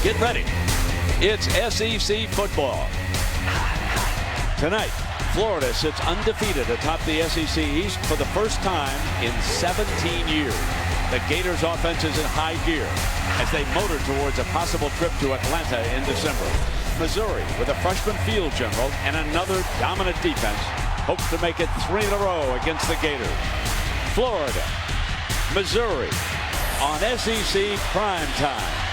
Get ready. It's SEC football. Tonight, Florida sits undefeated atop the SEC East for the first time in 17 years. The Gators offense is in high gear as they motor towards a possible trip to Atlanta in December. Missouri, with a freshman field general and another dominant defense, hopes to make it 3 in a row against the Gators. Florida, Missouri on SEC Prime Time.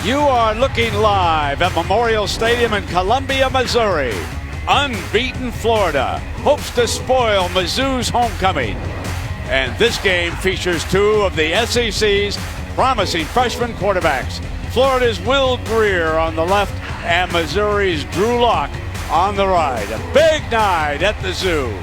You are looking live at Memorial Stadium in Columbia, Missouri. Unbeaten Florida hopes to spoil Mizzou's homecoming. And this game features two of the SEC's promising freshman quarterbacks. Florida's Will Grier on the left and Missouri's Drew Lock on the right. A big night at the Zoo.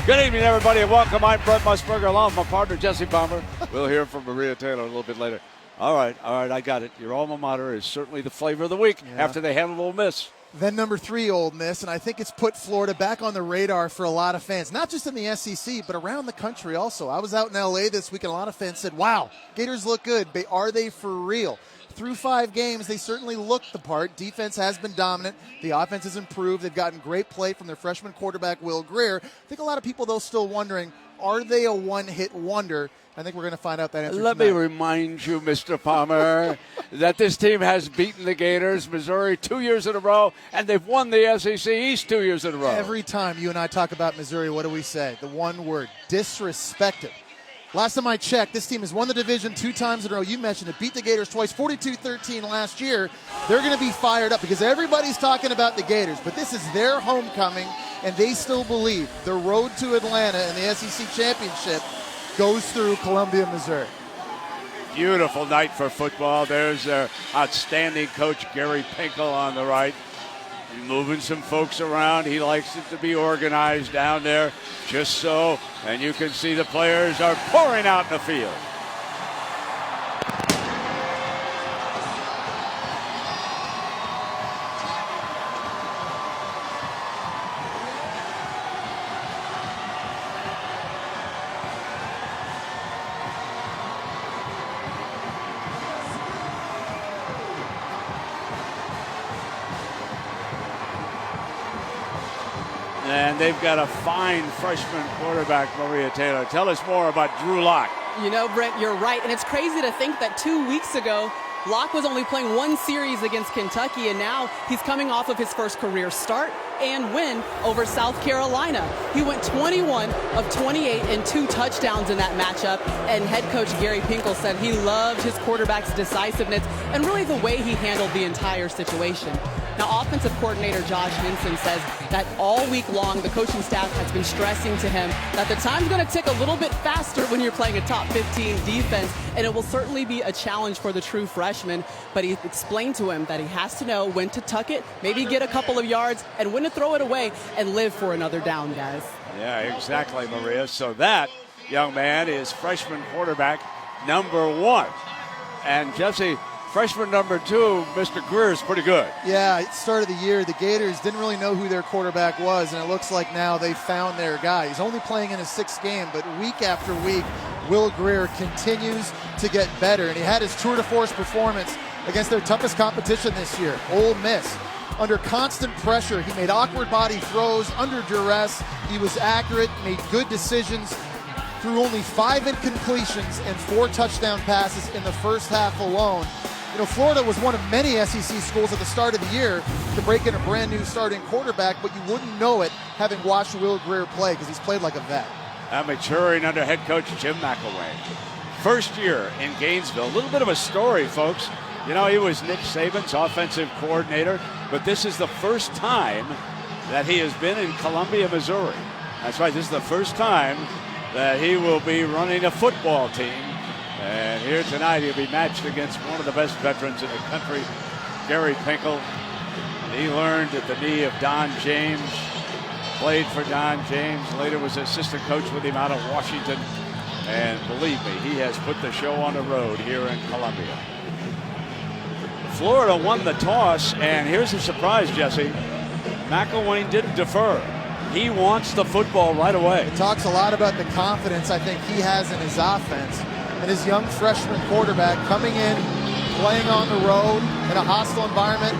Good evening, everybody, and welcome. I'm Brent Musburger, along with my partner, Jesse Palmer. We'll hear from Maria Taylor a little bit later. All right, I got it. Your alma mater is certainly the flavor of the week after they handled Ole Miss. Then number 3, Ole Miss, and I think it's put Florida back on the radar for a lot of fans, not just in the SEC, but around the country also. I was out in L.A. this week, and a lot of fans said, wow, Gators look good. Are they for real? Through 5 games, they certainly looked the part. Defense has been dominant. The offense has improved. They've gotten great play from their freshman quarterback, Will Grier. I think a lot of people, though, still wondering, are they a one-hit wonder? I think we're going to find out that answer Let tonight. me remind you, Mr. Palmer, that this team has beaten the Gators, Missouri, 2 years in a row, and they've won the SEC East 2 years in a row. Every time you and I talk about Missouri, what do we say? The one word, disrespected. Last time I checked, this team has won the division 2 times in a row. You mentioned it, beat the Gators twice, 42-13 last year. They're going to be fired up because everybody's talking about the Gators, but this is their homecoming, and they still believe the road to Atlanta and the SEC championship goes through Columbia, Missouri. Beautiful night for football. There's their outstanding coach, Gary Pinkel, on the right. Moving some folks around. He likes it to be organized down there, just so. And you can see the players are pouring out in the field. And they've got a fine freshman quarterback, Maria Taylor. Tell us more about Drew Lock. You know, Brent, you're right. And it's crazy to think that 2 weeks ago, Lock was only playing 1 series against Kentucky, and now he's coming off of his first career start and win over South Carolina. He went 21 of 28 and 2 touchdowns in that matchup, and head coach Gary Pinkel said he loved his quarterback's decisiveness and really the way he handled the entire situation. Now, offensive coordinator Josh Henson says that all week long, the coaching staff has been stressing to him that the time's going to tick a little bit faster when you're playing a top 15 defense, and it will certainly be a challenge for the true freshman. But he explained to him that he has to know when to tuck it, maybe get a couple of yards, and when to throw it away and live for another down, guys. Yeah, exactly, Maria. So that, young man, is freshman quarterback number 1. And Jesse, freshman number 2, Mr. Grier, is pretty good. Yeah, at the start of the year, the Gators didn't really know who their quarterback was, and it looks like now they found their guy. He's only playing in his 6th game, but week after week, Will Grier continues to get better, and he had his tour de force performance against their toughest competition this year, Ole Miss. Under constant pressure, he made awkward body throws under duress. He was accurate, made good decisions, threw only 5 incompletions and 4 touchdown passes in the first half alone. You know, Florida was one of many SEC schools at the start of the year to break in a brand new starting quarterback, but you wouldn't know it having watched Will Grier play because he's played like a vet. Maturing under head coach Jim McElwain. First year in Gainesville. A little bit of a story, folks. You know, he was Nick Saban's offensive coordinator, but this is the first time that he has been in Columbia, Missouri. That's right, this is the first time that he will be running a football team. And here tonight, he'll be matched against one of the best veterans in the country, Gary Pinkel. He learned at the knee of Don James, played for Don James, later was assistant coach with him out of Washington. And believe me, he has put the show on the road here in Columbia. Florida won the toss, and here's a surprise, Jesse. McElwain didn't defer. He wants the football right away. It talks a lot about the confidence I think he has in his offense. And his young freshman quarterback coming in, playing on the road in a hostile environment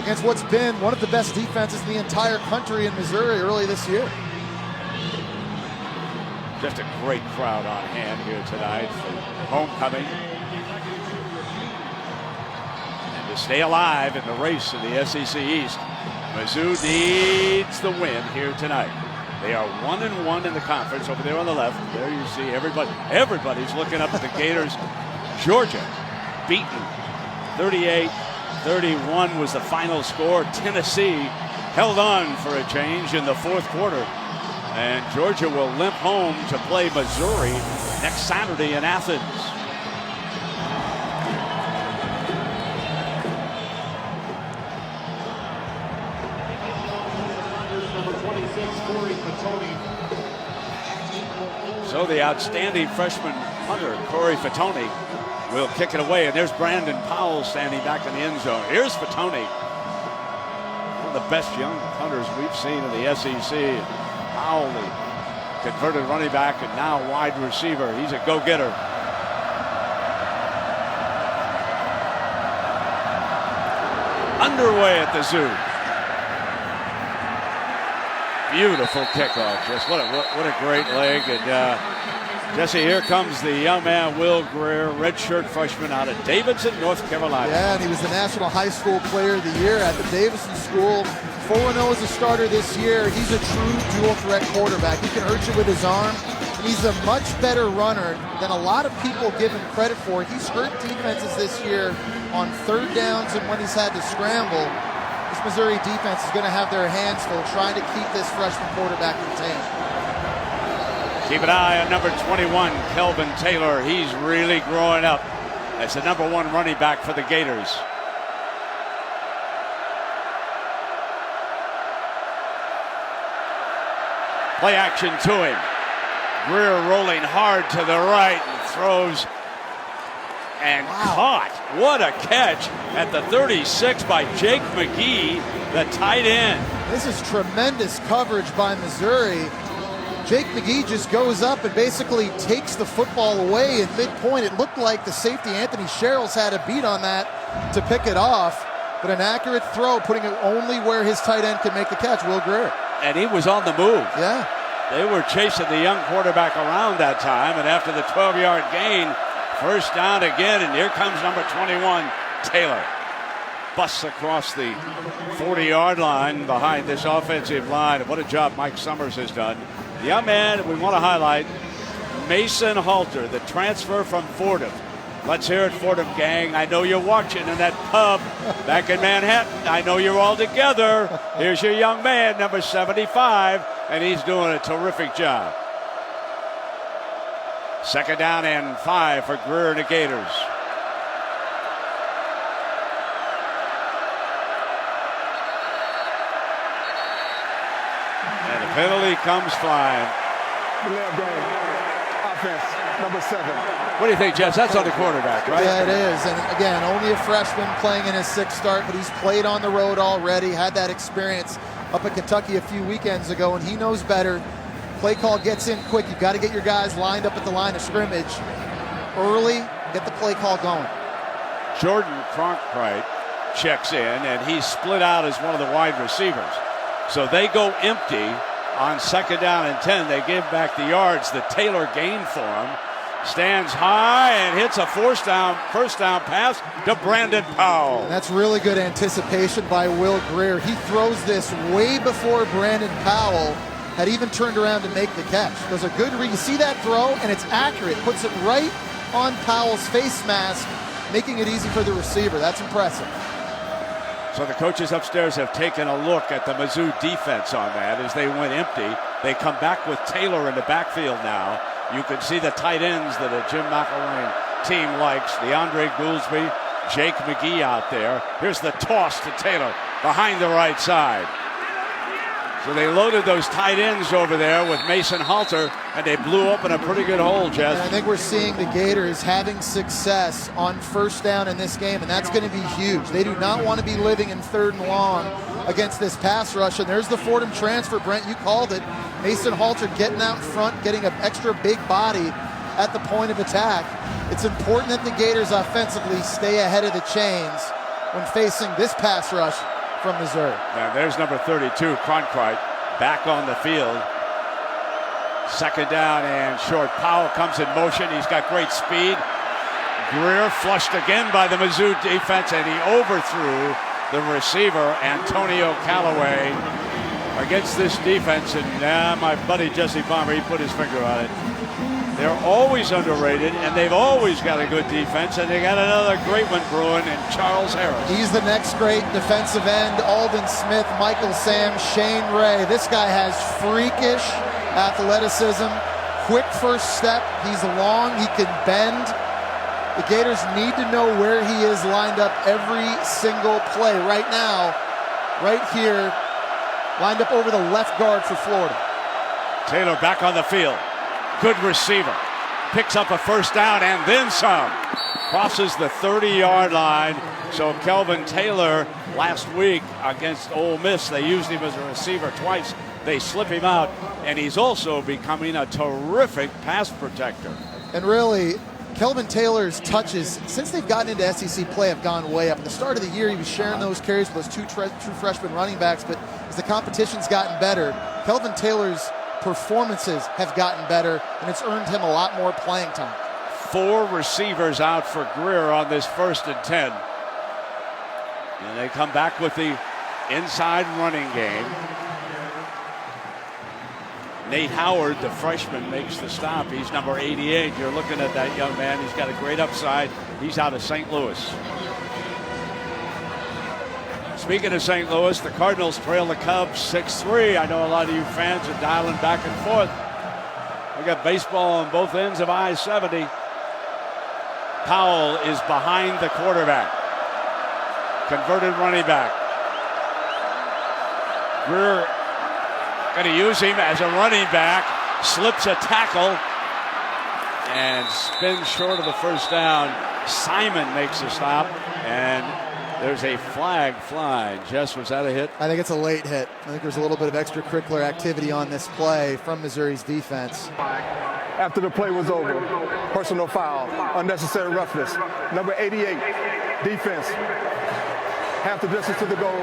against what's been one of the best defenses in the entire country in Missouri early this year. Just a great crowd on hand here tonight for homecoming. And to stay alive in the race in the SEC East, Mizzou needs the win here tonight. They are 1-1 in the conference over there on the left. There you see everybody's looking up at the Gators. Georgia beaten 38-31 was the final score. Tennessee held on for a change in the fourth quarter. And Georgia will limp home to play Missouri next Saturday in Athens. So the outstanding freshman punter, Corey Fatoni, will kick it away. And there's Brandon Powell standing back in the end zone. Here's Fatoni, one of the best young punters we've seen in the SEC. Powell, the converted running back and now wide receiver. He's a go-getter. Underway at the Zoo. Beautiful kickoff, Jess. What a great leg. And Jesse, here comes the young man, Will Greer, redshirt freshman out of Davidson, North Carolina. Yeah, and he was the National High School Player of the Year at the Davidson School. 4-0 as a starter this year. He's a true dual-threat quarterback. He can hurt you with his arm, and he's a much better runner than a lot of people give him credit for. He's hurt defenses this year on third downs and when he's had to scramble. This Missouri defense is going to have their hands full trying to keep this freshman quarterback contained. Keep an eye on number 21, Kelvin Taylor. He's really growing up as the number 1 running back for the Gators. Play action to him. Greer rolling hard to the right and throws and caught. What a catch at the 36 by Jake McGee, the tight end. This is tremendous coverage by Missouri. Jake McGee just goes up and basically takes the football away at midpoint. It looked like the safety, Anthony Sherrills, had a beat on that to pick it off, but an accurate throw, putting it only where his tight end could make the catch, Will Greer. And he was on the move. Yeah. They were chasing the young quarterback around that time, and after the 12-yard gain, first down again, and here comes number 21, Taylor. Busts across the 40-yard line behind this offensive line. What a job Mike Summers has done. The young man we want to highlight, Mason Halter, the transfer from Fordham. Let's hear it, Fordham gang. I know you're watching in that pub back in Manhattan. I know you're all together. Here's your young man, number 75, and he's doing a terrific job. Second down and 5 for Greer and the Gators. And the penalty comes flying. Offense, number 7. What do you think, Jess? That's on the quarterback, right? Yeah, it is. And again, only a freshman playing in his 6th start, but he's played on the road already, had that experience up at Kentucky a few weekends ago, and he knows better. Play call gets in quick. You've got to get your guys lined up at the line of scrimmage early, get the play call going. Jordan Cronkite checks in, and he's split out as one of the wide receivers. So they go empty on second down and 10. They give back the yards that Taylor gained for him. Stands high and hits a first down pass to Brandon Powell. And that's really good anticipation by Will Greer. He throws this way before Brandon Powell had even turned around to make the catch. There's a good read. You see that throw, and it's accurate. Puts it right on Powell's face mask, making it easy for the receiver. That's impressive. So the coaches upstairs have taken a look at the Mizzou defense on that as they went empty. They come back with Taylor in the backfield now. You can see the tight ends that a Jim McElwain team likes. DeAndre Goolsby, Jake McGee out there. Here's the toss to Taylor behind the right side. So they loaded those tight ends over there with Mason Halter, and they blew open a pretty good hole, Jess. And I think we're seeing the Gators having success on first down in this game, and that's going to be huge. They do not want to be living in 3rd and long against this pass rush. And there's the Fordham transfer, Brent, you called it. Mason Halter getting out front, getting an extra big body at the point of attack. It's important that the Gators offensively stay ahead of the chains when facing this pass rush from Missouri. Now there's number 32, Cronkrite, back on the field. Second down and short. Powell comes in motion. He's got great speed. Greer flushed again by the Mizzou defense, and he overthrew the receiver, Antonio Callaway, against this defense. And my buddy Jesse Bomber, he put his finger on it. They're always underrated, and they've always got a good defense, and they got another great one brewing in Charles Harris. He's the next great defensive end. Alden Smith, Michael Sam, Shane Ray. This guy has freakish athleticism, quick first step. He's long, he can bend. The Gators need to know where he is lined up every single play. Right now, right here, lined up over the left guard for Florida. Taylor back on the field. Good receiver. Picks up a first down and then some. Crosses the 30-yard line. So Kelvin Taylor, last week against Ole Miss, they used him as a receiver twice. They slip him out, and he's also becoming a terrific pass protector. And really, Kelvin Taylor's touches, since they've gotten into SEC play, have gone way up. At the start of the year, he was sharing those carries with those two true freshman running backs, but as the competition's gotten better, Kelvin Taylor's performances have gotten better, and it's earned him a lot more playing time. 4 receivers out for Greer on this 1st and 10. And they come back with the inside running game. Nate Howard, the freshman, makes the stop. He's number 88. You're looking at that young man. He's got a great upside. He's out of St. Louis. Speaking of St. Louis, the Cardinals trail the Cubs 6-3. I know a lot of you fans are dialing back and forth. We got baseball on both ends of I-70. Powell is behind the quarterback. Converted running back. Greer going to use him as a running back. Slips a tackle and spins short of the first down. Simon makes the stop, and there's a flag flying. Jess, was that a hit? I think it's a late hit. I think there's a little bit of extracurricular activity on this play from Missouri's defense. After the play was over, personal foul, unnecessary roughness. Number 88, defense. Half the distance to the goal,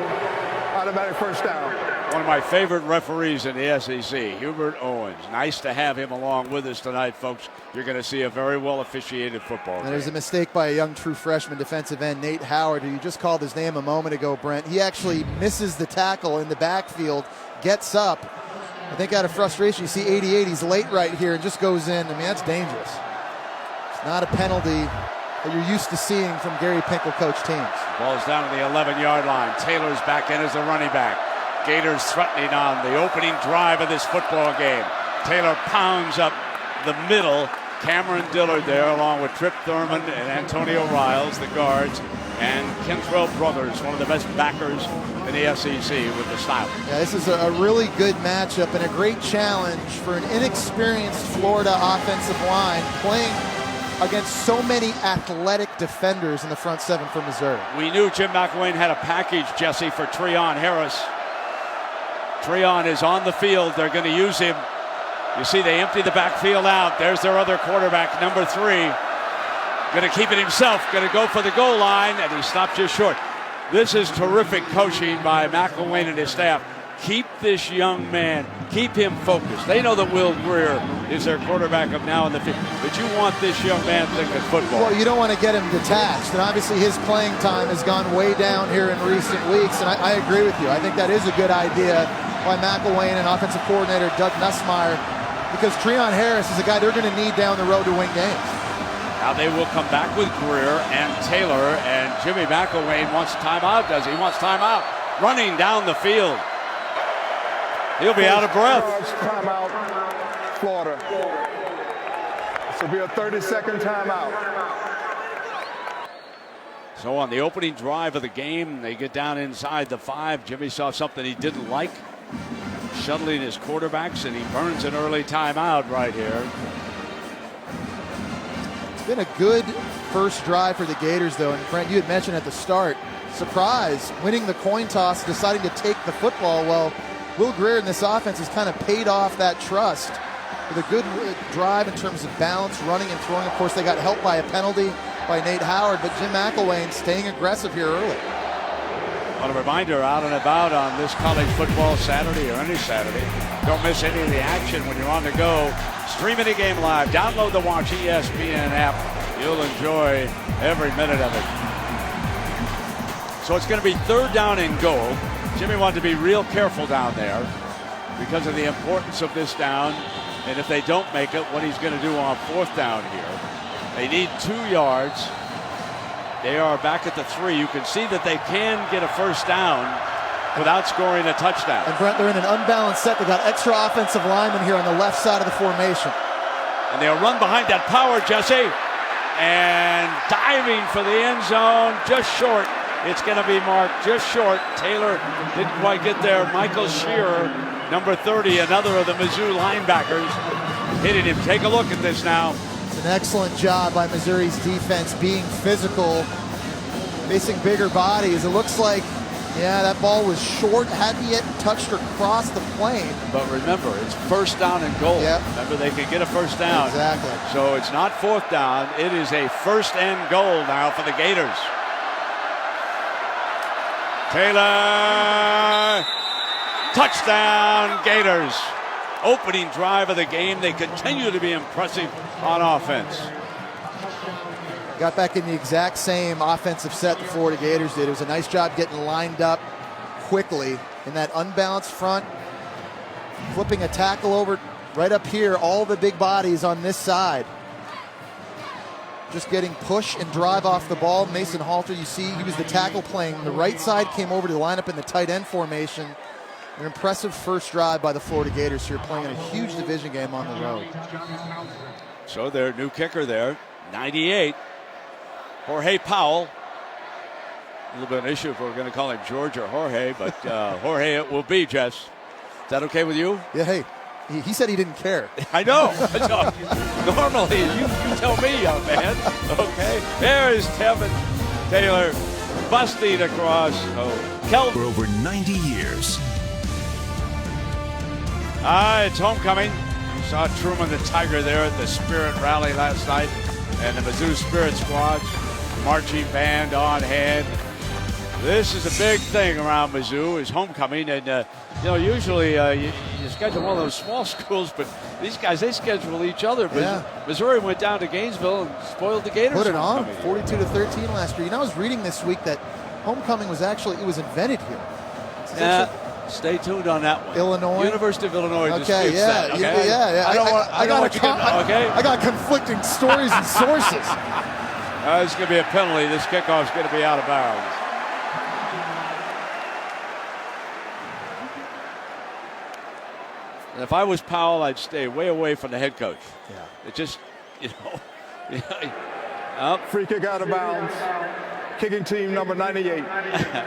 automatic first down. One of my favorite referees in the SEC, Hubert Owens. Nice to have him along with us tonight, folks. You're going to see a very well officiated football game. There's a mistake by a young true freshman defensive end, Nate Howard, who you just called his name a moment ago, Brent. He actually misses the tackle in the backfield, gets up. I think out of frustration, you see 88, he's late right here and just goes in. I mean, that's dangerous. It's not a penalty that you're used to seeing from Gary Pinkel coach teams. Ball's down to the 11-yard line. Taylor's back in as the running back. Gators threatening on the opening drive of this football game. Taylor pounds up the middle. Cameron Dillard there along with Trip Thurman and Antonio Riles, the guards, and Kentrell Brothers, one of the best backers in the SEC with the style. Yeah, this is a really good matchup and a great challenge for an inexperienced Florida offensive line playing against so many athletic defenders in the front seven for Missouri. We knew Jim McElwain had a package, Jesse, for Treon Harris. Treon is on the field. They're going to use him. You see they empty the backfield out. There's their other quarterback, number 3. Going to keep it himself. Going to go for the goal line, and he stopped just short. This is terrific coaching by McElwain and his staff. Keep this young man, keep him focused. They know that Will Greer is their quarterback of now in the field, but you want this young man thinking football. Well, you don't want to get him detached, and obviously his playing time has gone way down here in recent weeks, and I agree with you. I think that is a good idea by McElwain and offensive coordinator Doug Nussmeier, because Treon Harris is a guy they're going to need down the road to win games. Now they will come back with Greer and Taylor, and Jimmy McElwain wants timeout, does he? He wants timeout. Running down the field. He'll be out of breath. Timeout, Florida. This will be a 30-second timeout. So on the opening drive of the game, they get down inside the 5. Jimmy saw something he didn't like, shuttling his quarterbacks, and he burns an early timeout right here. It's been a good first drive for the Gators, though, and Brent, you had mentioned at the start, surprise, winning the coin toss, deciding to take the football. Well, Will Grier in this offense has kind of paid off that trust with a good drive in terms of balance, running and throwing. Of course, they got helped by a penalty by Nate Howard, but Jim McElwain staying aggressive here early. Well, a reminder, out and about on this college football Saturday or any Saturday, don't miss any of the action when you're on the go. Streaming the game live. Download the Watch ESPN app. You'll enjoy every minute of it. So it's going to be 3rd down and goal. Jimmy wanted to be real careful down there because of the importance of this down. And if they don't make it, what he's going to do on 4th down here. They need 2 yards. They are back at the 3. You can see that they can get a first down without scoring a touchdown. And Brent, they're in an unbalanced set. They got extra offensive linemen here on the left side of the formation. And they'll run behind that power, Jesse. And diving for the end zone, just short. It's going to be marked just short. Taylor didn't quite get there. Michael Shearer, number 30, another of the Mizzou linebackers, hitting him. Take a look at this now. It's an excellent job by Missouri's defense being physical, facing bigger bodies. It looks like, yeah, that ball was short, hadn't yet touched or crossed the plane. But remember, it's 1st down and goal. Yep. Remember, they can get a first down. Exactly. So it's not 4th down. It is a 1st and goal now for the Gators. Taylor, touchdown Gators. Opening drive of the game. They continue to be impressive on offense. Got back in the exact same offensive set the Florida Gators did. It was a nice job getting lined up quickly in that unbalanced front, flipping a tackle over right up here, all the big bodies on this side. Just getting push and drive off the ball. Mason Halter, you see, he was the tackle playing. The right side came over to the lineup in the tight end formation. An impressive first drive by the Florida Gators here, playing in a huge division game on the road. So their new kicker there, 98, Jorge Powell. A little bit of an issue if we're going to call him George or Jorge, but Jorge it will be, Jess. Is that okay with you? Yeah, hey, he said he didn't care. I know. Normally, you tell me, young man. Okay. There is Tevin Taylor busting across. For over 90 years. It's homecoming. You saw Truman the Tiger there at the Spirit Rally last night. And the Mizzou Spirit Squad, marching band on hand. This is a big thing around Mizzou, is homecoming. And, usually you schedule one of those small schools, but these guys, they schedule each other. Yeah. Missouri went down to Gainesville and spoiled the Gators. Put it on, 42-13 last year. I was reading this week that homecoming was invented here. Stay tuned on that one. Illinois, University of Illinois. Okay, yeah, that, okay? yeah. I got conflicting stories and sources. It's going to be a penalty. This kickoff is going to be out of bounds. And if I was Powell, I'd stay way away from the head coach. Yeah. It just, Free kick out of bounds. Kicking team number 98.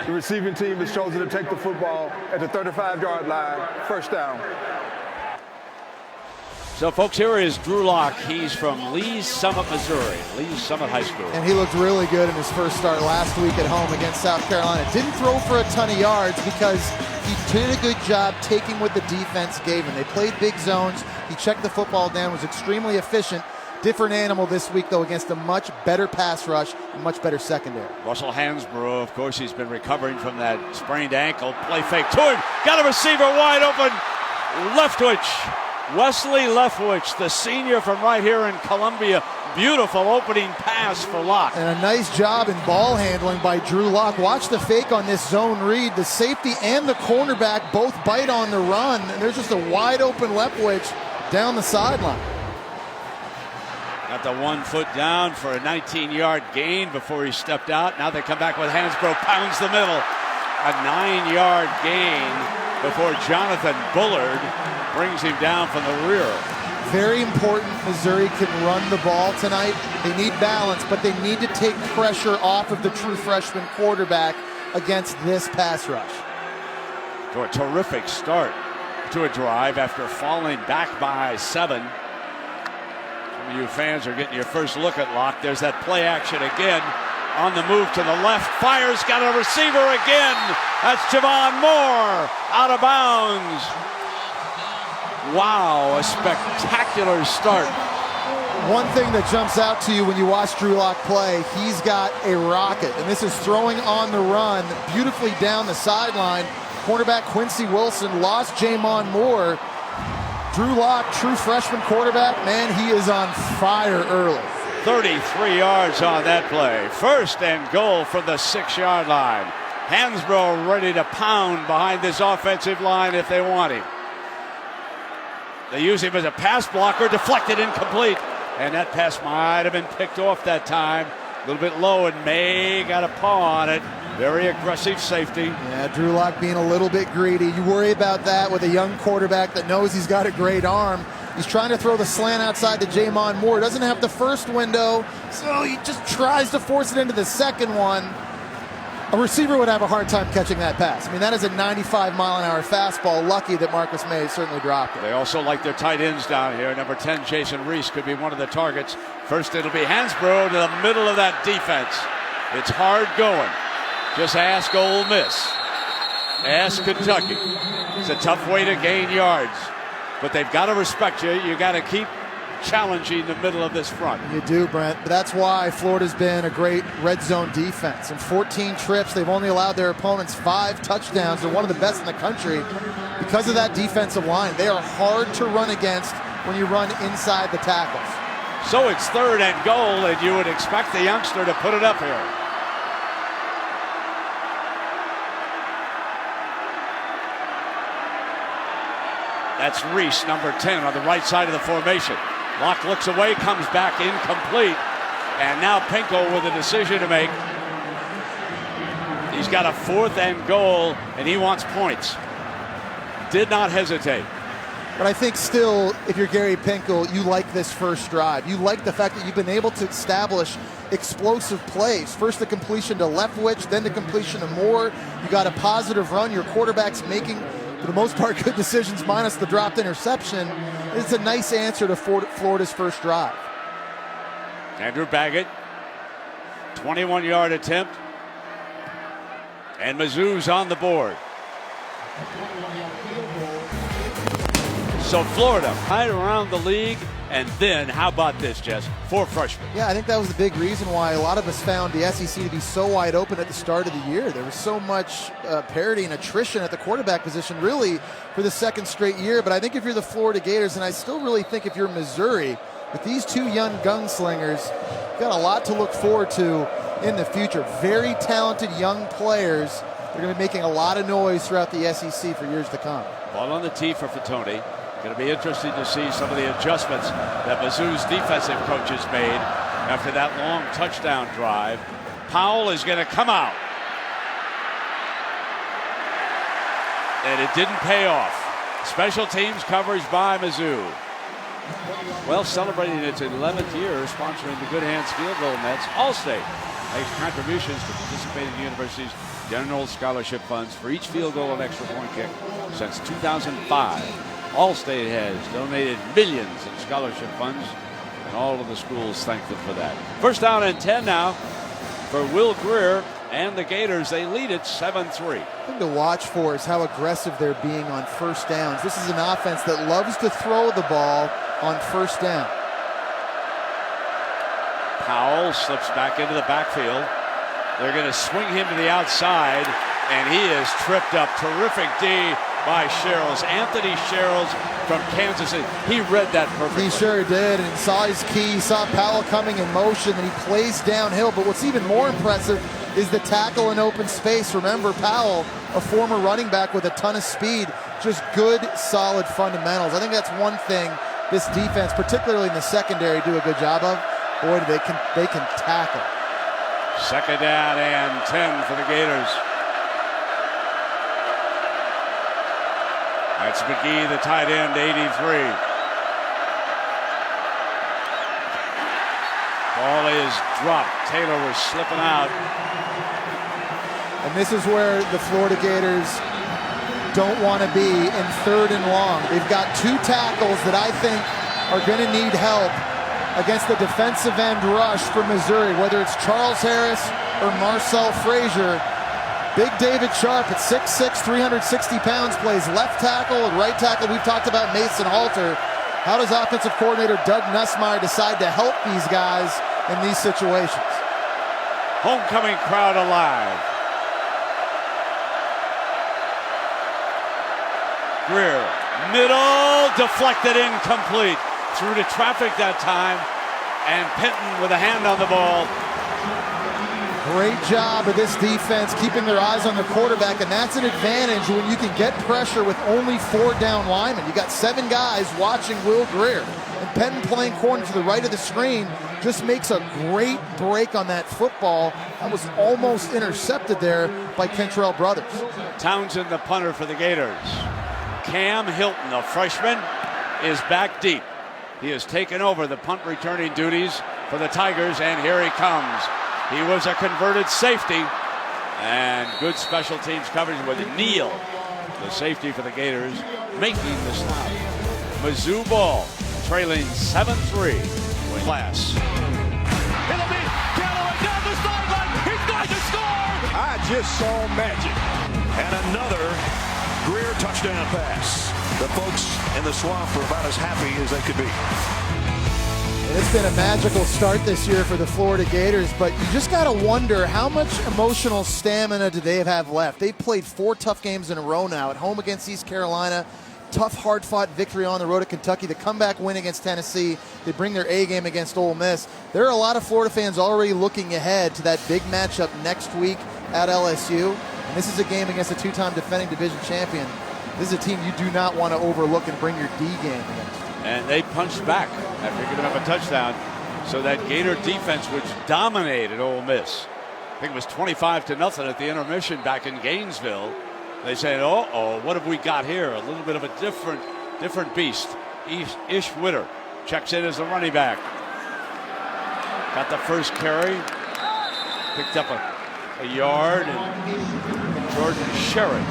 The receiving team has chosen to take the football at the 35-yard line. First down. So, folks, here is Drew Lock. He's from Lee's Summit, Missouri. Lee's Summit High School. And he looked really good in his first start last week at home against South Carolina. Didn't throw for a ton of yards because he did a good job taking what the defense gave him. They played big zones. He checked the football down, was extremely efficient. Different animal this week, though, against a much better pass rush, a much better secondary. Russell Hansbrough, of course, he's been recovering from that sprained ankle. Play fake to him. Got a receiver wide open. Leftwich. Wesley Leftwich, the senior from right here in Columbia. Beautiful opening pass for Locke. And a nice job in ball handling by Drew Lock. Watch the fake on this zone read. The safety and the cornerback both bite on the run. And there's just a wide open Leftwich down the sideline. Got the 1 foot down for a 19-yard gain before he stepped out. Now they come back with Hansbrough, pounds the middle. A 9-yard gain before Jonathan Bullard brings him down from the rear. Very important Missouri can run the ball tonight. They need balance, but they need to take pressure off of the true freshman quarterback against this pass rush. So a terrific start to a drive after falling back by 7. You fans are getting your first look at Locke. There's that play action again. on the move to the left, fires, got a receiver again. That's Javon Moore, out of bounds. Wow, a spectacular start. One thing that jumps out to you when you watch Drew Lock play, he's got a rocket, and this is throwing on the run beautifully down the sideline. Cornerback Quincy Wilson lost Jamon Moore. Drew Lock, true freshman quarterback, man, he is on fire early. 33 yards on that play. First and goal from the 6-yard line. Hansbrough ready to pound behind this offensive line if they want him. They use him as a pass blocker, deflected, incomplete. And that pass might have been picked off that time. A little bit low, and May got a paw on it. Very aggressive safety. Yeah, Drew Lock being a little bit greedy. You worry about that with a young quarterback that knows he's got a great arm. He's trying to throw the slant outside to Jamon Moore. Doesn't have the first window, so he just tries to force it into the second one. A receiver would have a hard time catching that pass. I mean, that is a 95-mile-an-hour fastball. Lucky that Marcus May certainly dropped it. They also like their tight ends down here. Number 10, Jason Reese, could be one of the targets. First, it'll be Hansbrough to the middle of that defense. It's hard going. Just ask Ole Miss. Ask Kentucky. It's a tough way to gain yards. But they've got to respect you. You got to keep challenging the middle of this front. You do, Brent. But that's why Florida's been a great red zone defense. In 14 trips, they've only allowed their opponents 5 touchdowns. They're one of the best in the country because of that defensive line. They are hard to run against when you run inside the tackles. So it's 3rd and goal, and you would expect the youngster to put it up here. That's Reese, number 10, on the right side of the formation. Locke looks away, comes back, incomplete. And now Pinkel with a decision to make. He's got a 4th and goal, and he wants points. Did not hesitate. But I think still, if you're Gary Pinkel, you like this first drive. You like the fact that you've been able to establish explosive plays. First the completion to Leftwich, then the completion to Moore. You got a positive run. Your quarterback's making, for the most part, good decisions minus the dropped interception. It's a nice answer to Florida's first drive. Andrew Baggett, 21-yard attempt. And Mizzou's on the board. So Florida right around the league, and then how about this, Jess? 4 freshmen. Yeah, I think that was the big reason why a lot of us found the SEC to be so wide open at the start of the year. There was so much parity and attrition at the quarterback position, really, for the 2nd straight year. But I think if you're the Florida Gators, and I still really think if you're Missouri, with these 2 young gunslingers, you've got a lot to look forward to in the future. Very talented young players. They're going to be making a lot of noise throughout the SEC for years to come. Ball on the tee for Fatone. Going to be interesting to see some of the adjustments that Mizzou's defensive coaches made after that long touchdown drive. Powell is going to come out. And it didn't pay off. Special teams coverage by Mizzou. Well, celebrating its 11th year sponsoring the Good Hands Field Goal Nets, Allstate makes contributions to participating universities' general scholarship funds for each field goal and extra point kick since 2005. Allstate has donated millions in scholarship funds, and all of the schools thank them for that. First down and 10 now for Will Grier and the Gators. They lead it 7-3. The thing to watch for is how aggressive they're being on first downs. This is an offense that loves to throw the ball on first down. Powell slips back into the backfield. They're going to swing him to the outside, and he is tripped up. Terrific D by Sherrills. Anthony Sherrills from Kansas City. He read that perfectly. He sure did, and saw his key. He saw Powell coming in motion, and he plays downhill. But what's even more impressive is the tackle in open space. Remember, Powell, a former running back with a ton of speed. Just good, solid fundamentals. I think that's one thing this defense, particularly in the secondary, do a good job of. Boy, they can tackle. 2nd down and 10 for the Gators. That's McGee, the tight end, 83. Ball is dropped. Taylor was slipping out. And this is where the Florida Gators don't want to be in 3rd and long. They've got 2 tackles that I think are going to need help against the defensive end rush for Missouri, whether it's Charles Harris or Marcel Frazier. Big David Sharp at 6'6", 360 pounds, plays left tackle and right tackle. We've talked about Mason Halter. How does offensive coordinator Doug Nussmeier decide to help these guys in these situations? Homecoming crowd alive. Greer, middle, deflected, incomplete. Through to traffic that time, and Penton with a hand on the ball. Great job of this defense keeping their eyes on the quarterback, and that's an advantage when you can get pressure with only 4 down linemen. You got 7 guys watching Will Greer. And Penton playing corner to the right of the screen just makes a great break on that football. That was almost intercepted there by Kentrell Brothers. Townsend, the punter for the Gators. Cam Hilton, a freshman, is back deep. He has taken over the punt returning duties for the Tigers, and here he comes. He was a converted safety, and good special teams coverage with Neal, the safety for the Gators, making the stop. Mizzou ball, trailing 7-3. Class. It'll be Callaway down the sideline. He's going to score. I just saw magic. And another Greer touchdown pass. The folks in the swamp were about as happy as they could be. It's been a magical start this year for the Florida Gators, but you just got to wonder how much emotional stamina do they have left. They've played 4 tough games in a row now, at home against East Carolina, tough, hard-fought victory on the road at Kentucky, the comeback win against Tennessee. They bring their A game against Ole Miss. There are a lot of Florida fans already looking ahead to that big matchup next week at LSU. And this is a game against a 2-time defending division champion. This is a team you do not want to overlook and bring your D game against. And they punched back after giving up a touchdown. So that Gator defense, which dominated Ole Miss, I think it was 25-0 at the intermission back in Gainesville. They said, "Oh, what have we got here? A little bit of a different beast." Ish Witter checks in as the running back. Got the first carry, picked up a yard, and Jordan Sherrod.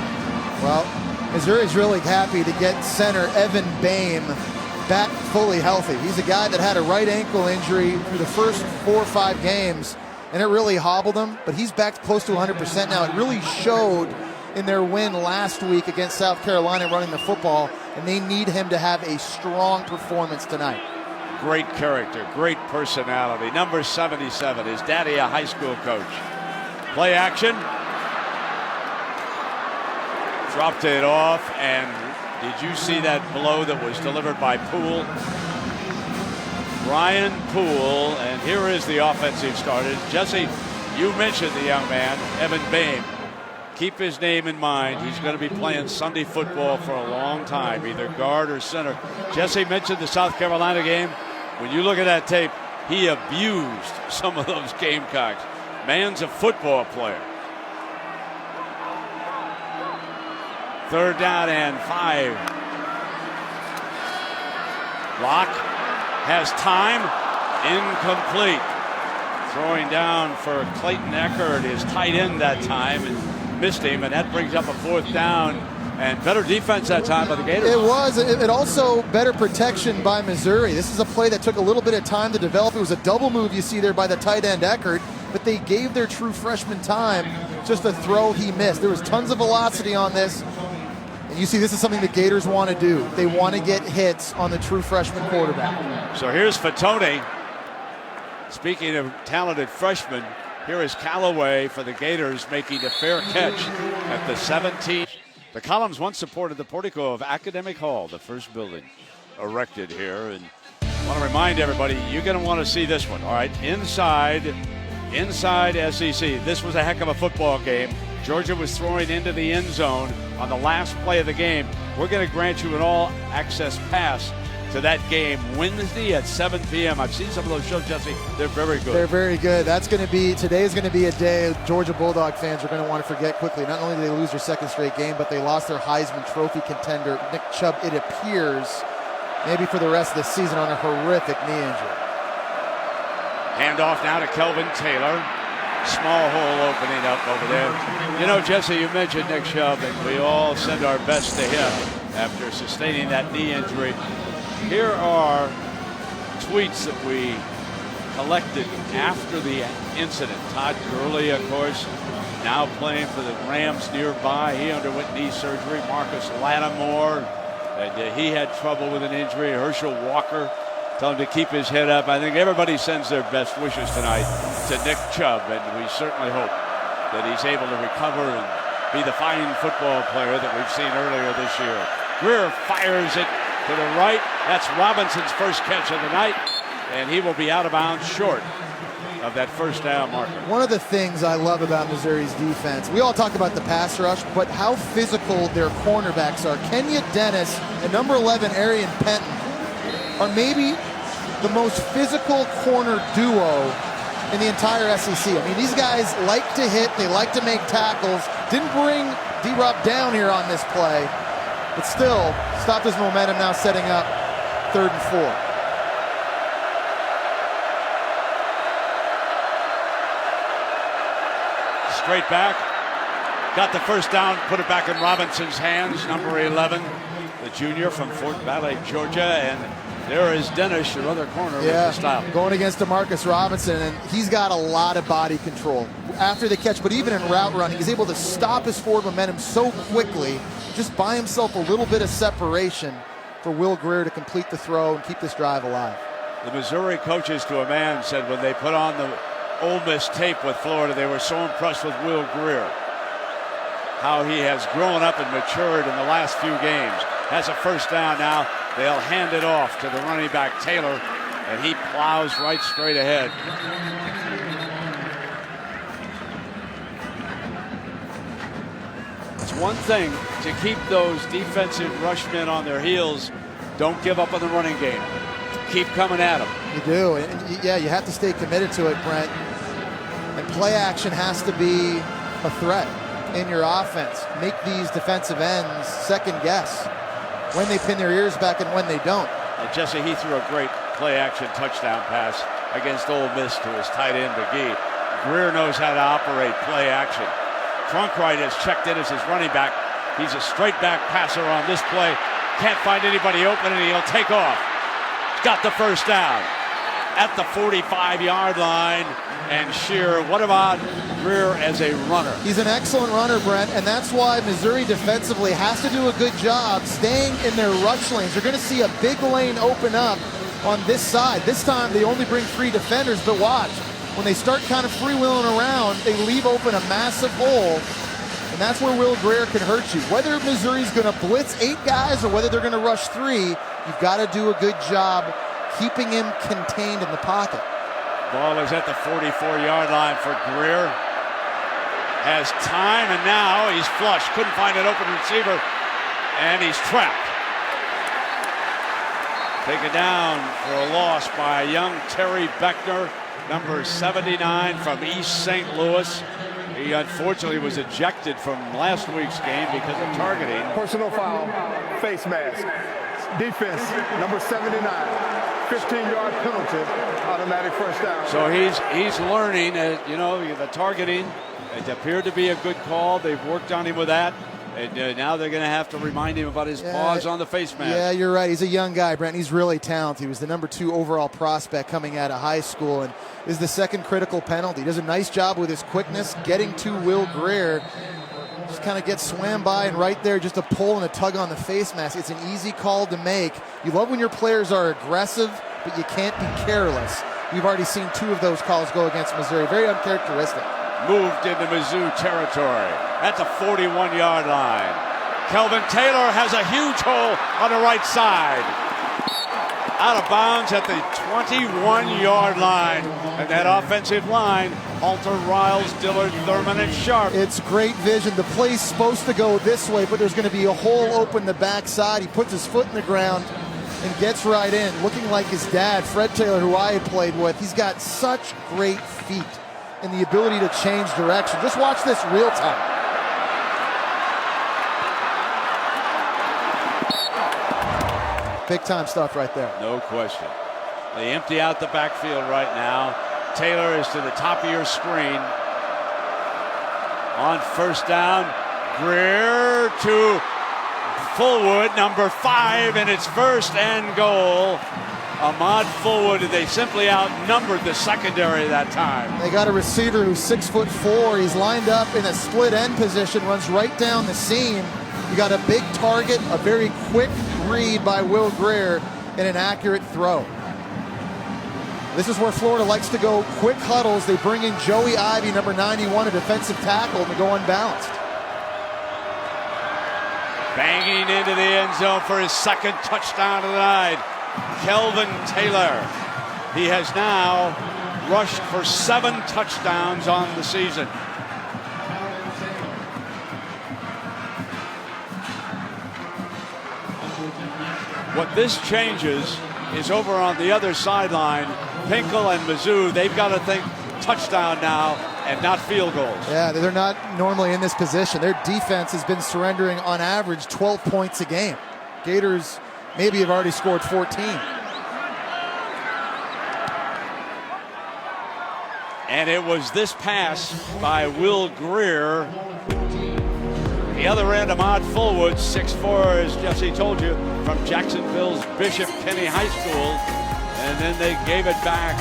Well, Missouri's really happy to get center Evan Boehm back fully healthy. He's a guy that had a right ankle injury through the first 4 or 5 games, and it really hobbled him, but he's back close to 100% now. It really showed in their win last week against South Carolina running the football, and they need him to have a strong performance tonight. Great character, great personality. Number 77, his daddy a high school coach. Play action. Dropped it off, and did you see that blow that was delivered by Poole? Brian Poole, and here is the offensive starter. Jesse, you mentioned the young man, Evan Boehm. Keep his name in mind. He's going to be playing Sunday football for a long time, either guard or center. Jesse mentioned the South Carolina game. When you look at that tape, he abused some of those Gamecocks. Man's a football player. 3rd down and 5. Locke has time. Incomplete. Throwing down for Clayton Eckert, his tight end that time, and missed him, and that brings up a 4th down. And better defense that time by the Gators. It was. It also better protection by Missouri. This is a play that took a little bit of time to develop. It was a double move you see there by the tight end Eckert, but they gave their true freshman time. Just a throw he missed. There was tons of velocity on this. And you see this is something the Gators want to do. They want to get hits on the true freshman quarterback. So here's Fatone. Speaking of talented freshmen, here is Callaway for the Gators making a fair catch at the 17. The Columns once supported the portico of Academic Hall, the first building erected here. And I want to remind everybody, you're going to want to see this one, all right? Inside SEC. This was a heck of a football game. Georgia was throwing into the end zone on the last play of the game. We're going to grant you an all-access pass to that game Wednesday at 7 p.m. I've seen some of those shows, Jesse. They're very good. They're very good. Today is going to be a day Georgia Bulldog fans are going to want to forget quickly. Not only did they lose their 2nd straight game, but they lost their Heisman Trophy contender, Nick Chubb, it appears, maybe for the rest of the season on a horrific knee injury. Handoff now to Kelvin Taylor. Small hole opening up over there. You know, Jesse, you mentioned Nick Chubb, and we all send our best to him after sustaining that knee injury. Here are tweets that we collected after the incident. Todd Gurley, of course, now playing for the Rams nearby. He underwent knee surgery. Marcus Lattimore, he had trouble with an injury. Herschel Walker, tell him to keep his head up. I think everybody sends their best wishes tonight to Nick Chubb, and we certainly hope that he's able to recover and be the fine football player that we've seen earlier this year. Grier fires it to the right. That's Robinson's first catch of the night, and he will be out of bounds short of that first down marker. One of the things I love about Missouri's defense, we all talk about the pass rush, but how physical their cornerbacks are. Kenya Dennis and number 11, Arian Penton, are maybe the most physical corner duo in the entire SEC. I mean, these guys like to hit, they like to make tackles. Didn't bring D-Rob down here on this play, but still stopped his momentum, now setting up 3rd and 4. Straight back, got the first down, put it back in Robinson's hands, number 11, the junior from Fort Valley, Georgia, and there is Dennis, your other corner, with the style. Going against DeMarcus Robinson, and he's got a lot of body control after the catch, but even in route running, he's able to stop his forward momentum so quickly, just buy himself a little bit of separation for Will Grier to complete the throw and keep this drive alive. The Missouri coaches, to a man, said when they put on the Ole Miss tape with Florida, they were so impressed with Will Grier, how he has grown up and matured in the last few games. Has a first down now. They'll hand it off to the running back, Taylor, and he plows right straight ahead. It's one thing to keep those defensive rushmen on their heels. Don't give up on the running game. Keep coming at them. You do, and yeah, you have to stay committed to it, Brent. And play action has to be a threat in your offense. Make these defensive ends second guess when they pin their ears back and when they don't. Jesse, he threw a great play-action touchdown pass against Ole Miss to his tight end, McGee. Grier knows how to operate play-action. Cronkrite has checked in as his running back. He's a straight-back passer on this play. Can't find anybody open, and he'll take off. He's got the first down at the 45-yard line. And Shearer, what about Grier as a runner? He's an excellent runner, Brent, and that's why Missouri defensively has to do a good job staying in their rush lanes. You're going to see a big lane open up on this side. This time they only bring 3 defenders, but watch. When they start kind of freewheeling around, they leave open a massive hole, and that's where Will Grier can hurt you. Whether Missouri's going to blitz 8 guys or whether they're going to rush 3, you've got to do a good job keeping him contained in the pocket. Ball is at the 44-yard line for Grier. Has time, and now he's flush. Couldn't find an open receiver, and he's trapped. Taken down for a loss by young Terry Beckner, number 79 from East St. Louis. He unfortunately was ejected from last week's game because of targeting. Personal foul, face mask. Defense, number 79. 15-yard penalty, automatic first down. So he's learning, the targeting. It appeared to be a good call. They've worked on him with that. And now they're going to have to remind him about his pause on the face mask. Yeah, you're right. He's a young guy, Brent. He's really talented. He was the number 2 overall prospect coming out of high school, and is the second critical penalty. He does a nice job with his quickness, getting to Will Grier. Just kind of gets swam by, and right there, just a pull and a tug on the face mask. It's an easy call to make. You love when your players are aggressive, but you can't be careless. We've already seen 2 of those calls go against Missouri. Very uncharacteristic. Moved into Mizzou territory at the 41-yard line. Kelvin Taylor has a huge hole on the right side. Out of bounds at the 21-yard line. And that offensive line, Halter, Riles, Dillard, Thurman, and Sharp. It's great vision. The play's supposed to go this way, but there's going to be a hole open the backside. He puts his foot in the ground and gets right in, looking like his dad, Fred Taylor, who I had played with. He's got such great feet and the ability to change direction. Just watch this real time. Big time stuff right there. No question. They empty out the backfield right now. Taylor is to the top of your screen. On first down, Grier to Fullwood, number 5, and it's first and goal Ahmad Fullwood, they simply outnumbered the secondary that time. They got a receiver who's 6'4". He's lined up in a split end position, runs right down the seam. You got a big target, a very quick read by Will Grier, and an accurate throw. This is where Florida likes to go quick huddles. They bring in Joey Ivey, number 91, a defensive tackle, and they go unbalanced. Banging into the end zone for his second touchdown of the night, Kelvin Taylor. He has now rushed for 7 touchdowns on the season. What this changes is over on the other sideline, Pinkel and Mizzou, they've got to think touchdown now and not field goals. Yeah, they're not normally in this position. Their defense has been surrendering on average 12 points a game. Gators maybe have already scored 14. And it was this pass by Will Grier. The other end, Ahmad Fullwood, 6'4", as Jesse told you, from Jacksonville's Bishop Kenny High School. And then they gave it back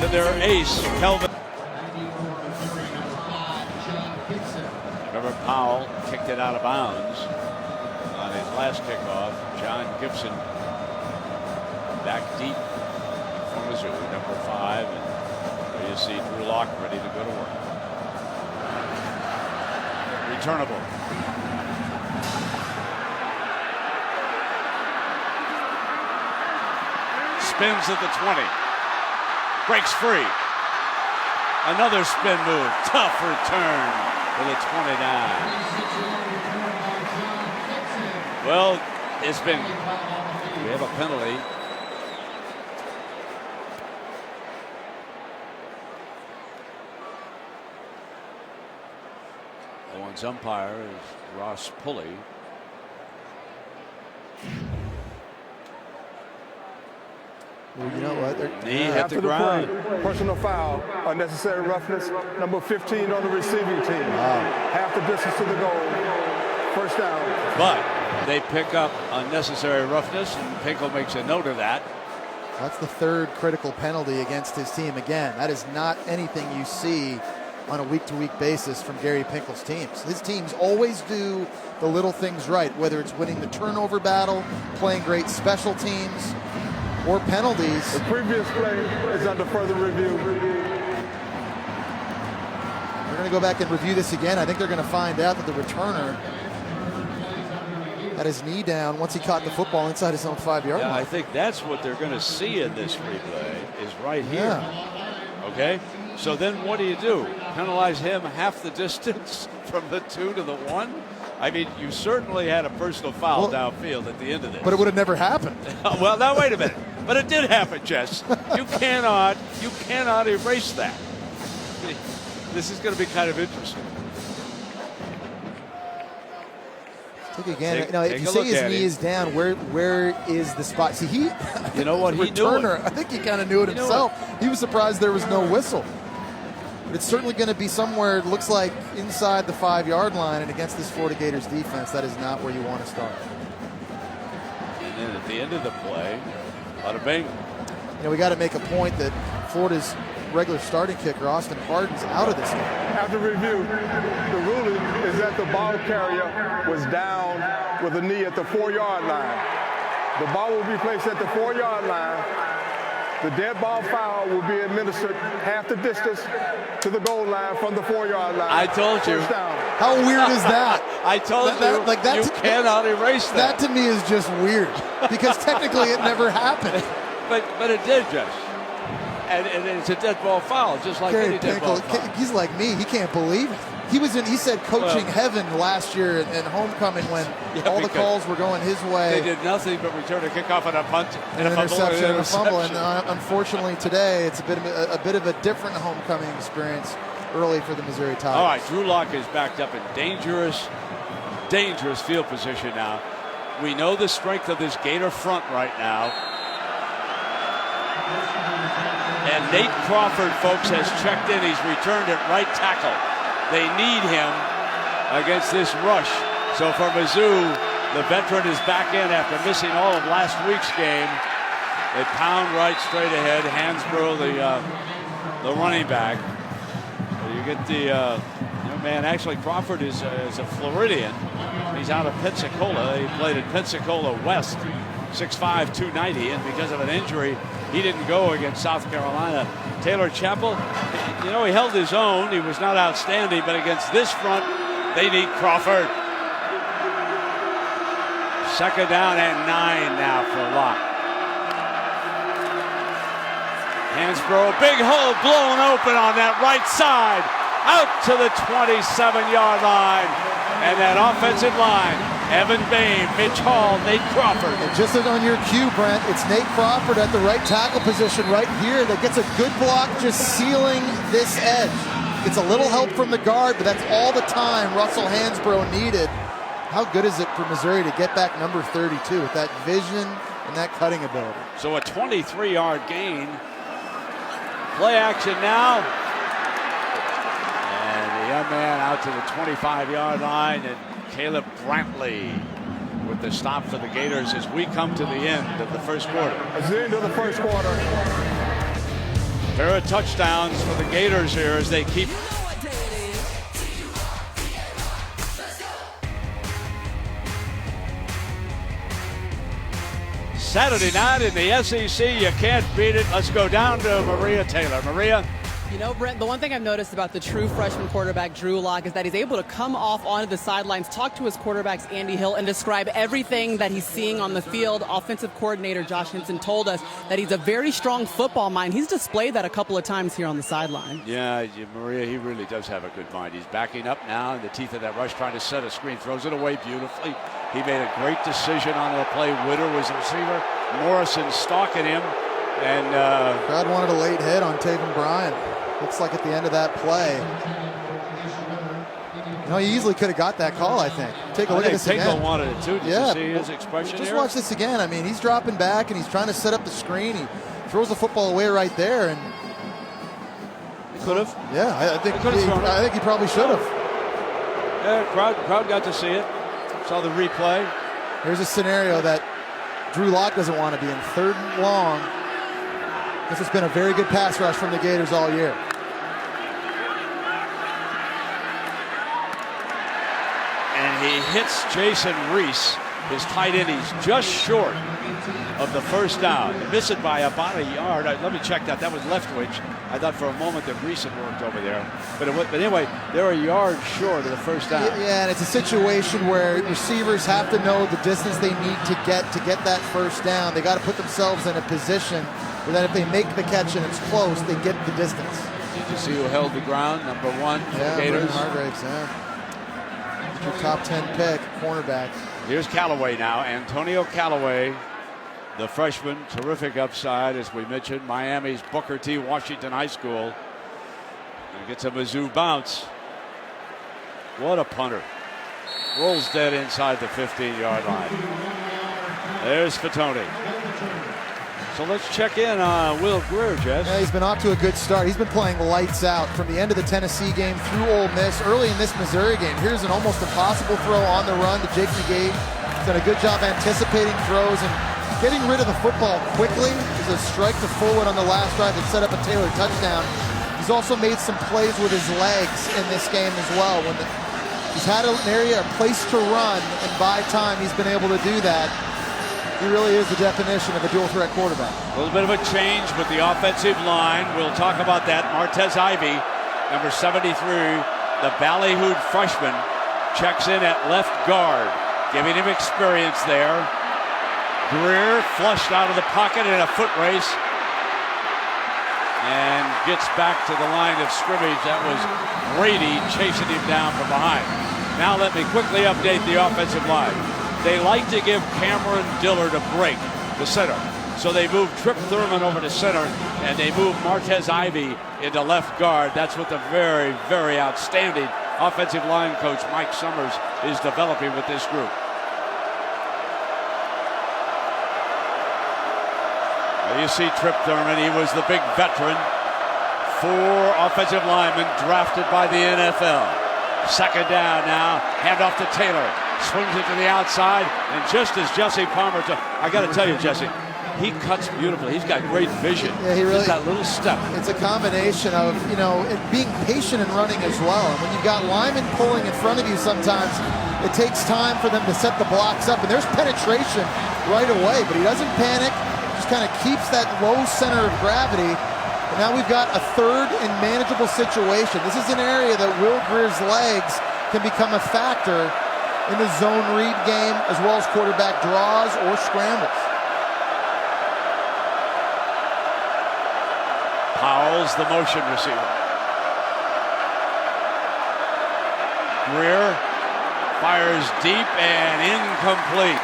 to their ace, Kelvin. Trevor Powell kicked it out of bounds on his last kickoff. John Gibson back deep for Mizzou, number 5. And there you see Drew Lock ready to go to work. Returnable. Spins at the 20. Breaks free. Another spin move. Tough return to the 29. Well, it's been, we have a penalty. Owen's umpire is Ross Pulley. Well, you know what? Knee hit the ground. Personal foul, unnecessary roughness, number 15 on the receiving team. Half the distance to the goal. First down. But they pick up unnecessary roughness, and Pinkel makes a note of that. That's the 3rd critical penalty against his team. Again, that is not anything you see on a week-to-week basis from Gary Pinkel's teams. His teams always do the little things right, whether it's winning the turnover battle, playing great special teams, or penalties. The previous play is under further review. We're going to go back and review this again. I think they're going to find out that the returner had his knee down once he caught the football inside his own 5-yard line. I think that's what they're going to see in this replay is right here. Yeah. Okay? So then what do? Penalize him half the distance from the 2 to the 1? I mean, you certainly had a personal foul downfield at the end of this. But it would have never happened. Well, now wait a minute. But it did happen, Jess. You cannot erase that. This is going to be kind of interesting. Look again. If you say his knee is down, where is the spot? See, you know what? He returner, knew it. I think he kind of knew it himself. He was surprised there was no whistle. But it's certainly going to be somewhere, it looks like, inside the 5-yard line, and against this Florida Gators defense, that is not where you want to start. And then at the end of the play, bada bing. We got to make a point that Florida's regular starting kicker, Austin Harden's out of this game. After review, the ruling is that the ball carrier was down with a knee at the 4-yard line. The ball will be placed at the 4-yard line. The dead ball foul will be administered half the distance to the goal line from the 4-yard line. I told you. First down. How weird is that? I told you. You cannot erase that. That to me is just weird because technically it never happened. But it did, Josh. And it's a dead ball foul, just like any dead ball foul. He's like me. He can't believe it. He said coaching heaven last year in homecoming when all the calls were going his way. They did nothing but return a kickoff and a punt and a interception fumble. And a fumble. And unfortunately today it's a bit of a different homecoming experience early for the Missouri Tigers. All right, Drew Lock is backed up in dangerous field position now. We know the strength of this Gator front right now. And Nate Crawford, folks, has checked in. He's returned at right tackle. They need him against this rush. So for Mizzou, the veteran is back in after missing all of last week's game. They pound right straight ahead. Hansbrough, the running back. You get the young man. Actually, Crawford is a Floridian. He's out of Pensacola. He played at Pensacola West, 6'5", 290, and because of an injury, he didn't go against South Carolina. Taylor Chappell, he held his own. He was not outstanding, but against this front, they need Crawford. Second down and 9 now for Locke. Hansbrough, big hole blown open on that right side, out to the 27-yard line. And that offensive line, Evan Bain, Mitch Hall, Nate Crawford. And just on your cue, Brent, it's Nate Crawford at the right tackle position right here that gets a good block, just sealing this edge. Gets a little help from the guard, but that's all the time Russell Hansbrough needed. How good is it for Missouri to get back number 32 with that vision and that cutting ability? So a 23-yard gain. Play action now. Young man out to the 25-yard line, and Caleb Brantley with the stop for the Gators as we come to the end of the first quarter. It's the end of the first quarter. Pair of touchdowns for the Gators here as they keep. Saturday night in the SEC, you can't beat it. Let's go down to Maria Taylor. Maria. You know, Brent, the one thing I've noticed about the true freshman quarterback, Drew Lock, is that he's able to come off onto the sidelines, talk to his quarterbacks, Andy Hill, and describe everything that he's seeing on the field. Offensive coordinator Josh Henson told us that he's a very strong football mind. He's displayed that a couple of times here on the sideline. Yeah, Maria, he really does have a good mind. He's backing up now in the teeth of that rush, trying to set a screen, throws it away beautifully. He made a great decision on the play. Witter was the receiver. Morrison stalking him. And Brad wanted a late hit on Taven Bryan. Looks like at the end of that play. He easily could have got that call, I think. Take a look at this again. Tingle wanted it too. Did you see his expression just here? Watch this again. I mean, he's dropping back and he's trying to set up the screen. He throws the football away right there. And he could have. Yeah, I think he probably should have. Yeah, crowd got to see it. Saw the replay. Here's a scenario that Drew Lock doesn't want to be in. 3rd and long. This has been a very good pass rush from the Gators all year. And he hits Jason Reese, his tight end. He's just short of the first down. He missed it by about a yard. Let me check that. That was Leftwich. I thought for a moment that Reese had worked over there. But anyway, they're a yard short of the first down. Yeah, and it's a situation where receivers have to know the distance they need to get that first down. They got to put themselves in a position where then if they make the catch and it's close, they get the distance. Did you see who held the ground? Number 1 for the Gators. Hargraves, your top 10 pick, cornerback. Here's Callaway now. Antonio Callaway, the freshman, terrific upside, as we mentioned. Miami's Booker T. Washington High School. And gets a Mizzou bounce. What a punter. Rolls dead inside the 15-yard line. There's Fatone. So let's check in on Will Grier, Jess. Yeah, he's been off to a good start. He's been playing lights out from the end of the Tennessee game through Ole Miss, early in this Missouri game. Here's an almost impossible throw on the run to Jake McGee. He's done a good job anticipating throws and getting rid of the football quickly. There's a strike to forward on the last drive that set up a Taylor touchdown. He's also made some plays with his legs in this game as well. He's had an area, a place to run, and by time he's been able to do that. He really is the definition of a dual-threat quarterback. A little bit of a change with the offensive line. We'll talk about that. Martez Ivy, number 73, the ballyhooed freshman, checks in at left guard, giving him experience there. Grier flushed out of the pocket in a foot race and gets back to the line of scrimmage. That was Brady chasing him down from behind. Now let me quickly update the offensive line. They like to give Cameron Dillard a break, the center. So they move Trip Thurman over to center, and they move Martez Ivy into left guard. That's what the very, very outstanding offensive line coach Mike Summers is developing with this group. You see Trip Thurman, he was the big veteran. 4 offensive linemen drafted by the NFL. Second down now, hand off to Taylor. Swings it to the outside, and just as Jesse Palmer, I got to tell you, Jesse, he cuts beautifully. He's got great vision. Yeah, he really. Just that little step. It's a combination of, you know, being patient and running as well. And when you've got linemen pulling in front of you, sometimes it takes time for them to set the blocks up. And there's penetration right away, but he doesn't panic. Just kind of keeps that low center of gravity. And now we've got a third and manageable situation. This is an area that Will Grier's legs can become a factor in the zone read game, as well as quarterback draws or scrambles. Powell's the motion receiver. Grier fires deep and incomplete.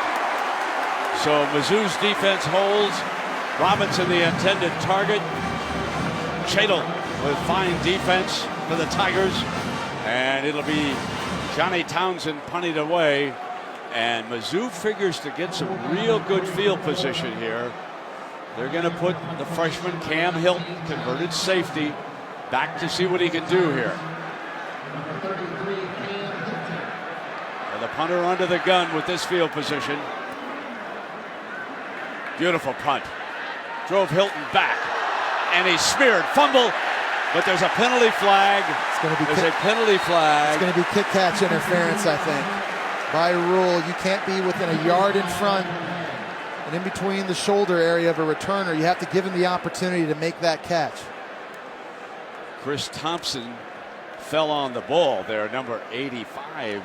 So Mizzou's defense holds. Robinson the intended target. Chadle with fine defense for the Tigers. And it'll be Johnny Townsend punted away. And Mizzou figures to get some real good field position here. They're going to put the freshman Cam Hilton, converted safety, back to see what he can do here. And the punter under the gun with this field position. Beautiful punt. Drove Hilton back. And he smeared. Fumble. But there's a penalty flag. It's going to be a penalty flag. It's going to be kick-catch interference, I think. By rule, you can't be within a yard in front and in between the shoulder area of a returner. You have to give him the opportunity to make that catch. Chris Thompson fell on the ball there, number 85.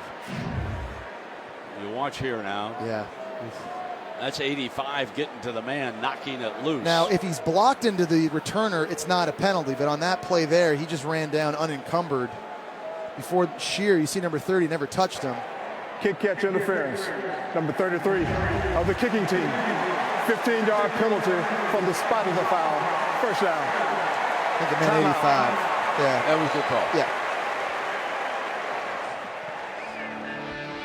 You watch here now. Yeah. That's 85 getting to the man, knocking it loose. Now, if he's blocked into the returner, it's not a penalty. But on that play there, he just ran down unencumbered. Before Shear, you see number 30 never touched him. Kick-catch interference, number 33 of the kicking team. 15-yard penalty from the spot of the foul. First down. I think it meant 85. Yeah. That was a good call. Yeah.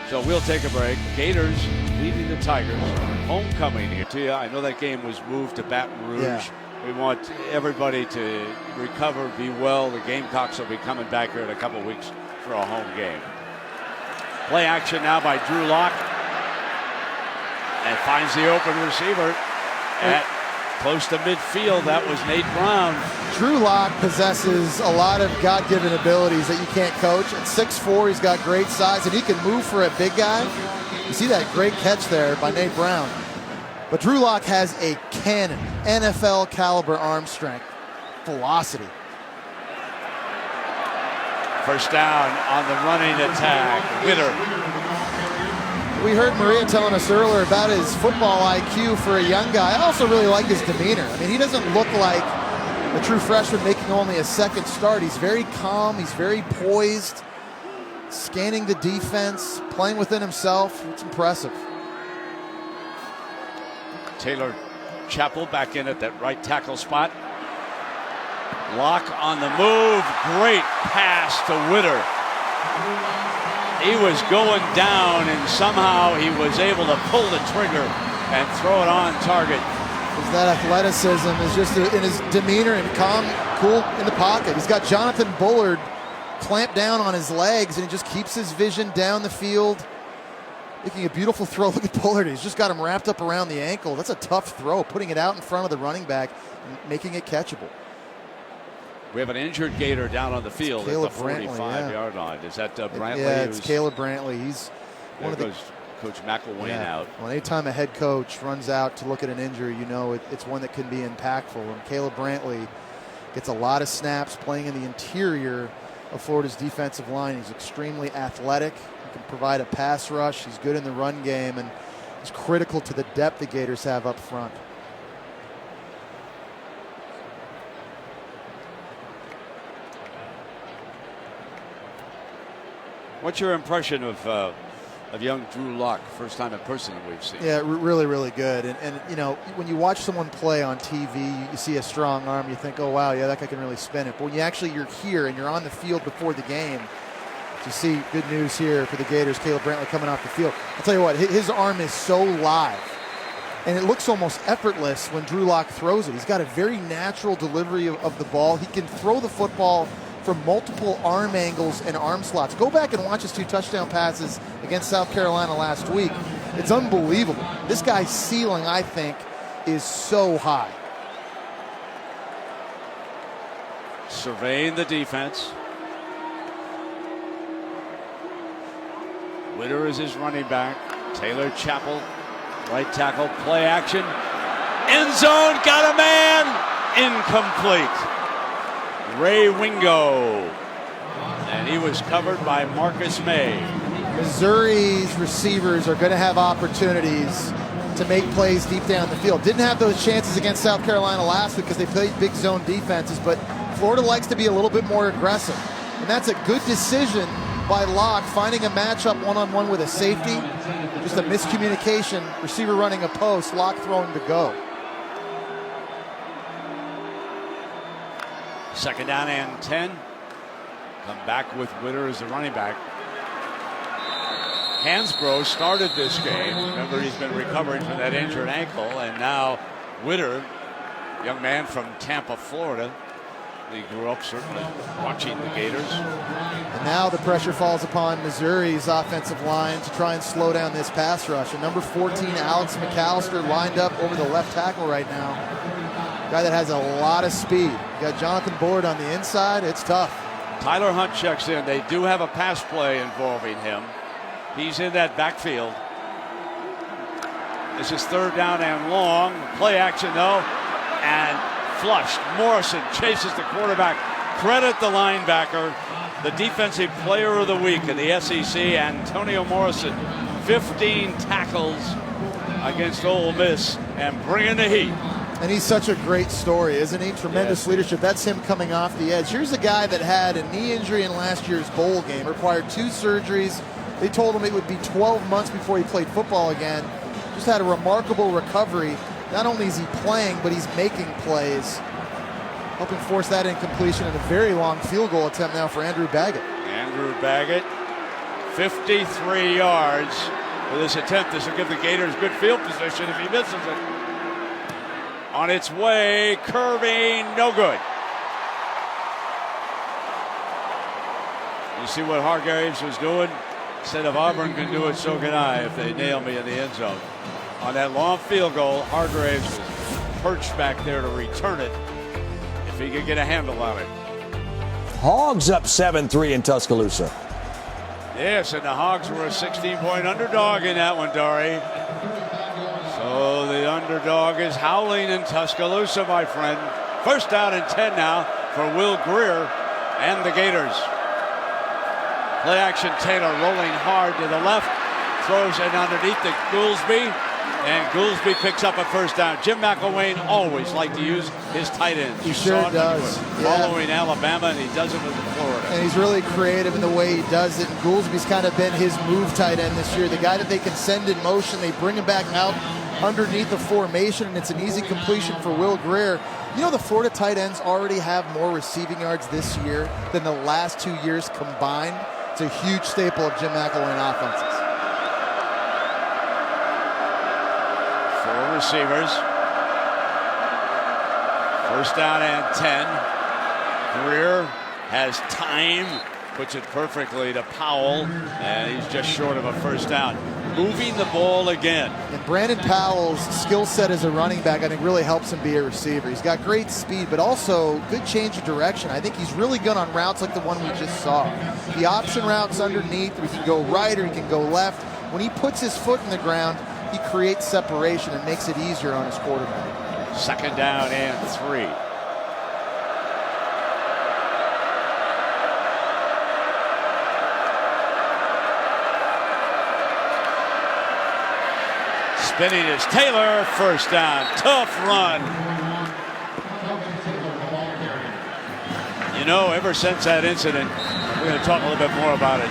So we'll take a break. Gators leading the Tigers. Homecoming here to you. I know that game was moved to Baton Rouge. Yeah. We want everybody to recover, be well. The Gamecocks will be coming back here in a couple weeks for a home game. Play action now by Drew Lock. And finds the open receiver at close to midfield. That was Nate Brown. Drew Lock possesses a lot of God-given abilities that you can't coach. At 6'4", he's got great size, and he can move for a big guy. You see that great catch there by Nate Brown. But Drew Lock has a cannon, NFL caliber arm strength, velocity. First down on the running attack. Witter. We heard Maria telling us earlier about his football IQ for a young guy. I also really like his demeanor. I mean, he doesn't look like a true freshman making only a second start. He's very calm. He's very poised, scanning the defense, playing within himself. It's impressive. Taylor Chappell back in at that right tackle spot. Lock on the move. Great pass to Witter. He was going down, and somehow he was able to pull the trigger and throw it on target. That athleticism is just in his demeanor and calm, cool in the pocket. He's got Jonathan Bullard clamped down on his legs, and he just keeps his vision down the field. Making a beautiful throw. Look at Bullard. He's just got him wrapped up around the ankle. That's a tough throw, putting it out in front of the running back and making it catchable. We have an injured Gator down on the field at the 45-yard line. Is that Brantley? Yeah, it's Caleb Brantley. He's one of the... Coach McElwain out. Well, anytime a head coach runs out to look at an injury, you know it's one that can be impactful. And Caleb Brantley gets a lot of snaps playing in the interior of Florida's defensive line. He's extremely athletic. He can provide a pass rush. He's good in the run game, and he's critical to the depth the Gators have up front. What's your impression of young Drew Lock, first time in person that we've seen? Yeah, really, really good. And you know, when you watch someone play on TV, you see a strong arm, you think, oh, wow, yeah, that guy can really spin it. But when you're here and you're on the field before the game, you see good news here for the Gators, Caleb Brantley coming off the field. I'll tell you what, his arm is so live. And it looks almost effortless when Drew Lock throws it. He's got a very natural delivery of the ball. He can throw the football from multiple arm angles and arm slots. Go back and watch his 2 touchdown passes against South Carolina last week. It's unbelievable. This guy's ceiling, I think, is so high. Surveying the defense. Witter is his running back. Taylor Chappell, right tackle, play action. End zone, got a man. Incomplete. Ray Wingo. And he was covered by Marcus May. Missouri's receivers are going to have opportunities to make plays deep down the field. Didn't have those chances against South Carolina last week because they played big zone defenses, but Florida likes to be a little bit more aggressive. And that's a good decision by Locke, finding a matchup one-on-one with a safety. Just a miscommunication. Receiver running a post, Locke throwing to go. Second down and 10. Come back with Witter as the running back. Hansbrough started this game. Remember, he's been recovering from that injured ankle. And now Witter, young man from Tampa, Florida. He grew up certainly watching the Gators. And now the pressure falls upon Missouri's offensive line to try and slow down this pass rush. And number 14, Alex McAllister, lined up over the left tackle right now. Guy that has a lot of speed. You got Jonathan Bullard on the inside. It's tough. Tyler Hunt checks in. They do have a pass play involving him. He's in that backfield. This is third down and long. Play action though. And flushed. Morrison chases the quarterback. Credit the linebacker. The defensive player of the week in the SEC, Antonio Morrison. 15 tackles against Ole Miss and bringing the heat. And he's such a great story, isn't he? Tremendous leadership. That's him coming off the edge. Here's a guy that had a knee injury in last year's bowl game, required 2 surgeries. They told him it would be 12 months before he played football again. Just had a remarkable recovery. Not only is he playing, but he's making plays. Helping force that incompletion and a very long field goal attempt now for Andrew Baggett. Andrew Baggett, 53 yards for this attempt. This will give the Gators good field position if he misses it. On its way, curving, no good. You see what Hargreaves was doing? Said if Auburn can do it, so can I if they nail me in the end zone. On that long field goal, Hargreaves was perched back there to return it if he could get a handle on it. Hogs up 7-3 in Tuscaloosa. Yes, and the Hogs were a 16-point underdog in that one, Dory. So the underdog is howling in Tuscaloosa, my friend. First down and 10 now for Will Grier and the Gators. Play action, Taylor rolling hard to the left. Throws it underneath to Goolsby. And Goolsby picks up a first down. Jim McElwain always liked to use his tight ends. He sure does. Following Alabama, and he does it with Florida. And he's really creative in the way he does it. And Goolsby's kind of been his move tight end this year. The guy that they can send in motion, they bring him back out underneath the formation, and it's an easy completion for Will Grier. You know, the Florida tight ends already have more receiving yards this year than the last 2 years combined. It's a huge staple of Jim McElwain offenses. 4 receivers. First down and 10. Grier has time, puts it perfectly to Powell, and he's just short of a first down. Moving the ball again. And Brandon Powell's skill set as a running back, I think, really helps him be a receiver. He's got great speed, but also good change of direction. I think he's really good on routes like the one we just saw. The option routes underneath, he can go right or he can go left. When he puts his foot in the ground, he creates separation and makes it easier on his quarterback. Second down and 3. Spinning is Taylor, first down, tough run. You know, ever since that incident, we're going to talk a little bit more about it.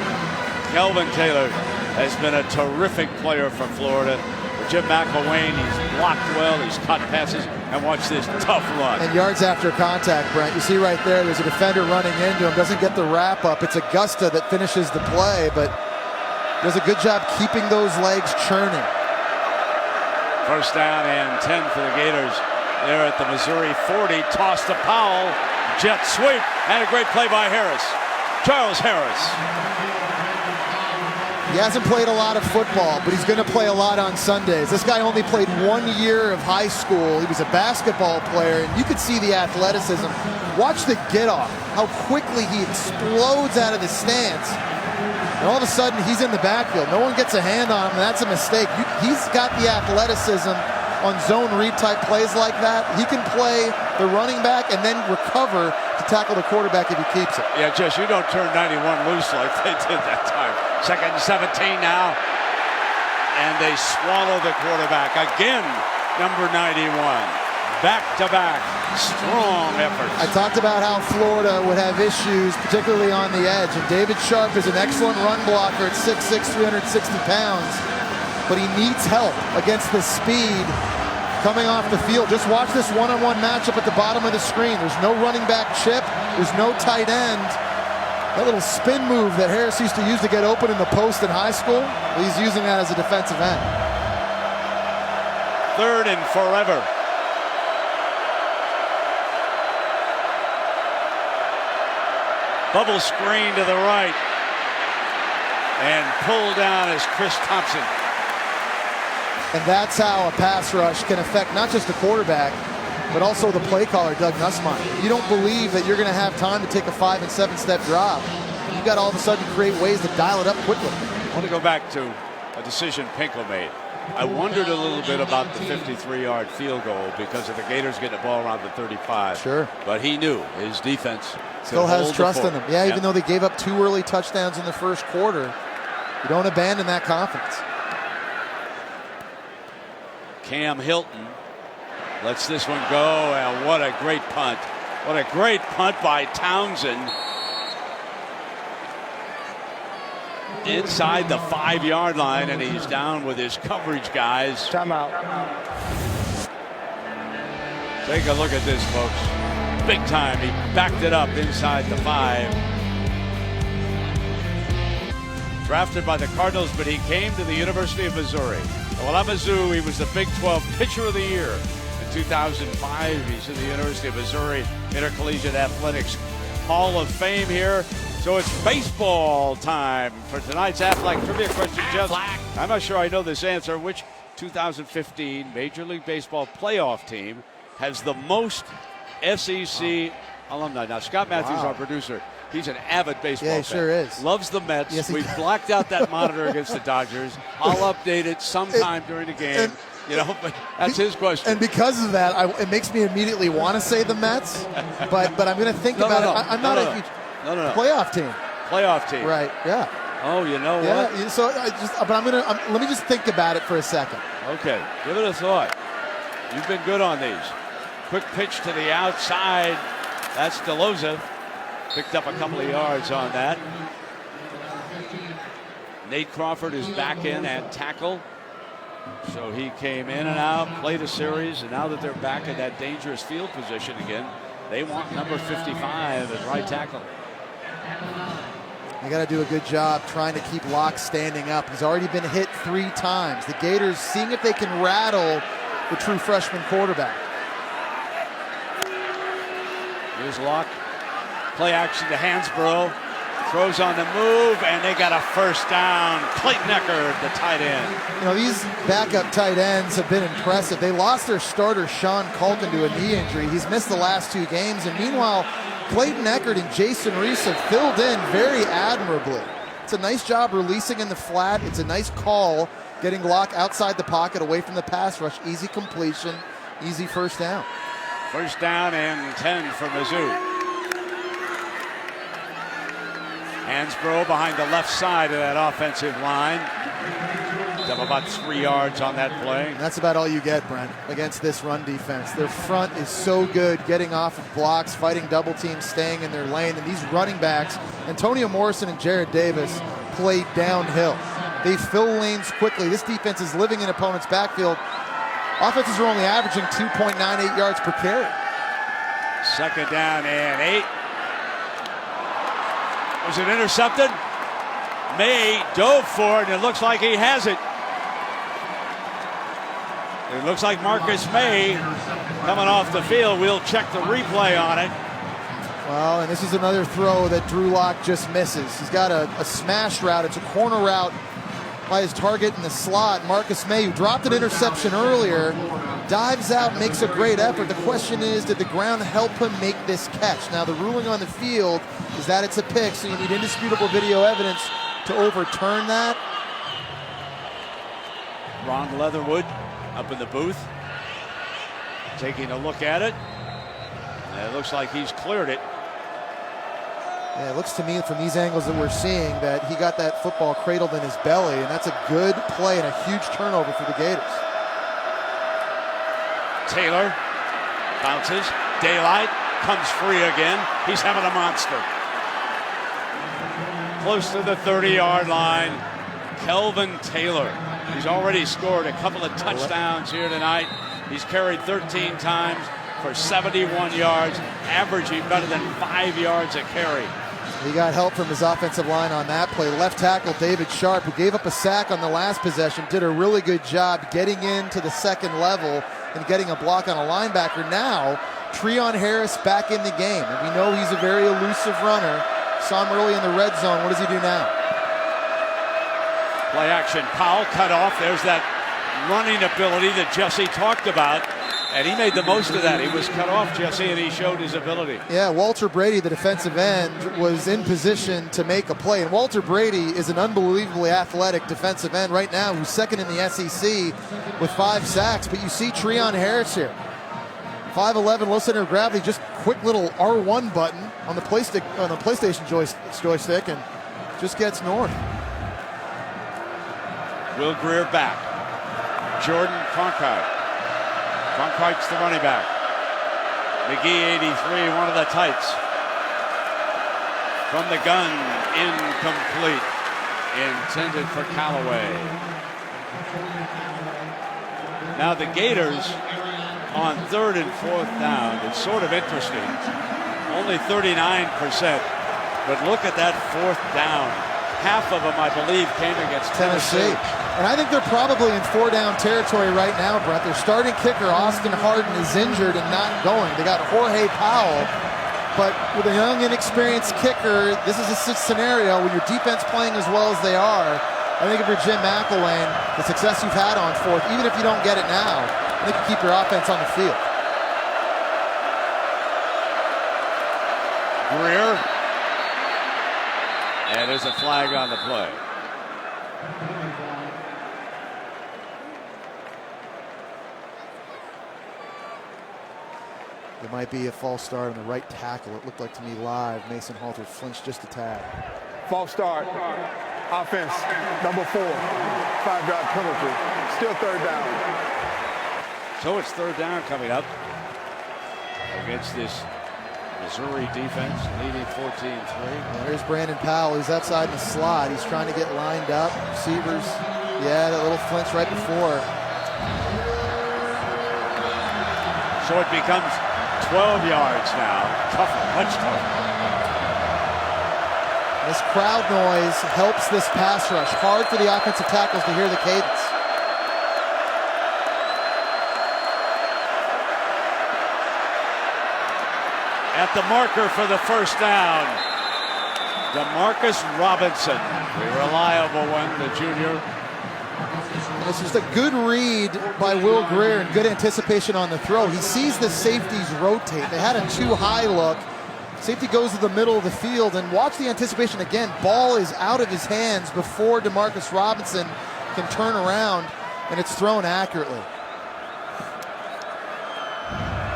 Kelvin Taylor has been a terrific player for Florida. For Jim McElwain, he's blocked well, he's caught passes, and watch this tough run. And yards after contact, Brent. You see right there, there's a defender running into him, doesn't get the wrap up. It's Augusta that finishes the play, but does a good job keeping those legs churning. First down and 10 for the Gators. There at the Missouri 40. Toss to Powell. Jet sweep. And a great play by Harris. Charles Harris. He hasn't played a lot of football, but he's going to play a lot on Sundays. This guy only played 1 year of high school. He was a basketball player, and you could see the athleticism. Watch the get-off, how quickly he explodes out of the stance. And all of a sudden, he's in the backfield. No one gets a hand on him, and that's a mistake. He's got the athleticism on zone read type plays like that. He can play the running back and then recover to tackle the quarterback if he keeps it. Yeah, Jess, you don't turn 91 loose like they did that time. 2nd and 17 now. And they swallow the quarterback. Again, number 91. Back-to-back, strong efforts. I talked about how Florida would have issues, particularly on the edge. And David Sharp is an excellent run blocker at 6'6", 360 pounds. But he needs help against the speed coming off the field. Just watch this one-on-one matchup at the bottom of the screen. There's no running back chip. There's no tight end. That little spin move that Harris used to use to get open in the post in high school, he's using that as a defensive end. 3rd and forever. Bubble screen to the right. And pulled down is Chris Thompson. And that's how a pass rush can affect not just the quarterback, but also the play caller, Doug Nussmeier. You don't believe that you're going to have time to take a 5- and 7-step drop. You've got to all of a sudden create ways to dial it up quickly. I want to go back to a decision Pinkel made. I wondered a little bit about the 53-yard field goal because of the Gators getting the ball around the 35. Sure. But he knew his defense still has trust in them. Yeah, even though they gave up 2 early touchdowns in the first quarter, you don't abandon that confidence. Cam Hilton lets this one go, and what a great punt. What a great punt by Townsend. Inside the 5-yard line, and he's down with his coverage guys. Timeout. Take a look at this, folks. Big time. He backed it up inside the 5. Drafted by the Cardinals, but he came to the University of Missouri. Well, at Mizzou, he was the Big 12 Pitcher of the Year. In 2005, he's in the University of Missouri Intercollegiate Athletics Hall of Fame here. So it's baseball time for tonight's Aflac Trivia question, Jeff. I'm not sure I know this answer. Which 2015 Major League Baseball playoff team has the most SEC alumni? Now, Scott Matthews, our producer, he's an avid baseball fan. Yeah, he sure is. Loves the Mets. Yes, We've blacked out that monitor against the Dodgers. I'll update it sometime during the game. But that's his question. And because of that, it makes me immediately want to say the Mets, but I'm going to think about it. I'm not a huge playoff team. Playoff team. Right, yeah. Oh, you know what? Yeah, so let me just think about it for a second. Okay, give it a thought. You've been good on these. Quick pitch to the outside. That's DeLoza. Picked up a couple of yards on that. Nate Crawford is back in at tackle. So he came in and out, played a series, and now that they're back in that dangerous field position again, they want number 55 at right tackle. You got to do a good job trying to keep Locke standing up. He's already been hit 3 times. The Gators seeing if they can rattle the true freshman quarterback. Here's Locke. Play action to Hansbrough. Throws on the move, and they got a first down. Clayton Eckert, the tight end. These backup tight ends have been impressive. They lost their starter, Sean Culkin, to a knee injury. He's missed the last 2 games, and meanwhile, Clayton Eckert and Jason Reese have filled in very admirably. It's a nice job releasing in the flat. It's a nice call, getting Locke outside the pocket, away from the pass rush. Easy completion, easy first down. First down and 10 for Mizzou. Hansbrough behind the left side of that offensive line. Have about 3 yards on that play. And that's about all you get, Brent, against this run defense. Their front is so good, getting off of blocks, fighting double teams, staying in their lane. And these running backs, Antonio Morrison and Jared Davis, play downhill. They fill lanes quickly. This defense is living in opponent's backfield. Offenses are only averaging 2.98 yards per carry. Second down and 8. Was it intercepted? May dove for it, and it looks like he has it. It looks like Marcus May coming off the field. We'll check the replay on it. Well, and this is another throw that Drew Lock just misses. He's got a smash route. It's a corner route by his target in the slot, Marcus May, who dropped an interception earlier, dives out, makes a great effort. The question is, did the ground help him make this catch? Now, the ruling on the field is that it's a pick, so you need indisputable video evidence to overturn that. Ron Leatherwood up in the booth, taking a look at it. And it looks like he's cleared it. Yeah, it looks to me from these angles that we're seeing that he got that football cradled in his belly, and that's a good play and a huge turnover for the Gators. Taylor bounces. Daylight comes free again. He's having a monster. Close to the 30-yard line, Kelvin Taylor. He's already scored a couple of touchdowns here tonight. He's carried 13 times for 71 yards, averaging better than 5 yards a carry. He got help from his offensive line on that play. Left tackle David Sharp, who gave up a sack on the last possession, did a really good job getting into the second level and getting a block on a linebacker. Now, Treon Harris back in the game. And we know he's a very elusive runner. Saw him early in the red zone. What does he do now? Play action. Powell cut off. There's that running ability that Jesse talked about. And he made the most of that. He was cut off, Jesse, and he showed his ability. Yeah, Walter Brady, the defensive end, was in position to make a play. And Walter Brady is an unbelievably athletic defensive end right now who's second in the SEC with 5 sacks. But you see Treon Harris here. 5'11", low center of gravity, just quick little R1 button on the PlayStation joystick and just gets north. Will Grier back. Jordan Cronkite. Cronkite's the running back. McGee, 83, one of the tights. From the gun, incomplete. Intended for Callaway. Now the Gators on 3rd and 4th down. It's sort of interesting. Only 39%. But look at that 4th down. Half of them, I believe, came against Tennessee. And I think they're probably in 4-down territory right now, Brett. Their starting kicker, Austin Harden, is injured and not going. They got Jorge Powell, but with a young, inexperienced kicker, this is a scenario when your defense playing as well as they are. I think if you're Jim McElwain, the success you've had on 4th, even if you don't get it now, I think you keep your offense on the field. Grier. And there's a flag on the play. There might be a false start on the right tackle. It looked like to me live. Mason Halter flinched just a tad. False start. Offense, number 4. 5-yard penalty. Still 3rd down. So it's 3rd down coming up against this Missouri defense, leading 14-3. Well, here's Brandon Powell. He's outside in the slot. He's trying to get lined up. Receivers, yeah, that little flinch right before. So it becomes 12 yards now. Tougher, much tougher. This crowd noise helps this pass rush. Hard for the offensive tackles to hear the cadence. At the marker for the 1st down, Demarcus Robinson, the reliable one, the junior. And it's just a good read by Will Grier and good anticipation on the throw. He sees the safeties rotate. They had a too high look. Safety goes to the middle of the field, and watch the anticipation again. Ball is out of his hands before Demarcus Robinson can turn around, and it's thrown accurately.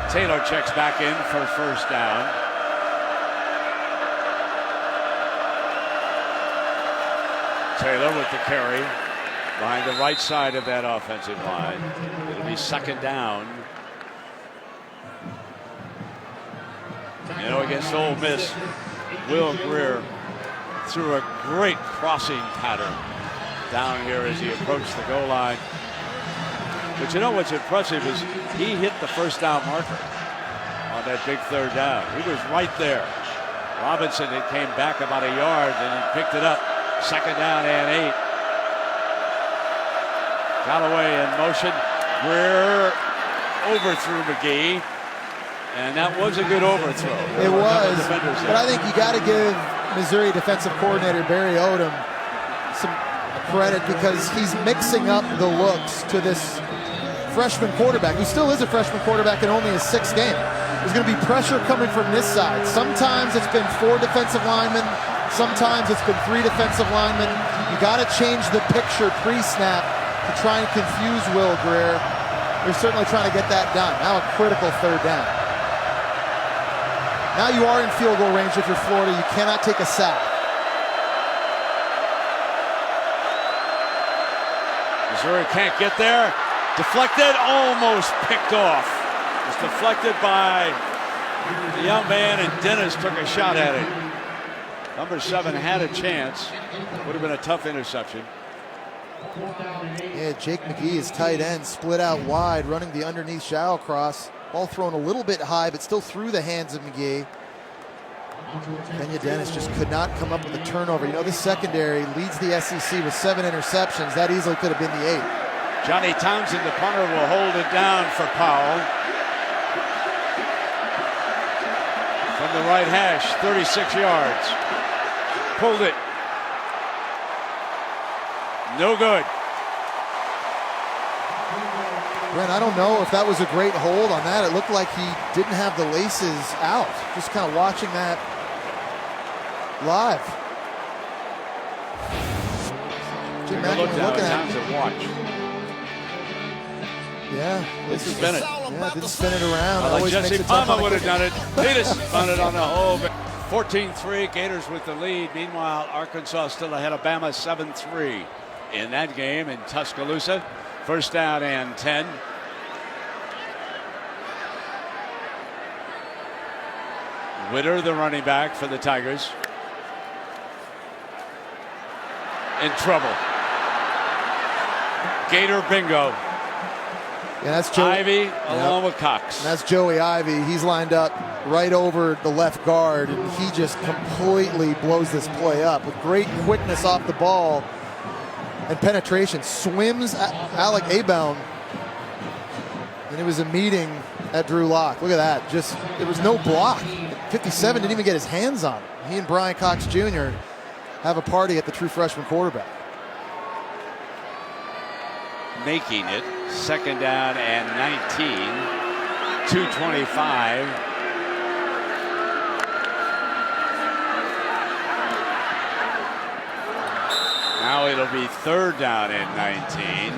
Taylor checks back in for 1st down. Taylor with the carry behind the right side of that offensive line. It'll be 2nd down. You know, against Ole Miss, Will Grier threw a great crossing pattern down here as he approached the goal line. But you know what's impressive is he hit the 1st down marker on that big 3rd down. He was right there. Robinson, it came back about a yard and he picked it up. 2nd down and 8. Callaway in motion. Grier overthrew McGee. And that was a good overthrow. It was, but I think you got to give Missouri defensive coordinator Barry Odom some credit because he's mixing up the looks to this freshman quarterback, who still is a freshman quarterback in only his 6th game. There's going to be pressure coming from this side. Sometimes it's been 4 defensive linemen. Sometimes it's been 3 defensive linemen. You got to change the picture pre-snap to try and confuse Will Grier. They're certainly trying to get that done. Now a critical 3rd down. Now you are in field goal range if you're Florida. You cannot take a sack. Missouri can't get there. Deflected, almost picked off. It's deflected by the young man, and Dennis took a shot at it. Number 7 had a chance. Would have been a tough interception. Yeah, Jake McGee is tight end, split out wide, running the underneath shallow cross. Ball thrown a little bit high, but still through the hands of McGee. Kenya Dennis just could not come up with a turnover. You know, this secondary leads the SEC with 7 interceptions. That easily could have been the 8. Johnny Townsend, the punter, will hold it down for Powell. From the right hash, 36 yards. Pulled it. No good. Brent, I don't know if that was a great hold on that. It looked like he didn't have the laces out. Just kind of watching that live. Jim McElwain looking at him. Watch. Yeah, This has been it. Yeah, didn't spin it around. Like Always Jesse makes it tough on Palmer a would have kicker. done it. They just spun it on the hole. 14-3, Gators with the lead. Meanwhile, Arkansas still ahead of Bama 7-3 in that game in Tuscaloosa. 1st down and 10. Witter, the running back for the Tigers. In trouble. Gator bingo. Yeah, that's Joey Ivy along with Cox. And that's Joey Ivy. He's lined up right over the left guard, and he just completely blows this play up with great quickness off the ball and penetration. Swims Alec Abound, and it was a meeting at Drew Lock. Look at that. Just, there was no block. 57 didn't even get his hands on it. He and Brian Cox Jr. have a party at the true freshman quarterback. Making it 2nd down and 19. 2:25. Now it'll be 3rd down and 19.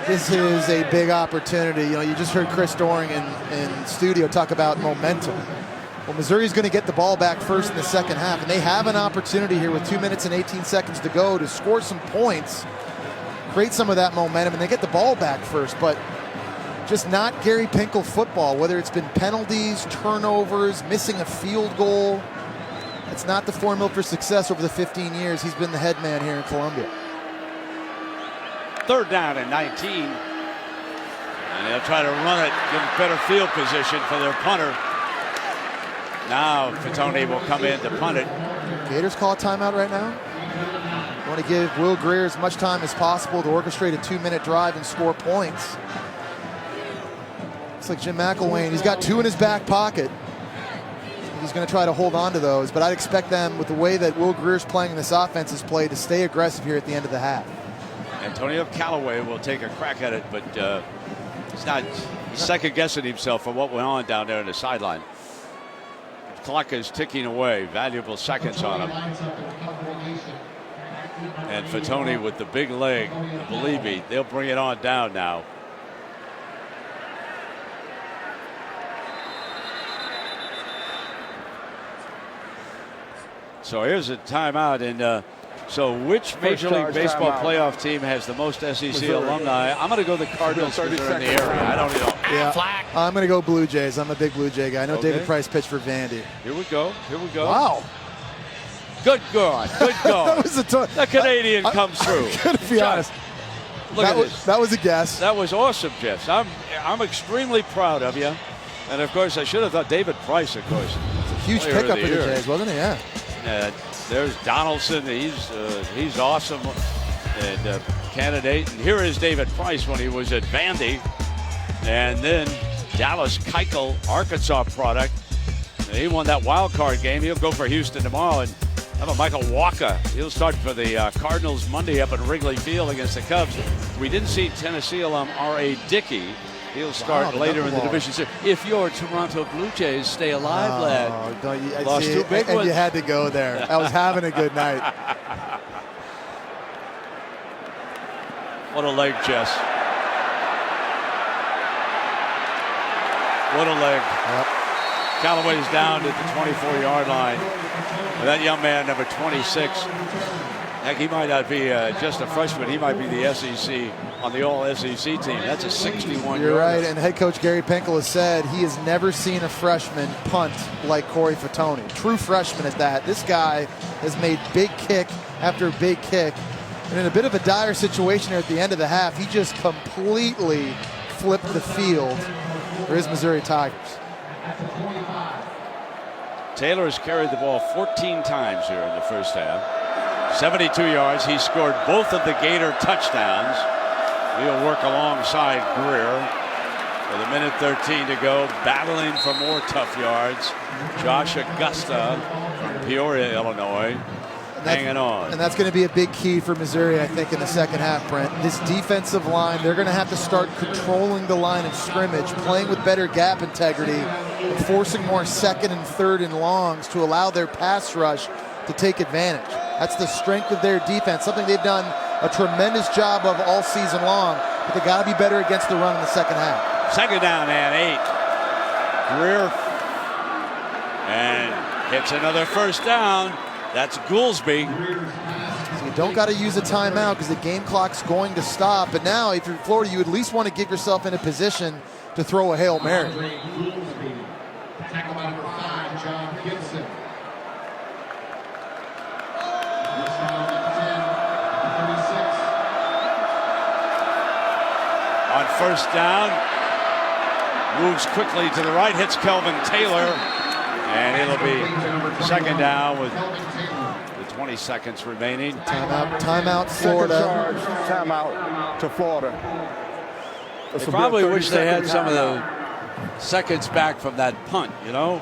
This is a big opportunity. You know, you just heard Chris Doering in studio talk about momentum. Well, Missouri's going to get the ball back first in the 2nd half, and they have an opportunity here with 2 minutes and 18 seconds to go to score some points, create some of that momentum, and they get the ball back first. But just not Gary Pinkel football, whether it's been penalties, turnovers, missing a field goal. It's not the formula for success over the 15 years he's been the head man here in Columbia. 3rd down and 19. And they'll try to run it, give better field position for their punter. Now Fatone will come in to punt it. Gators call a timeout right now. Want to give Will Grier as much time as possible to orchestrate a 2-minute drive and score points. Looks like Jim McElwain, he's got 2 in his back pocket. He's going to try to hold on to those, but I'd expect them, with the way that Will Grier's playing this offense is played, to stay aggressive here at the end of the half. Antonio Callaway will take a crack at it, but he's not second-guessing himself for what went on down there on the sideline. The clock is ticking away. Valuable seconds on him. And Fatone with the big leg, believe me, they'll bring it on down now. So here's a timeout, and so which Major League Baseball playoff team has the most SEC Missouri. alumni? I'm going to go the Cardinals because they're in the area. I don't know. Yeah, I'm going to go Blue Jays. I'm a big Blue Jay guy. I know Okay. David Price pitched for Vandy. Here we go. Here we go. Wow. Good God. Good God. That was a The Canadian comes through. I'm going to be John, honest. Look at this. That was a guess. That was awesome, Jeff. I'm extremely proud of you. And, of course, I should have thought David Price, of course. It's a huge Player of pickup the for the year. Jays, wasn't it? Yeah. There's Donaldson. He's awesome and candidate. And here is David Price when he was at Vandy. And then Dallas Keuchel, Arkansas product. And he won that wild card game. He'll go for Houston tomorrow. And How about Michael Walker? He'll start for the Cardinals Monday up at Wrigley Field against the Cubs. We didn't see Tennessee alum R.A. Dickey. He'll start later in the division. So if your Toronto Blue Jays stay alive, lad. Lost two big ones. You had to go there. I was having a good night. What a leg, Jess. What a leg. Yep. Callaway's down at the 24-yard line. And that young man, number 26, heck, he might not be just a freshman. He might be the SEC on the all-SEC team. That's a 61-yard. You're right, and head coach Gary Pinkel has said he has never seen a freshman punt like Corey Fatone. True freshman at that. This guy has made big kick after big kick. And in a bit of a dire situation here at the end of the half, he just completely flipped the field for his Missouri Tigers. Taylor has carried the ball 14 times here in the first half. 72 yards. He scored both of the Gator touchdowns. He'll work alongside Greer. With a minute 13 to go, battling for more tough yards. Josh Augusta from Peoria, Illinois, hanging on. And that's going to be a big key for Missouri, I think, in the second half, Brent. This defensive line, they're going to have to start controlling the line of scrimmage, playing with better gap integrity, and forcing more second and third and longs to allow their pass rush to take advantage. That's the strength of their defense, something they've done a tremendous job of all season long, but they got to be better against the run in the second half. Second down and 8. Greer and hits another first down. That's Goolsby. So you don't got to use a timeout because the game clock's going to stop. But now, if you're Florida, you at least want to get yourself in a position to throw a Hail Mary. Tackle number 5, John Gibson. On first down, moves quickly to the right, hits Kelvin Taylor, and it'll be second down with the 20 seconds remaining. Timeout, Florida. Timeout to Florida. They probably wish they had some of the seconds back from that punt, you know.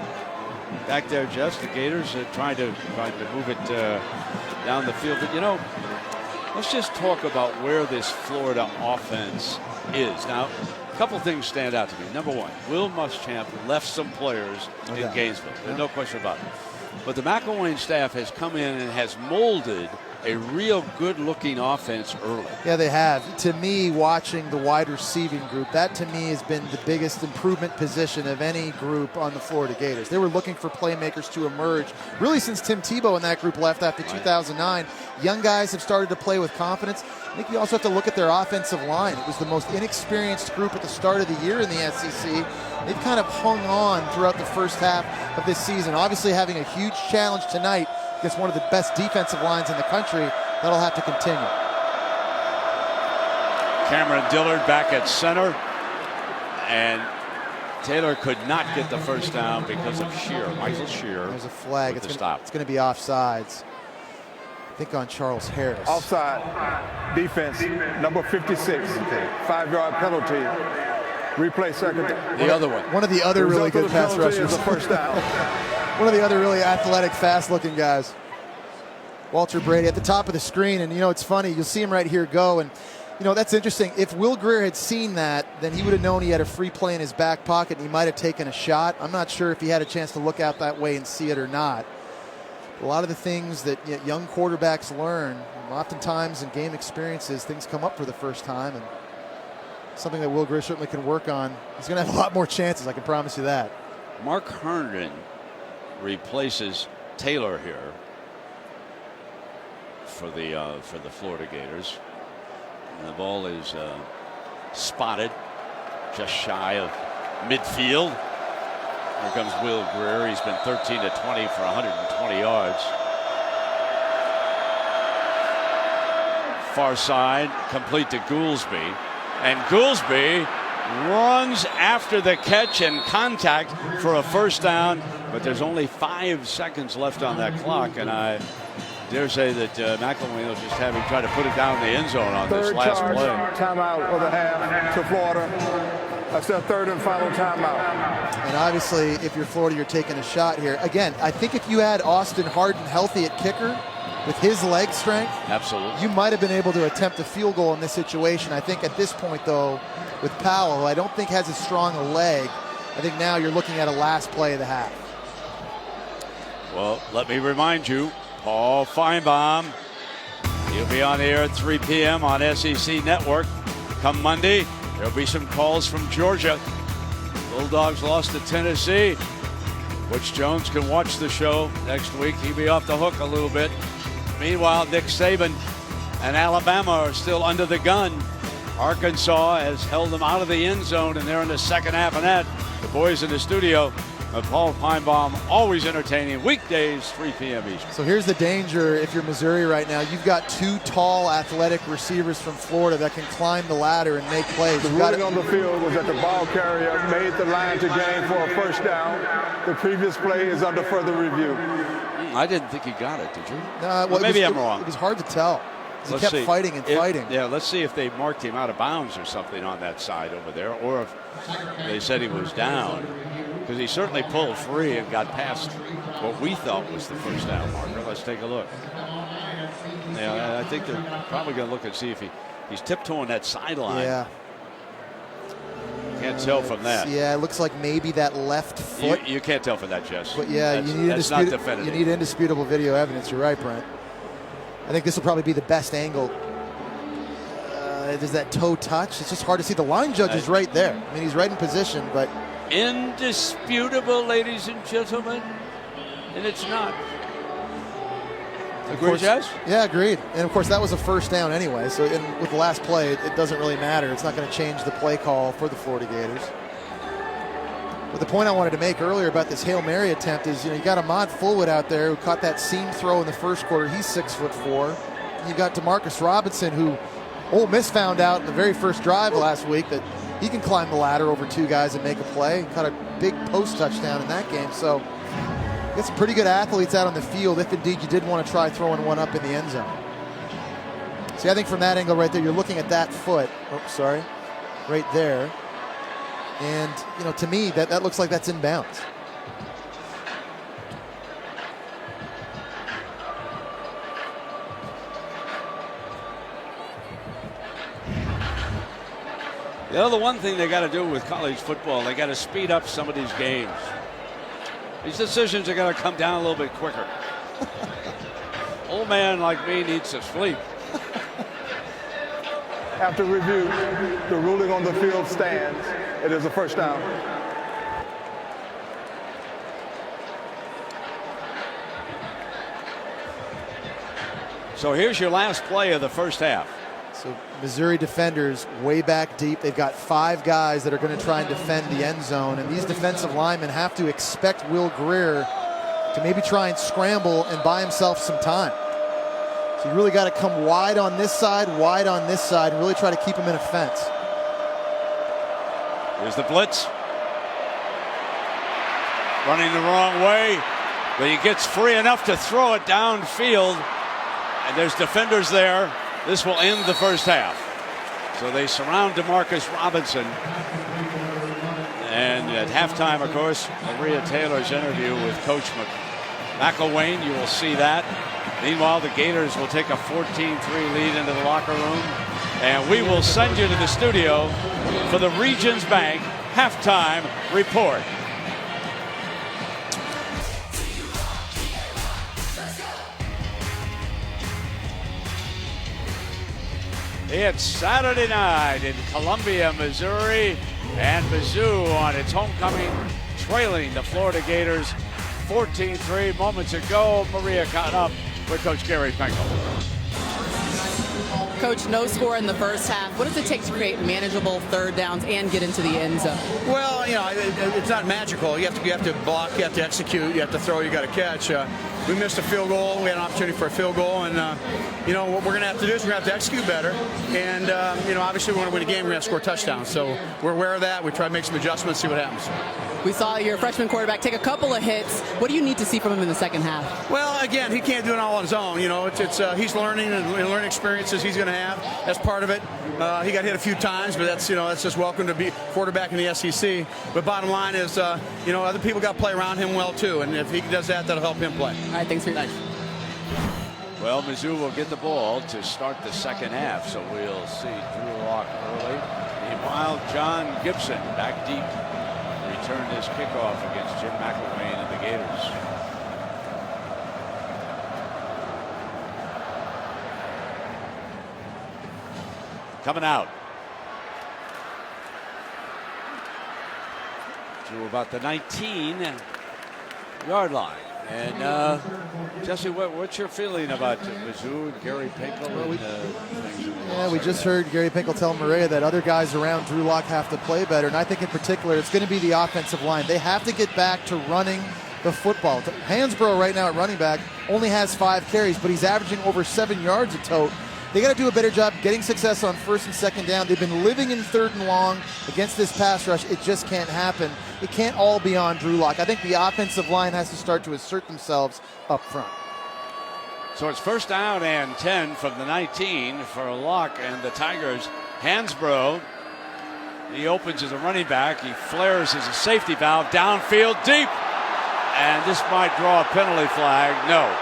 Back there, Jess, the Gators are trying to move it down the field. But, you know, let's just talk about where this Florida offense is. Now, a couple things stand out to me. Number one, Will Muschamp left some players in Gainesville. There's no question about it. But the McElwain staff has come in and has molded a real good-looking offense early. Yeah, they have. To me, watching the wide receiving group, that to me has been the biggest improvement position of any group on the Florida Gators. They were looking for playmakers to emerge really since Tim Tebow and that group left after 2009. Young guys have started to play with confidence. I think you also have to look at their offensive line. It was the most inexperienced group at the start of the year in the SEC. They've kind of hung on throughout the first half of this season. Obviously having a huge challenge tonight against one of the best defensive lines in the country. That'll have to continue. Cameron Dillard back at center. And Taylor could not get the first down because of Shear, Michael Shear. There's a flag. It's going to be offsides. I think on Charles Harris. Offside. Defense. Number 56. 5-yard penalty. Replay second. The other one. One of the other really good pass rushers. First down. One of the other really athletic, fast-looking guys. Walter Brady at the top of the screen. And, you know, it's funny. You'll see him right here go. And, you know, that's interesting. If Will Greer had seen that, then he would have known he had a free play in his back pocket and he might have taken a shot. I'm not sure if he had a chance to look out that way and see it or not. A lot of the things that young quarterbacks learn, oftentimes in game experiences, things come up for the first time. And something that Will Greer certainly can work on. He's going to have a lot more chances, I can promise you that. Mark Herndon replaces Taylor here for the Florida Gators. And the ball is spotted just shy of midfield. Here comes Will Greer. He's been 13 to 20 for 120 yards. Far side, complete to Goolsby. And Goolsby runs after the catch and contact for a first down, but there's only 5 seconds left on that clock, and I dare say that McElwain will just have him try to put it down in the end zone on this last play. Timeout of the half to Florida. That's their third and final timeout. And obviously, if you're Florida, you're taking a shot here. Again, I think if you had Austin Hardin healthy at kicker with his leg strength, absolutely, you might have been able to attempt a field goal in this situation. I think at this point, though, with Powell, who I don't think has as strong a leg, I think now you're looking at a last play of the half. Well, let me remind you, Paul Feinbaum, he'll be on the air at 3 p.m. on SEC Network. Come Monday, there'll be some calls from Georgia. Bulldogs lost to Tennessee. Butch Jones can watch the show next week. He'll be off the hook a little bit. Meanwhile, Nick Saban and Alabama are still under the gun. Arkansas has held them out of the end zone, and they're in the second half of that. The boys in the studio. Paul Feinbaum, always entertaining, weekdays, 3 p.m. Eastern. So here's the danger if you're Missouri right now. You've got two tall, athletic receivers from Florida that can climb the ladder and make plays. The ruling on the field was that the ball carrier made the line to gain for a first down. The previous play is under further review. I didn't think he got it, did you? Well, maybe I'm wrong. It was hard to tell. He kept fighting and fighting. Yeah, let's see if they marked him out of bounds or something on that side over there, or if they said he was down. Because he certainly pulled free and got past what we thought was the first down marker. Let's take a look. Yeah, I think they're probably going to look and see if he's tiptoeing that sideline. Yeah. Can't tell from that. Yeah, it looks like maybe that left foot. You can't tell from that, Jess. But yeah, that's not definitive. You need indisputable video evidence. You're right, Brent. I think this will probably be the best angle. Does that toe touch? It's just hard to see. The line judge is right there. I mean, he's right in position, but... Indisputable, ladies and gentlemen. And it's not. Agreed, Jess? Yeah, agreed. And, of course, that was a first down anyway. So with the last play, it doesn't really matter. It's not going to change the play call for the Florida Gators. But the point I wanted to make earlier about this Hail Mary attempt is, you got Ahmad Fullwood out there who caught that seam throw in the first quarter. He's 6'4". You got Demarcus Robinson, who Ole Miss found out in the very first drive last week that he can climb the ladder over two guys and make a play. Caught a big post touchdown in that game. So got some pretty good athletes out on the field if indeed you did want to try throwing one up in the end zone. See, I think from that angle right there, you're looking at that foot. Oops, sorry. Right there. And, to me, that looks like that's in bounds. The one thing they got to do with college football, they got to speed up some of these games. These decisions are going to come down a little bit quicker. Old man like me needs to sleep. After review, the ruling on the field stands. It is a first down. So here's your last play of the first half. So Missouri defenders way back deep. They've got 5 guys that are going to try and defend the end zone. And these defensive linemen have to expect Will Grier to maybe try and scramble and buy himself some time. So you really got to come wide on this side, wide on this side, and really try to keep him in a fence. Here's the blitz. Running the wrong way, but he gets free enough to throw it downfield. And there's defenders there. This will end the first half. So they surround Demarcus Robinson. And at halftime, of course, Maria Taylor's interview with Coach McElwain. You will see that. Meanwhile, the Gators will take a 14-3 lead into the locker room. And we will send you to the studio for the Regions Bank halftime report. It's Saturday night in Columbia, Missouri, and Mizzou on its homecoming, trailing the Florida Gators 14-3. Moments ago, Maria caught up with Coach Gary Pinkel. Coach, no score in the first half. What does it take to create manageable third downs and get into the end zone? Well, it's not magical. You have to block, you have to execute, you have to throw, you got to catch. We missed a field goal. We had an opportunity for a field goal, and what we're going to have to do is we're going to have to execute better. And obviously we want to win a game. We're going to have to score touchdowns. So we're aware of that. We try to make some adjustments, see what happens. We saw your freshman quarterback take a couple of hits. What do you need to see from him in the second half? Well, again, he can't do it all on his own. You know, he's learning and learning experiences he's going to have. That's part of it. He got hit a few times, but that's just welcome to be quarterback in the SEC. But bottom line is, other people got to play around him well too, and if he does that, that'll help him play. All right, thanks for your time. Well, Mizzou will get the ball to start the second half, so we'll see Drew Lock early. Meanwhile, John Gibson back deep returned his kickoff against Jim McElwain and the Gators. Coming out. To about the 19-yard line. And Jesse, what's your feeling about Mizzou and Gary Pinkel? We just heard Gary Pinkel tell Maria that other guys around Drew Lock have to play better. And I think in particular, it's going to be the offensive line. They have to get back to running the football. Hansbrough right now at running back only has 5 carries, but he's averaging over 7 yards a tote. They got to do a better job getting success on first and second down. They've been living in third and long against this pass rush. It just can't happen. It can't all be on Drew Lock. I think the offensive line has to start to assert themselves up front. So it's first down and 10 from the 19 for Lock and the Tigers. Hansbrough, he opens as a running back. He flares as a safety valve downfield deep. And this might draw a penalty flag. No.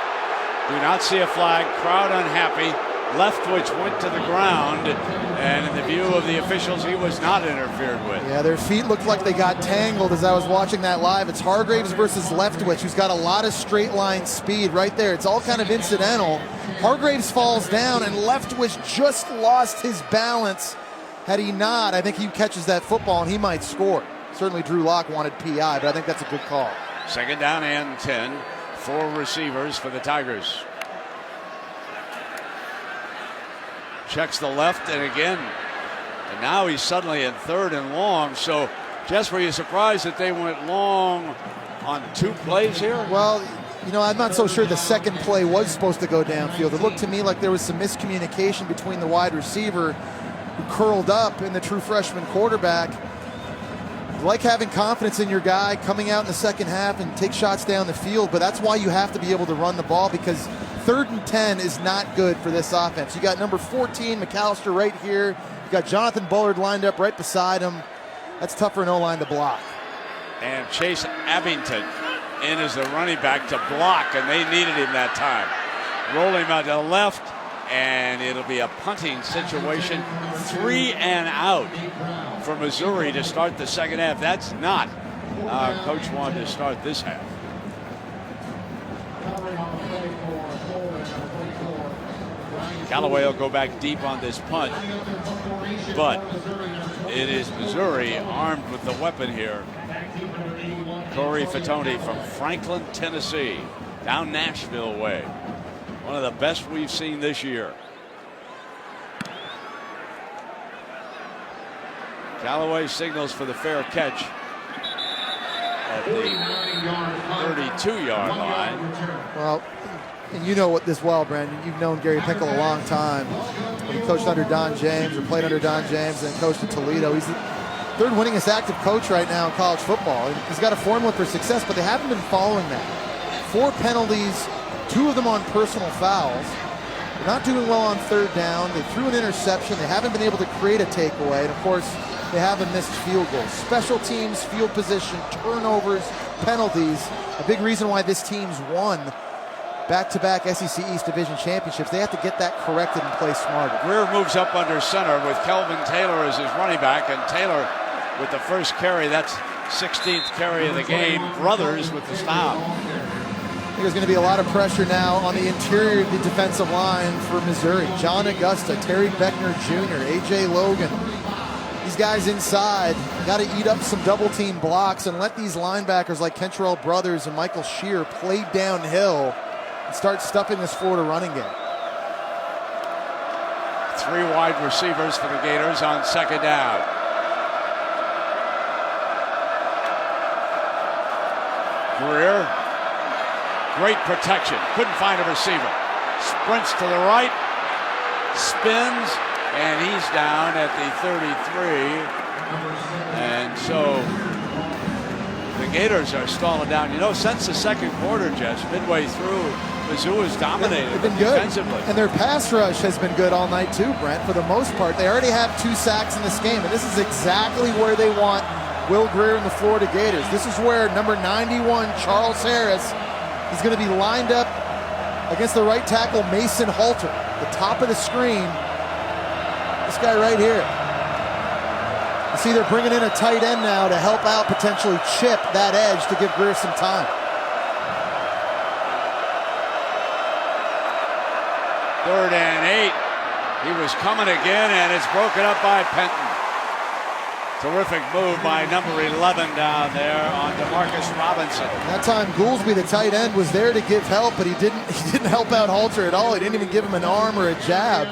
Do not see a flag. Crowd unhappy. Leftwich went to the ground, and in the view of the officials, he was not interfered with. Yeah, their feet looked like they got tangled as I was watching that live. It's Hargraves versus Leftwich, who's got a lot of straight line speed right there. It's all kind of incidental. Hargraves falls down, and Leftwich just lost his balance. Had he not, I think he catches that football, and he might score. Certainly Drew Lock wanted PI, but I think that's a good call. Second down and 10. 4 receivers for the Tigers. Checks the left, and again, and now he's suddenly in third and long. So, Jess, were you surprised that they went long on 2 plays here? Well, I'm not so sure the second play was supposed to go downfield. It looked to me like there was some miscommunication between the wide receiver who curled up and the true freshman quarterback. You like having confidence in your guy coming out in the second half and take shots down the field, but that's why you have to be able to run the ball, because 3rd and 10 is not good for this offense. You got number 14, McAllister, right here. You got Jonathan Bullard lined up right beside him. That's tough for an O-line to block. And Chase Abington in as the running back to block, and they needed him that time. Roll him out to the left, and it'll be a punting situation. 3 and out for Missouri to start the second half. That's not how Coach wanted to start this half. Callaway will go back deep on this punt, but it is Missouri armed with the weapon here. Corey Fatone from Franklin, Tennessee, down Nashville way. One of the best we've seen this year. Callaway signals for the fair catch at the 32-yard line. Well, and you know what this well, Brandon. You've known Gary Pinkel a long time. He coached under Don James, or played under Don James, and coached at Toledo. He's the 3rd winningest active coach right now in college football. He's got a formula for success, but they haven't been following that. 4 penalties, 2 of them on personal fouls. They're not doing well on 3rd down. They threw an interception. They haven't been able to create a takeaway. And, of course, they haven't missed field goals. Special teams, field position, turnovers, penalties. A big reason why this team's won back-to-back SEC East Division championships. They have to get that corrected and play smarter. Greer moves up under center with Kelvin Taylor as his running back, and Taylor with the first carry. That's 16th carry of the game. Brothers with the stop. I think there's going to be a lot of pressure now on the interior of the defensive line for Missouri. John Augusta, Terry Beckner Jr., A.J. Logan. These guys inside got to eat up some double-team blocks and let these linebackers like Kentrell Brothers and Michael Shear play downhill and start stuffing this Florida running game. 3 wide receivers for the Gators on second down. Greer, great protection. Couldn't find a receiver. Sprints to the right, spins, and he's down at the 33. And so Gators are stalling down. You know, since the second quarter, Jess, midway through, Mizzou has dominated They've been good. defensively. And their pass rush has been good all night too, Brent, for the most part. They already have 2 sacks in this game, and this is exactly where they want Will Grier and the Florida Gators. This is where number 91, Charles Harris, is going to be lined up against the right tackle, Mason Halter. The top of the screen, this guy right here. You see they're bringing in a tight end now to help out, potentially chip that edge to give Grier some time. Third and 8. He was coming again, and it's broken up by Penton. Terrific move by number 11 down there on DeMarcus Robinson. That time Goolsby, the tight end, was there to give help, but he didn't help out Halter at all. He didn't even give him an arm or a jab.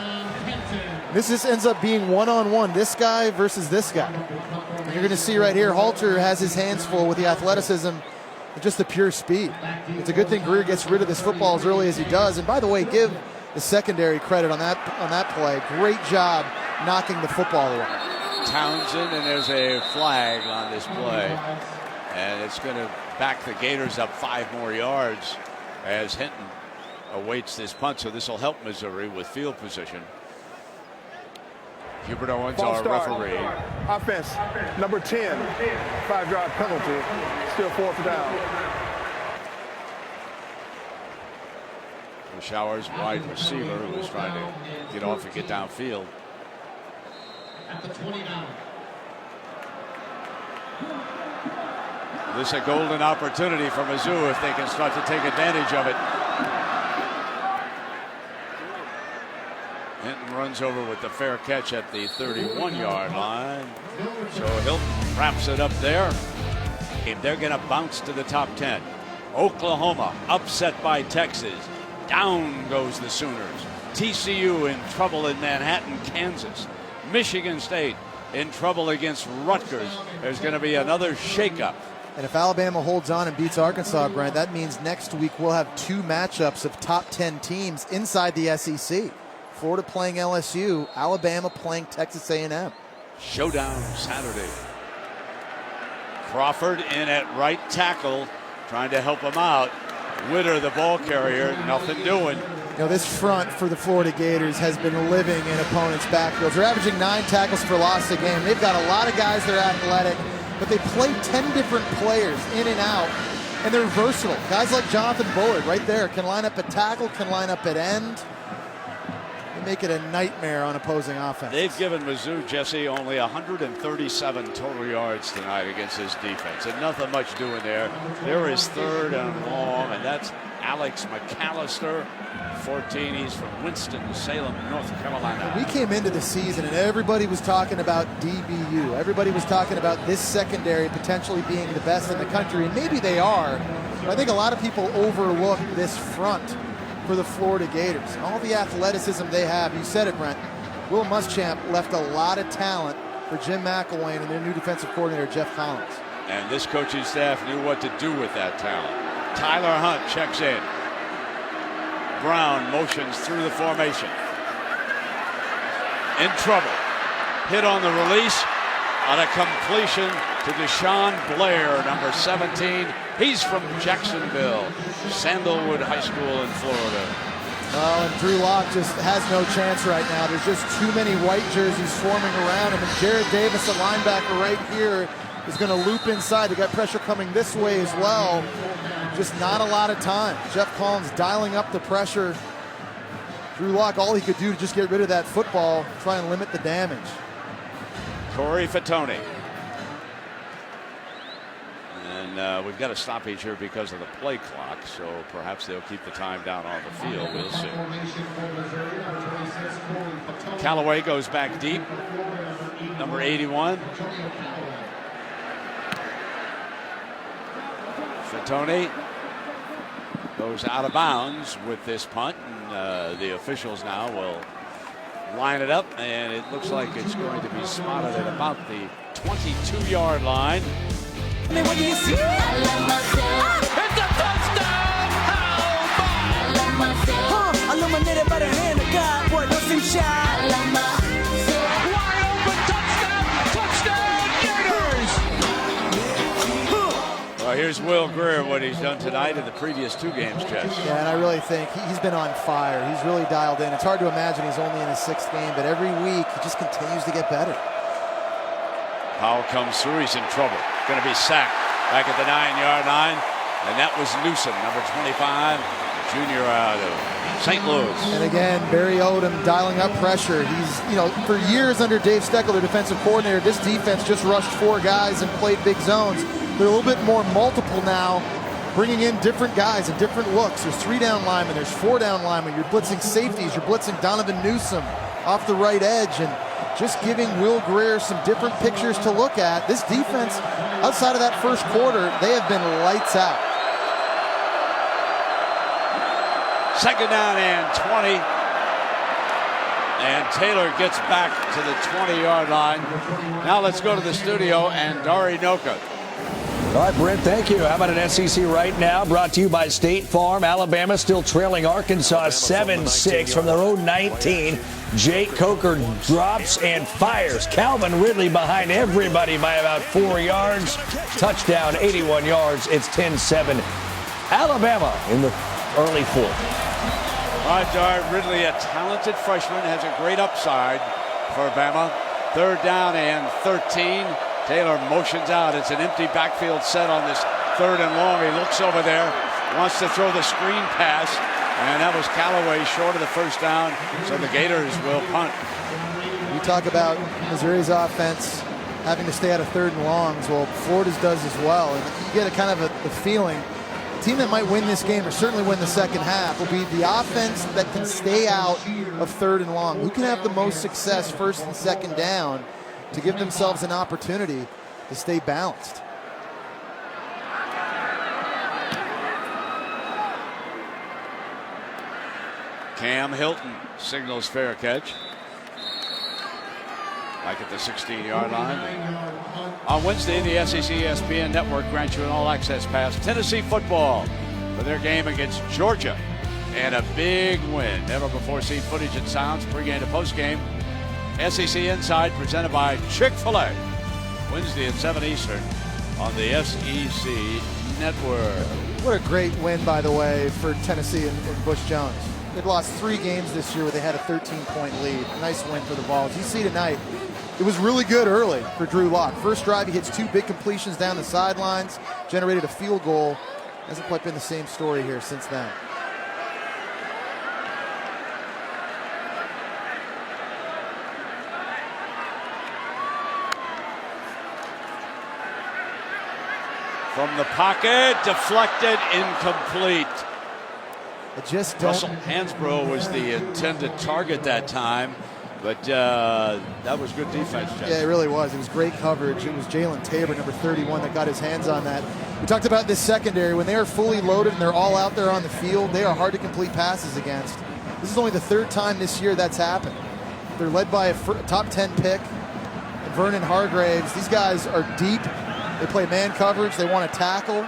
This just ends up being one-on-one, this guy versus this guy. And you're going to see right here, Halter has his hands full with the athleticism and just the pure speed. It's a good thing Grier gets rid of this football as early as he does. And by the way, give the secondary credit on that play. Great job knocking the football away. Townsend, and there's a flag on this play. And it's going to back the Gators up 5 more yards as Hinton awaits this punt. So this will help Missouri with field position. Hubert Owens, our referee. Offense, number 10, 5-yard penalty, still 4th down. Showers, wide receiver, who was trying to get off and get downfield. At the 29. This is a golden opportunity for Mizzou if they can start to take advantage of it. Hinton runs over with the fair catch at the 31-yard line. So Hilton wraps it up there. And they're going to bounce to the top 10. Oklahoma upset by Texas. Down goes the Sooners. TCU in trouble in Manhattan, Kansas. Michigan State in trouble against Rutgers. There's going to be another shakeup. And if Alabama holds on and beats Arkansas, Brent, that means next week we'll have 2 matchups of top 10 teams inside the SEC. Florida playing LSU, Alabama playing Texas A&M. Showdown Saturday. Crawford in at right tackle, trying to help him out. Witter, the ball carrier, nothing doing. You know, this front for the Florida Gators has been living in opponents' backfields. They're averaging 9 tackles for loss a game. They've got a lot of guys that are athletic, but they play 10 different players in and out, and they're versatile. Guys like Jonathan Bullard right there can line up at tackle, can line up at end. They make it a nightmare on opposing offense. They've given Mizzou, Jesse, only 137 total yards tonight against this defense, and nothing much doing there. There is 3rd and long, and that's Alex McAllister, 14. He's from Winston-Salem, North Carolina. We came into the season and everybody was talking about DBU. Everybody was talking about this secondary potentially being the best in the country, and maybe they are. But I think a lot of people overlook this front for the Florida Gators. All the athleticism they have. You said it, Brent. Will Muschamp left a lot of talent for Jim McElwain and their new defensive coordinator, Jeff Collins. And this coaching staff knew what to do with that talent. Tyler Hunt checks in. Brown motions through the formation. In trouble. Hit on the release on a completion to Deshaun Blair, number 17. He's from Jacksonville, Sandalwood High School in Florida. Oh, and Drew Lock just has no chance right now. There's just too many white jerseys forming around him. And Jared Davis, a linebacker right here, is going to loop inside. They got pressure coming this way as well. Just not a lot of time. Jeff Collins dialing up the pressure. Drew Lock, all he could do to just get rid of that football, try and limit the damage. Corey Fatone. And we've got a stoppage here because of the play clock, so perhaps they'll keep the time down on the field. We'll see. Callaway goes back deep. Number 81. Fatone goes out of bounds with this punt, and the officials now will line it up, and it looks like it's going to be spotted at about the 22-yard line. It's a touchdown! How about? Illuminated by the hand of God, boy, no seem shy. Wide open touchdown! Touchdown, Gators! Here's Will Greer, what he's done tonight in the previous 2 games, Jess. Yeah, and I really think he's been on fire. He's really dialed in. It's hard to imagine he's only in his 6th game, but every week he just continues to get better. Powell comes through. He's in trouble. Going to be sacked back at the 9-yard line. And that was Newsom, number 25, junior out of St. Louis. And again, Barry Odom dialing up pressure. He's, for years under Dave Steckel, their defensive coordinator, this defense just rushed 4 guys and played big zones. They're a little bit more multiple now, bringing in different guys and different looks. There's 3 down linemen, there's 4 down linemen. You're blitzing safeties, you're blitzing Donovan Newsom off the right edge, and just giving Will Greer some different pictures to look at. This defense, outside of that first quarter, they have been lights out. 2nd down and 20. And Taylor gets back to the 20-yard line. Now let's go to the studio and Dari Noka. All right, Brent, thank you. How about an SEC Right Now, brought to you by State Farm. Alabama still trailing Arkansas 7-6 from their own 19. Jake Coker drops and fires. Calvin Ridley behind everybody by about 4 yards. Touchdown, 81 yards. It's 10-7. Alabama in the early 4th. All right, Dart Ridley, a talented freshman, has a great upside for Bama. 3rd down and 13. Taylor motions out. It's an empty backfield set on this 3rd and long. He looks over there, wants to throw the screen pass, and that was Callaway short of the 1st down, so the Gators will punt. You talk about Missouri's offense having to stay out of 3rd and longs. Well, Florida's does as well, and you get a kind of a feeling. The team that might win this game, or certainly win the second half, will be the offense that can stay out of 3rd and long. Who can have the most success 1st and 2nd down to give themselves an opportunity to stay balanced. Cam Hilton signals fair catch. Back at the 16-yard line. On Wednesday, the SEC ESPN Network grants you an all-access pass. Tennessee football for their game against Georgia. And a big win. Never-before-seen footage and sounds, pregame to postgame. SEC Inside, presented by Chick-fil-A. Wednesday at 7 Eastern on the SEC Network. What a great win, by the way, for Tennessee and Bush Jones. They've lost 3 games this year where they had a 13-point lead. A nice win for the Vols. You see tonight, it was really good early for Drew Lock. First drive, he hits 2 big completions down the sidelines, generated a field goal. Hasn't quite been the same story here since then. From the pocket, deflected, incomplete. I just don't. Russell Hansbrough was the intended target that time, but that was good defense, Jeff. Yeah, it really was. It was great coverage. It was Jalen Tabor, number 31, that got his hands on that. We talked about this secondary. When they are fully loaded and they're all out there on the field, they are hard to complete passes against. This is only the 3rd time this year that's happened. They're led by a top 10 pick, Vernon Hargraves. These guys are deep. They play man coverage. They want to tackle.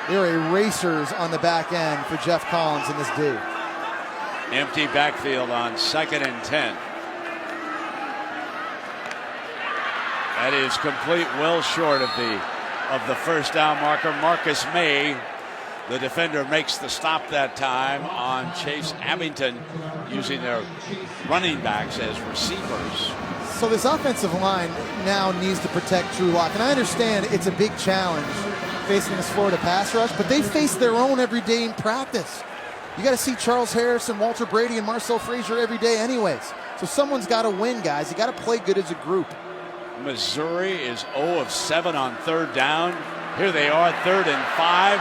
They are erasers on the back end for Jeff Collins and this dude. Empty backfield on 2nd and 10. That is complete, well short of the 1st down marker. Marcus May, the defender, makes the stop that time on Chase Abington, using their running backs as receivers. So this offensive line now needs to protect Drew Lock. And I understand it's a big challenge facing this Florida pass rush, but they face their own every day in practice. You got to see Charles Harrison, Walter Brady, and Marcel Frazier every day anyways. So someone's got to win, guys. You got to play good as a group. Missouri is 0 of 7 on 3rd down. Here they are, 3rd and 5,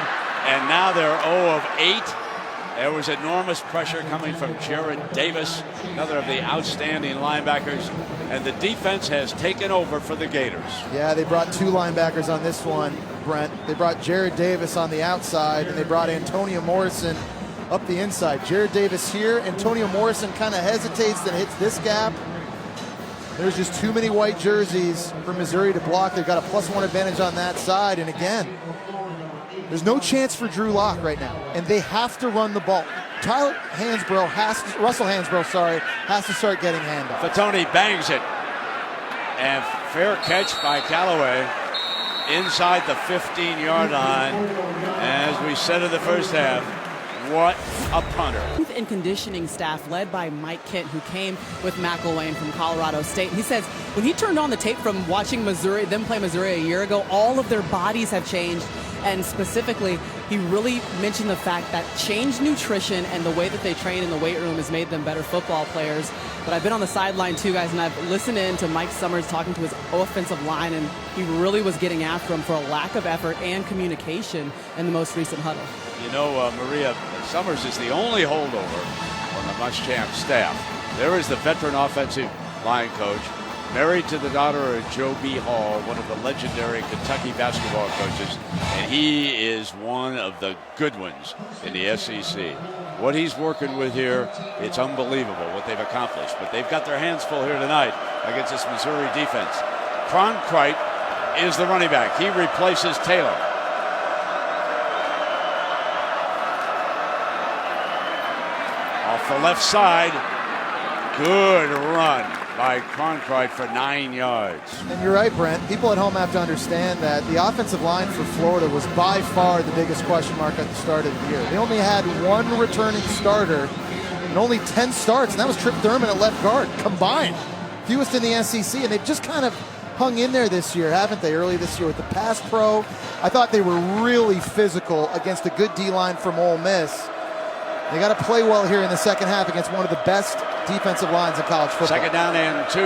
and now they're 0 of 8. There was enormous pressure coming from Jared Davis, another of the outstanding linebackers, and the defense has taken over for the Gators. Yeah, they brought 2 linebackers on this one, Brent. They brought Jared Davis on the outside, and they brought Antonio Morrison up the inside. Jared Davis here. Antonio Morrison kind of hesitates, then hits this gap. There's just too many white jerseys for Missouri to block. They've got a +1 advantage on that side, and again, there's no chance for Drew Lock right now, and they have to run the ball. Russell Hansbrough, has to start getting handoffs. Fatoni bangs it, and fair catch by Callaway inside the 15-yard line. As we said in the first half, what a punter. Youth and conditioning staff led by Mike Kent, who came with McElwain from Colorado State. He says when he turned on the tape from watching them play Missouri a year ago, all of their bodies have changed. And specifically, he really mentioned the fact that changed nutrition and the way that they train in the weight room has made them better football players. But I've been on the sideline too, guys, and I've listened in to Mike Summers talking to his offensive line, and he really was getting after him for a lack of effort and communication in the most recent huddle. You know, Maria, Summers is the only holdover on the Muschamp staff. There is the veteran offensive line coach, married to the daughter of Joe B. Hall, one of the legendary Kentucky basketball coaches, and he is one of the good ones in the SEC. What he's working with here, it's unbelievable what they've accomplished. But they've got their hands full here tonight against this Missouri defense. Cronkrite is the running back. He replaces Taylor. Off the left side, good run by Cronkrite for 9 yards. And you're right, Brent. People at home have to understand that the offensive line for Florida was by far the biggest question mark at the start of the year. They only had one returning starter and only 10 starts, and that was Trip Thurman at left guard combined. Fewest in the SEC, and they've just kind of hung in there this year, haven't they, early this year with the pass pro. I thought they were really physical against a good D-line from Ole Miss. They got to play well here in the second half against one of the best defensive lines in college football. Second down and 2.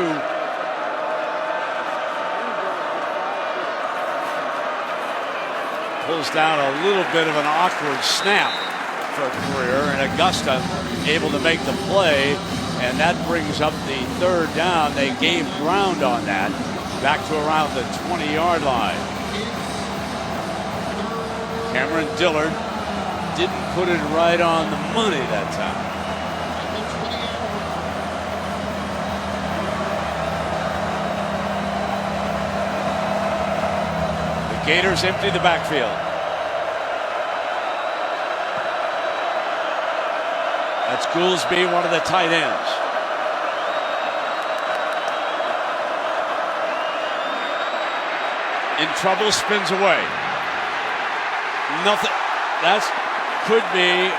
Pulls down a little bit of an awkward snap for Greer, and Augusta able to make the play, and that brings up the third down. They gained ground on that, back to around the 20-yard line. Cameron Dillard didn't put it right on the money that time. The Gators empty the backfield. That's Goolsby, one of the tight ends. In trouble, spins away. Nothing. That's could be.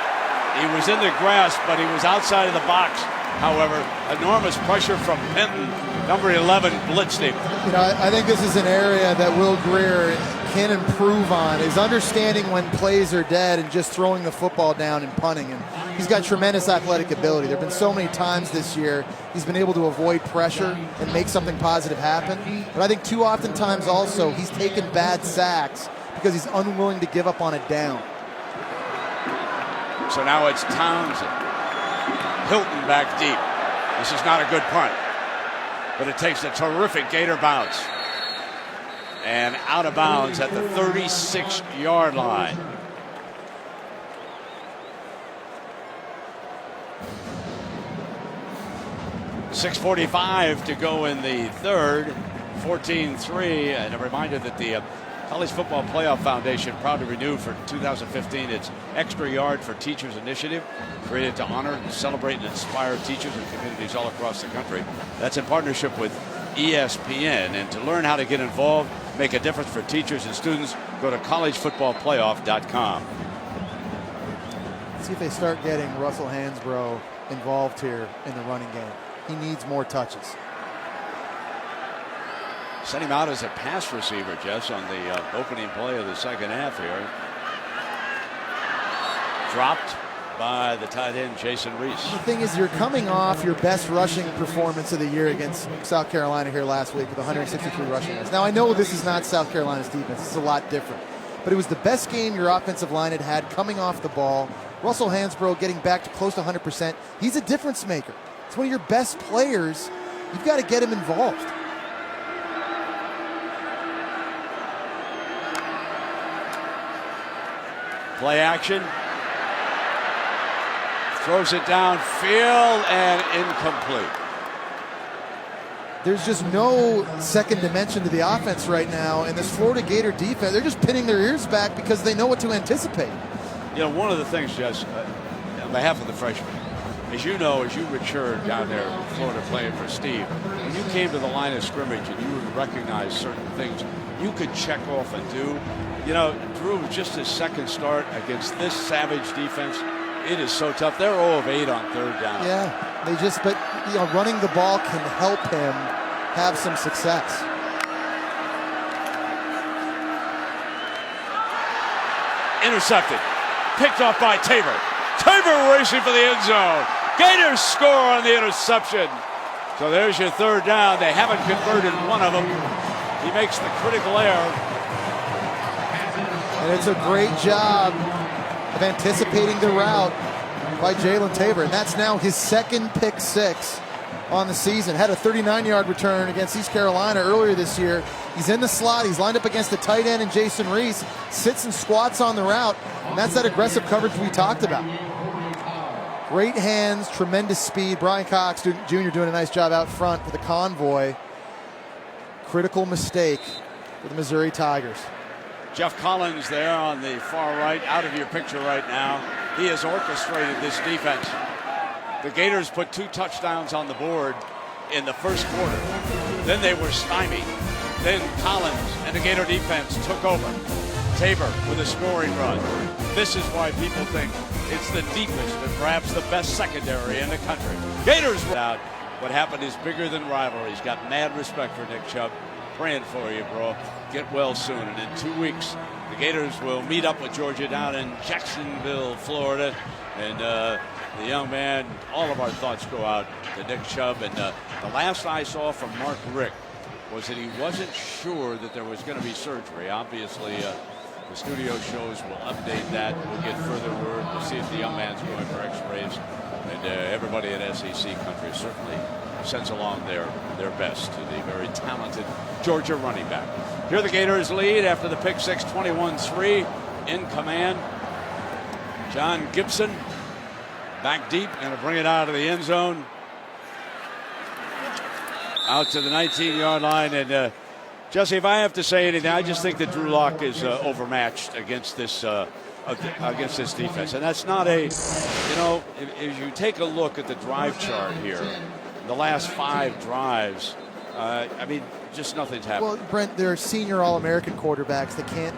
He was in the grass, but he was outside of the box. However, enormous pressure from Penton. Number 11 blitzed him. You know, I think this is an area that Will Greer can improve on, is understanding when plays are dead and just throwing the football down and punting. And he's got tremendous athletic ability. There have been so many times this year he's been able to avoid pressure and make something positive happen. But I think too often times also he's taken bad sacks because he's unwilling to give up on a down. So now it's Townsend. Hilton back deep. This is not a good punt, but it takes a terrific Gator bounce. And out of bounds at the 36-yard line. .6:45 to go in the third. 14-3. And a reminder that the College Football Playoff Foundation proud to renew for 2015 its Extra Yard for Teachers initiative, created to honor, celebrate, and inspire teachers and communities all across the country. That's in partnership with ESPN. And to learn how to get involved, make a difference for teachers and students, go to collegefootballplayoff.com. See if they start getting Russell Hansbrough involved here in the running game. He needs more touches. Sent him out as a pass receiver, Jess, on the opening play of the second half here. Dropped by the tight end, Jason Reese. The thing is, you're coming off your best rushing performance of the year against South Carolina here last week with 163 rushing yards. Now, I know this is not South Carolina's defense. It's a lot different. But it was the best game your offensive line had coming off the ball. Russell Hansbrough getting back to close to 100%. He's a difference maker. It's one of your best players. You've got to get him involved. Play action. Throws it downfield and incomplete. There's just no second dimension to the offense right now. And this Florida Gator defense, they're just pinning their ears back because they know what to anticipate. You know, one of the things, Jess, on behalf of the freshmen, as you know, as you matured down there in Florida playing for Steve, when you came to the line of scrimmage and you would recognize certain things you could check off and do. You know, Drew, just his second start against this savage defense, it is so tough. They're 0 of 8 on third down. Yeah, but you know, running the ball can help him have some success. Intercepted, picked off by Tabor. Tabor racing for the end zone. Gators score on the interception. So there's your third down. They haven't converted one of them. He makes the critical error. And it's a great job of anticipating the route by Jalen Tabor. And that's now his second pick six on the season. Had a 39-yard return against East Carolina earlier this year. He's in the slot. He's lined up against the tight end and Jason Reese. Sits and squats on the route. And that's that aggressive coverage we talked about. Great hands, tremendous speed. Brian Cox Jr. doing a nice job out front for the convoy. Critical mistake for the Missouri Tigers. Jeff Collins there on the far right, out of your picture right now. He has orchestrated this defense. The Gators put 2 touchdowns on the board in the first quarter. Then they were stymied. Then Collins and the Gator defense took over. Tabor with a scoring run. This is why people think it's the deepest and perhaps the best secondary in the country. Gators out. What happened is bigger than rivalries. Got mad respect for Nick Chubb. Praying for you, bro. Get well soon. And in 2 weeks, the Gators will meet up with Georgia down in Jacksonville, Florida. And the young man, all of our thoughts go out to Nick Chubb. And the last I saw from Mark Richt was that he wasn't sure that there was going to be surgery. Obviously, the studio shows will update that. We'll get further word. We'll see if the young man's going for x-rays. And everybody in SEC country certainly sends along their best to the very talented Georgia running back. Here the Gators lead after the pick six, 21-3. In command, John Gibson. Back deep, going to bring it out of the end zone. Out to the 19-yard line. And Jesse, if I have to say anything, I just think that Drew Lock is overmatched against this defense. And that's not a, you know, if you take a look at the drive chart here, the last 5 drives, I mean, just nothing's happened. Well, Brent, there are senior All-American quarterbacks that can't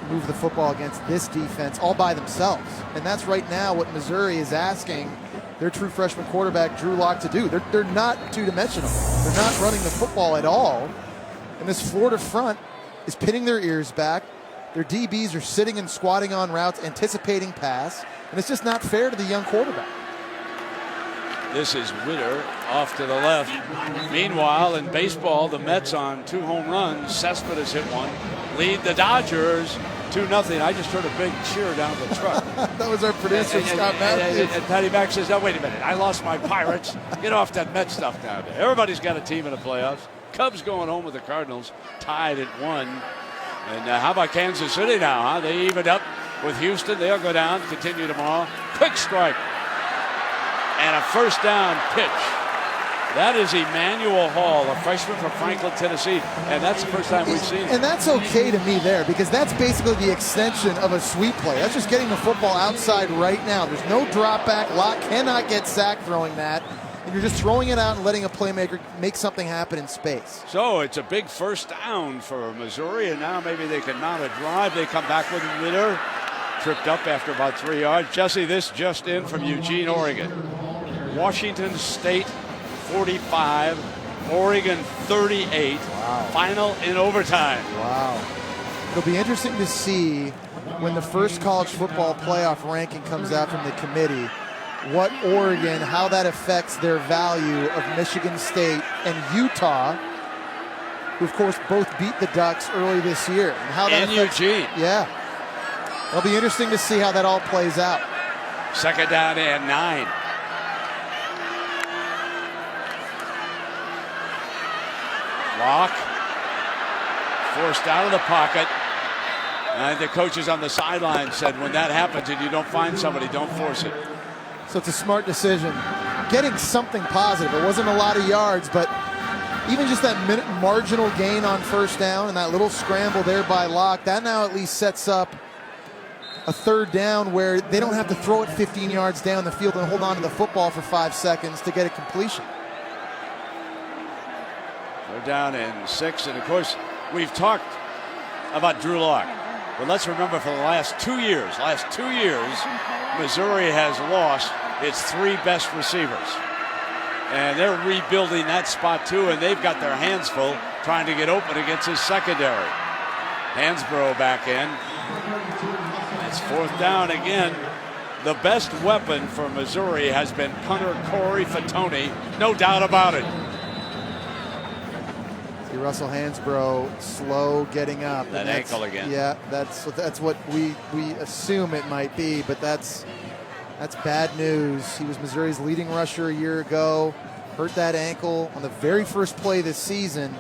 move the football against this defense all by themselves. And that's right now what Missouri is asking their true freshman quarterback, Drew Lock, to do. They're not two-dimensional. They're not running the football at all. And this Florida front is pinning their ears back. Their DBs are sitting and squatting on routes, anticipating pass. And it's just not fair to the young quarterback. This is Witter off to the left. Meanwhile, in baseball, the Mets on 2 home runs. Cespedes hit one. Lead the Dodgers 2-0. I just heard a big cheer down the truck. That was our producer, Scott Matthews. And Patty Mack says, "Oh, wait a minute. I lost my Pirates. Get off that Met stuff down there." Everybody's got a team in the playoffs. Cubs going home with the Cardinals, tied at 1. And how about Kansas City now, huh? They evened up with Houston. They'll go down, continue tomorrow. Quick strike. And a first down pitch. That is Emmanuel Hall, a freshman from Franklin, Tennessee. And that's the first time we've seen it. And that's okay to me there, because that's basically the extension of a sweep play. That's just getting the football outside right now. There's no drop back. Locke cannot get sacked throwing that. And you're just throwing it out and letting a playmaker make something happen in space. So it's a big first down for Missouri, and now maybe they can mount a drive. They come back with Witter. Tripped up after about 3 yards. Jesse, this just in from Eugene, Oregon. Washington State 45, Oregon 38. Wow. Final in overtime. Wow. It'll be interesting to see when the first college football playoff ranking comes out from the committee, what Oregon, how that affects their value of Michigan State and Utah, who of course both beat the Ducks early this year. And how that affects, Eugene. Yeah. It'll be interesting to see how that all plays out. Second down and 9. Locke forced out of the pocket. And the coaches on the sideline said, when that happens and you don't find somebody, don't force it. So it's a smart decision. Getting something positive. It wasn't a lot of yards, but even just that marginal gain on first down and that little scramble there by Locke, that now at least sets up a third down where they don't have to throw it 15 yards down the field and hold on to the football for 5 seconds to get a completion. They're down in 6, and of course, we've talked about Drew Lock. But let's remember, for the last 2 years, Missouri has lost its 3 best receivers. And they're rebuilding that spot too, and they've got their hands full trying to get open against his secondary. Hansbrough back in. It's 4th down again. The best weapon for Missouri has been punter Corey Fatone, no doubt about it. See Russell Hansbrough slow getting up. That ankle again. Yeah, that's what we assume it might be, but that's bad news. He was Missouri's leading rusher a year ago, hurt that ankle on the very first play this season.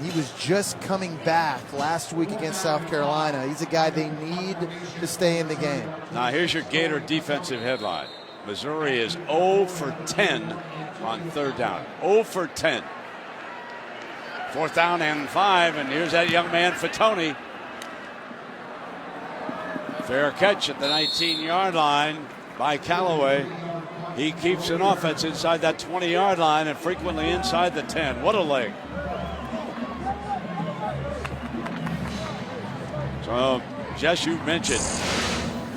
He was just coming back last week against South Carolina. He's a guy they need to stay in the game. Now here's your Gator defensive headline. Missouri is 0 for 10 on 3rd down. 0 for 10. 4th down and 5, and here's that young man, Fatone. Fair catch at the 19-yard line by Callaway. He keeps an offense inside that 20-yard line and frequently inside the 10. What a leg. So, Jess, you mentioned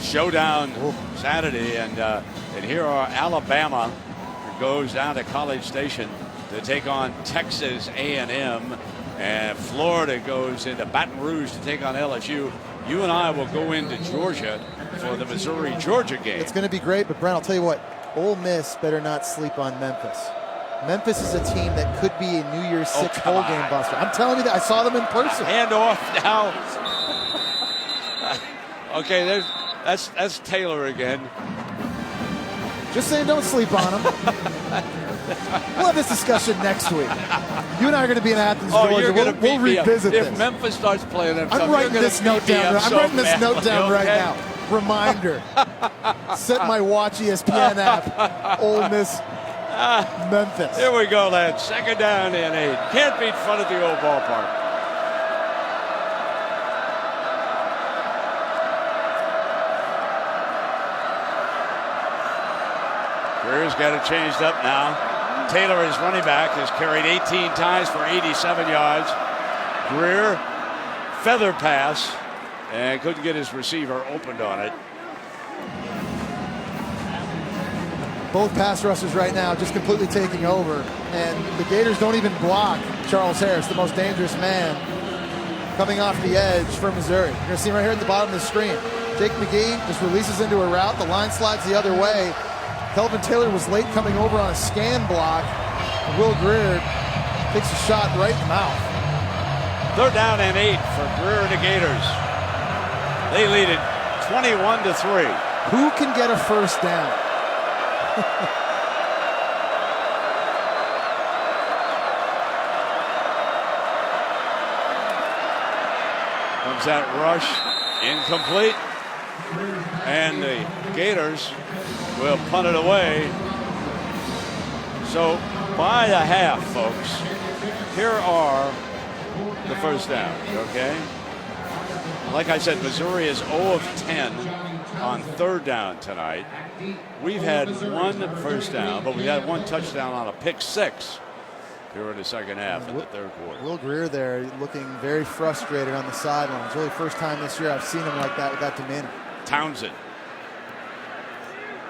showdown Saturday, and here are Alabama, who goes down to College Station to take on Texas A&M, and Florida goes into Baton Rouge to take on LSU. You and I will go into Georgia for the Missouri-Georgia game. It's going to be great, but Brent, I'll tell you what, Ole Miss better not sleep on Memphis. Memphis is a team that could be a New Year's 6 bowl game buster. I'm telling you that. I saw them in person. Hand off now. Okay, that's Taylor again. Just saying, don't sleep on him. We'll have this discussion next week. You and I are going to be in Athens, Georgia. We'll revisit this. If Memphis starts playing them, I'm writing this note down. I'm writing this note down right now. Reminder. Set my watch ESPN app. Ole Miss, Memphis. Here we go, lads. 2nd down and 8. Can't beat fun at the old ballpark. Greer's got it changed up now. Taylor, his running back, has carried 18 times for 87 yards. Greer, feather pass, and couldn't get his receiver opened on it. Both pass rushers right now just completely taking over, and the Gators don't even block Charles Harris, the most dangerous man coming off the edge for Missouri. You're going to see him right here at the bottom of the screen. Jake McGee just releases into a route. The line slides the other way. Kelvin Taylor was late coming over on a scan block. And Will Grier takes a shot right in the mouth. 3rd down and 8 for Grier and the Gators. They lead it 21-3. Who can get a first down? Comes that rush, incomplete. And the Gators will punt it away. So by the half, folks, here are the first downs, okay? Like I said, Missouri is 0 of 10 on 3rd down tonight. We've had 1 first down, but we had 1 touchdown on a pick 6 here in the 2nd half of the 3rd quarter. Will Grier there looking very frustrated on the sidelines. Really first time this year I've seen him like that with that demeanor. Townsend.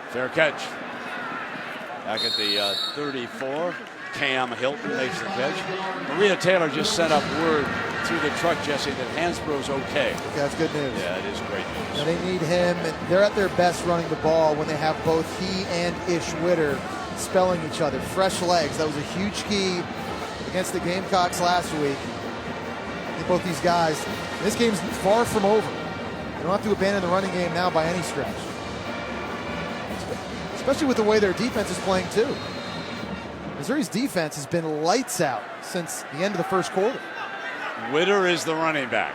Fair catch. Back at the 34. Cam Hilton makes the catch. Maria Taylor just sent up word through the truck, Jesse, that Hansbrough's okay. That's good news. Yeah, it is great news. Now they need him, and they're at their best running the ball when they have both he and Ish Witter spelling each other. Fresh legs. That was a huge key against the Gamecocks last week. I think both these guys, this game's far from over. They don't have to abandon the running game now by any stretch. Especially with the way their defense is playing too. Missouri's defense has been lights out since the end of the first quarter. Witter is the running back.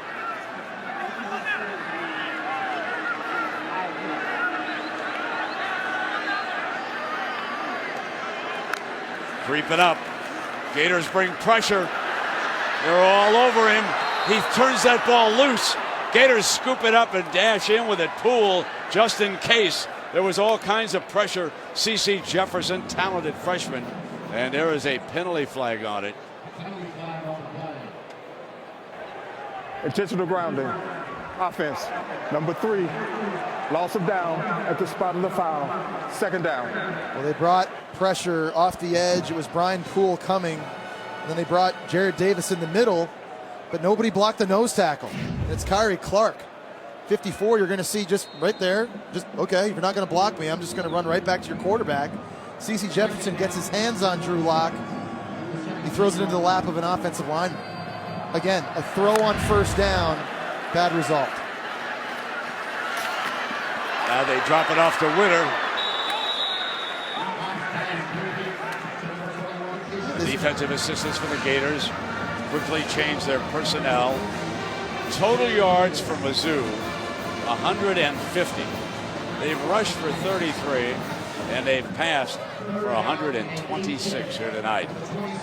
Creeping up. Gators bring pressure. They're all over him. He turns that ball loose. Gators scoop it up and dash in with it. Poole, just in case. There was all kinds of pressure. C.C. Jefferson, talented freshman. And there is a penalty flag on it. Intentional grounding. Offense. Number 3. Loss of down at the spot of the foul. Second down. Well, they brought pressure off the edge. It was Brian Poole coming. And then they brought Jared Davis in the middle, but nobody blocked the nose tackle. And it's Kyrie Clark. 54, you're going to see just right there. Just, okay, you're not going to block me. I'm just going to run right back to your quarterback. C.C. Jefferson gets his hands on Drew Lock. He throws it into the lap of an offensive lineman. Again, a throw on first down. Bad result. Now they drop it off to Witter. Defensive assistants for the Gators quickly change their personnel. Total yards for Mizzou, 150. They've rushed for 33, and they've passed for 126 here tonight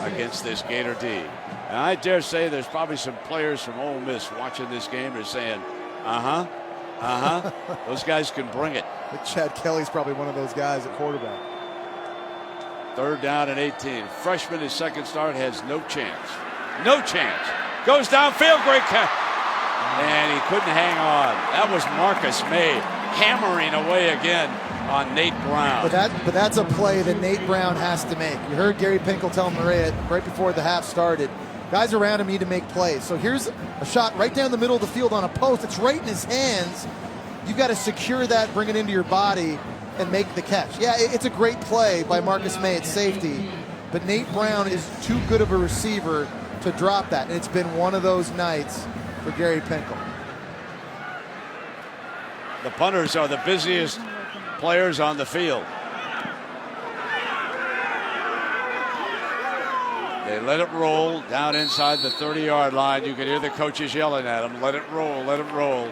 against this Gator D. And I dare say there's probably some players from Ole Miss watching this game are saying, those guys can bring it. Chad Kelly's probably one of those guys at quarterback. Third down and 18. Freshman, his second start, has no chance. No chance. Goes downfield, great catch. And he couldn't hang on. That was Marcus May hammering away again on Nate Brown. But that's a play that Nate Brown has to make. You heard Gary Pinkel tell Maria right before the half started, guys around him need to make plays. So here's a shot right down the middle of the field on a post. It's right in his hands. You've got to secure that, bring it into your body, and make the catch. Yeah, it's a great play by Marcus May at safety, but Nate Brown is too good of a receiver to drop that. And it's been one of those nights for Gary Pinkel. The punters are the busiest players on the field. They let it roll down inside the 30-yard line. You can hear the coaches yelling at them, let it roll, let it roll.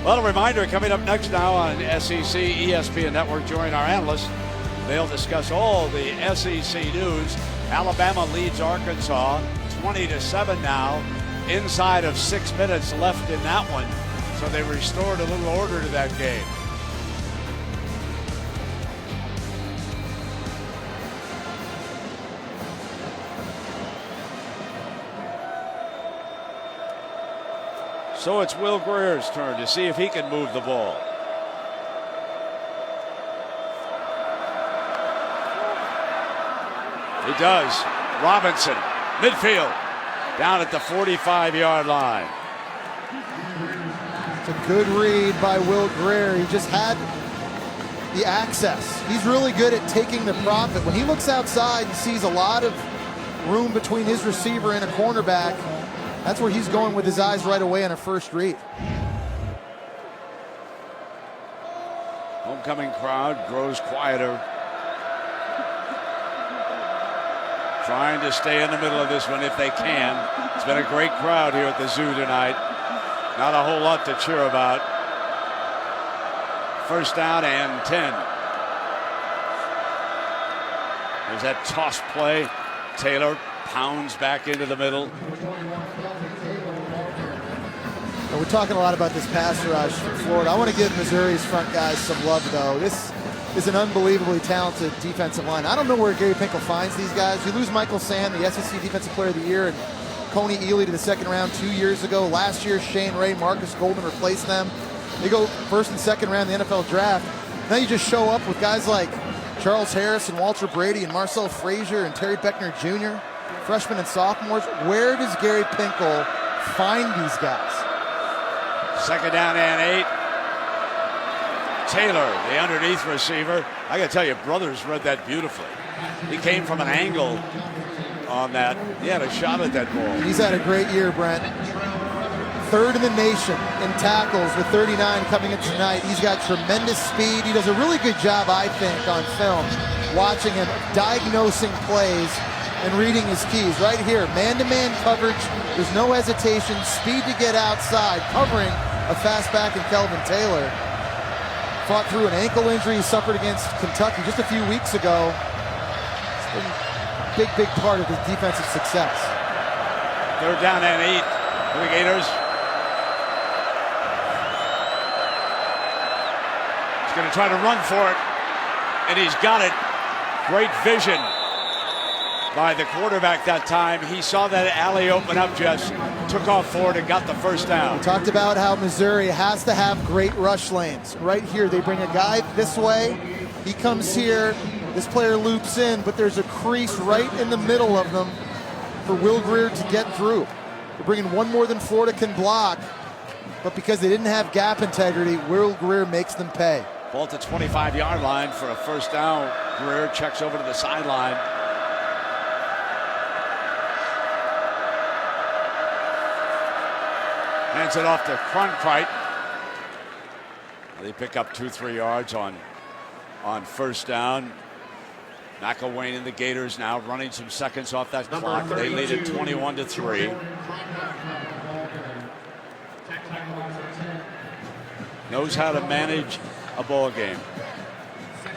Well, a reminder coming up next now on SEC ESPN Network. Join our analysts. They'll discuss all the SEC news. Alabama leads Arkansas 20-7 now. Inside of 6 minutes left in that one. So they restored a little order to that game. So it's Will Greer's turn to see if he can move the ball. He does. Robinson, midfield, down at the 45-yard line. It's a good read by Will Greer. He just had the access. He's really good at taking the profit. When he looks outside and sees a lot of room between his receiver and a cornerback, that's where he's going with his eyes right away on a first read. Homecoming crowd grows quieter. Trying to stay in the middle of this one if they can. It's been a great crowd here at the Zoo tonight. Not a whole lot to cheer about. First down and 10. There's that toss play. Taylor pounds back into the middle. We're talking a lot about this pass rush from Florida. I want to give Missouri's front guys some love, though. This is an unbelievably talented defensive line. I don't know where Gary Pinkel finds these guys. You lose Michael Sam, the SEC Defensive Player of the Year, and Coney Ely to the second round 2 years ago. Last year, Shane Ray, Marcus Golden replaced them. They go first and second round in the NFL draft. Now you just show up with guys like Charles Harris and Walter Brady and Marcel Frazier and Terry Beckner Jr., freshmen and sophomores. Where does Gary Pinkel find these guys? Second down and 8. Taylor, the underneath receiver. I got to tell you, Brothers read that beautifully. He came from an angle on that. He had a shot at that ball. He's had a great year, Brent. Third in the nation in tackles with 39 coming in tonight. He's got tremendous speed. He does a really good job, I think, on film, watching him, diagnosing plays and reading his keys. Right here, man-to-man coverage. There's no hesitation. Speed to get outside, covering a fast back in Kelvin Taylor. Fought through an ankle injury he suffered against Kentucky just a few weeks ago. It's been a big, big part of his defensive success. Third down and 8 for the Gators. He's going to try to run for it, and he's got it. Great vision by the quarterback that time. He saw that alley open up, just took off forward and got the first down. We talked about how Missouri has to have great rush lanes. Right here, they bring a guy this way. He comes here. This player loops in, but there's a crease right in the middle of them for Will Grier to get through. They're bringing one more than Florida can block, but because they didn't have gap integrity, Will Grier makes them pay. Ball at the 25-yard line for a first down. Grier checks over to the sideline. Hands it off to Cronkrite. They pick up 2-3 yards on first down. McElwain and the Gators now running some seconds off that clock. They lead it 21-3. Knows how to manage a ball game.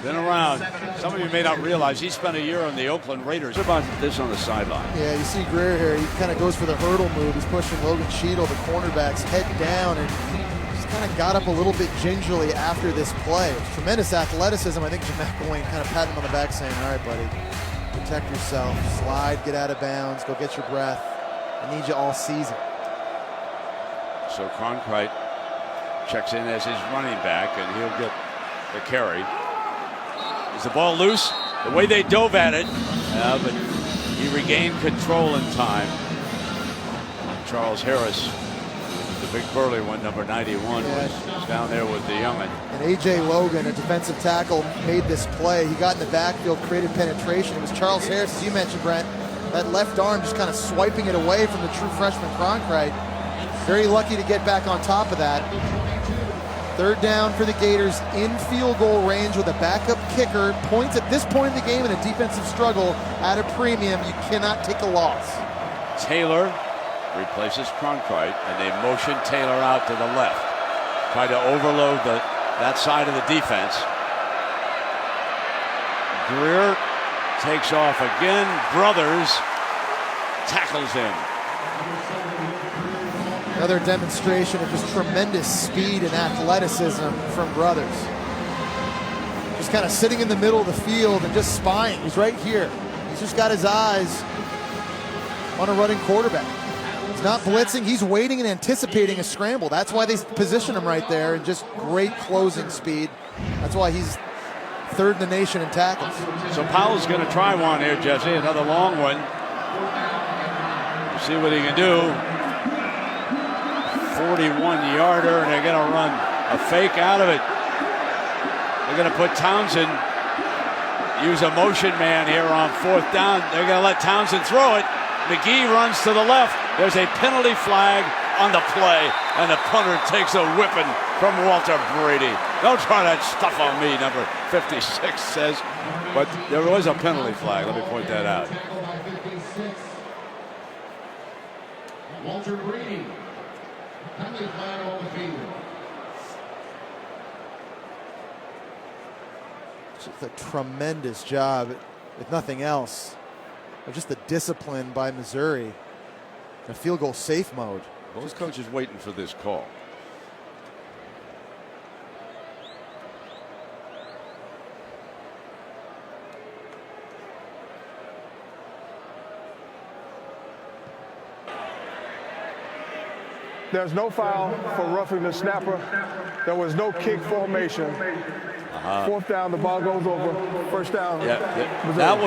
Been around. Some of you may not realize he spent a year on the Oakland Raiders. What about this on the sideline? Yeah, you see Grier here. He kind of goes for the hurdle move. He's pushing Logan Cheadle, the cornerback's head down, and just kind of got up a little bit gingerly after this play. Tremendous athleticism. I think Jim McElwain kind of patted him on the back saying, all right, buddy, protect yourself. Slide, get out of bounds, go get your breath. I need you all season. So Cronkrite checks in as his running back, and he'll get the carry. Is the ball loose? The way they dove at it, but he regained control in time. Charles Harris, the big burly one, number 91, was down there with the young'un. And A.J. Logan, a defensive tackle, made this play. He got in the backfield, created penetration. It was Charles Harris, as you mentioned, Brent. That left arm just kind of swiping it away from the true freshman Cronkrite. Very lucky to get back on top of that. Third down for the Gators in field goal range with a backup kicker. Points at this point in the game in a defensive struggle at a premium. You cannot take a loss. Taylor replaces Cronkrite, and they motion Taylor out to the left. Try to overload that side of the defense. Grier takes off again. Brothers tackles him. Another demonstration of just tremendous speed and athleticism from Brothers. Just kind of sitting in the middle of the field and just spying. He's right here. He's just got his eyes on a running quarterback. He's not blitzing. He's waiting and anticipating a scramble. That's why they position him right there, and just great closing speed. That's why he's third in the nation in tackles. So Powell's going to try one here, Jesse. Another long one. We'll see what he can do. 41-yarder, and they're going to run a fake out of it. They're going to put Townsend, use a motion man here on fourth down. They're going to let Townsend throw it. McGee runs to the left. There's a penalty flag on the play, and the punter takes a whipping from Walter Brady. Don't try that stuff on me, number 56 says. But there was a penalty flag. Let me point that out. Walter Brady. Penalty flag on the field. Just a tremendous job, if nothing else, of just the discipline by Missouri. A field goal safe mode. Both coaches waiting for this call. There's no foul for roughing the snapper. There was no kick formation. Fourth down, the ball goes over. First down. Yeah, that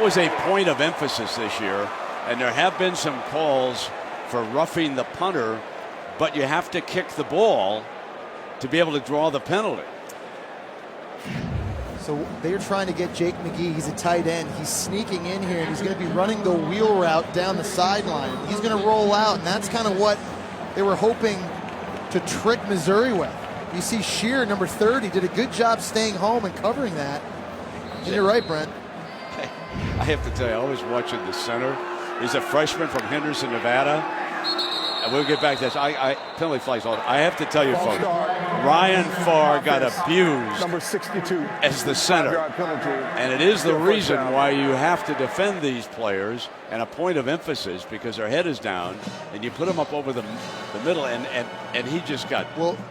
was a point of emphasis this year, and there have been some calls for roughing the punter, but you have to kick the ball to be able to draw the penalty. So they're trying to get Jake McGee. He's a tight end. He's sneaking in here, and he's going to be running the wheel route down the sideline. He's going to roll out, and that's kind of what they were hoping to trick Missouri with. You see Shear, number 30, did a good job staying home and covering that. And you're right, Brent. I have to tell you, I was watching the center. He's a freshman from Henderson, Nevada. We'll get back to this. Penalty flags. I have to tell you, folks, Ryan Farr got abused number 62 as the center. 5-yard penalty. And it is the reason why you have to defend these players, and a point of emphasis, because their head is down, and you put them up over the middle, and he just got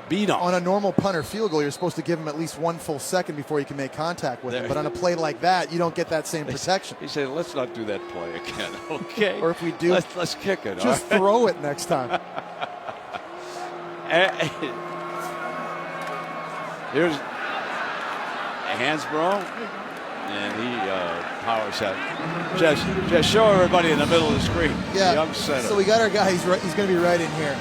beat on. On a normal punt or field goal, you're supposed to give him at least 1 full second before you can make contact with him. But on a play like that, you don't get that same protection. He said, let's not do that play again, okay? Or if we do, let's kick it. Just throw it next time. Here's Hansbrough, and he powers out. Just show everybody in the middle of the screen. Yeah. Young center. So we got our guy. He's going to be right in here,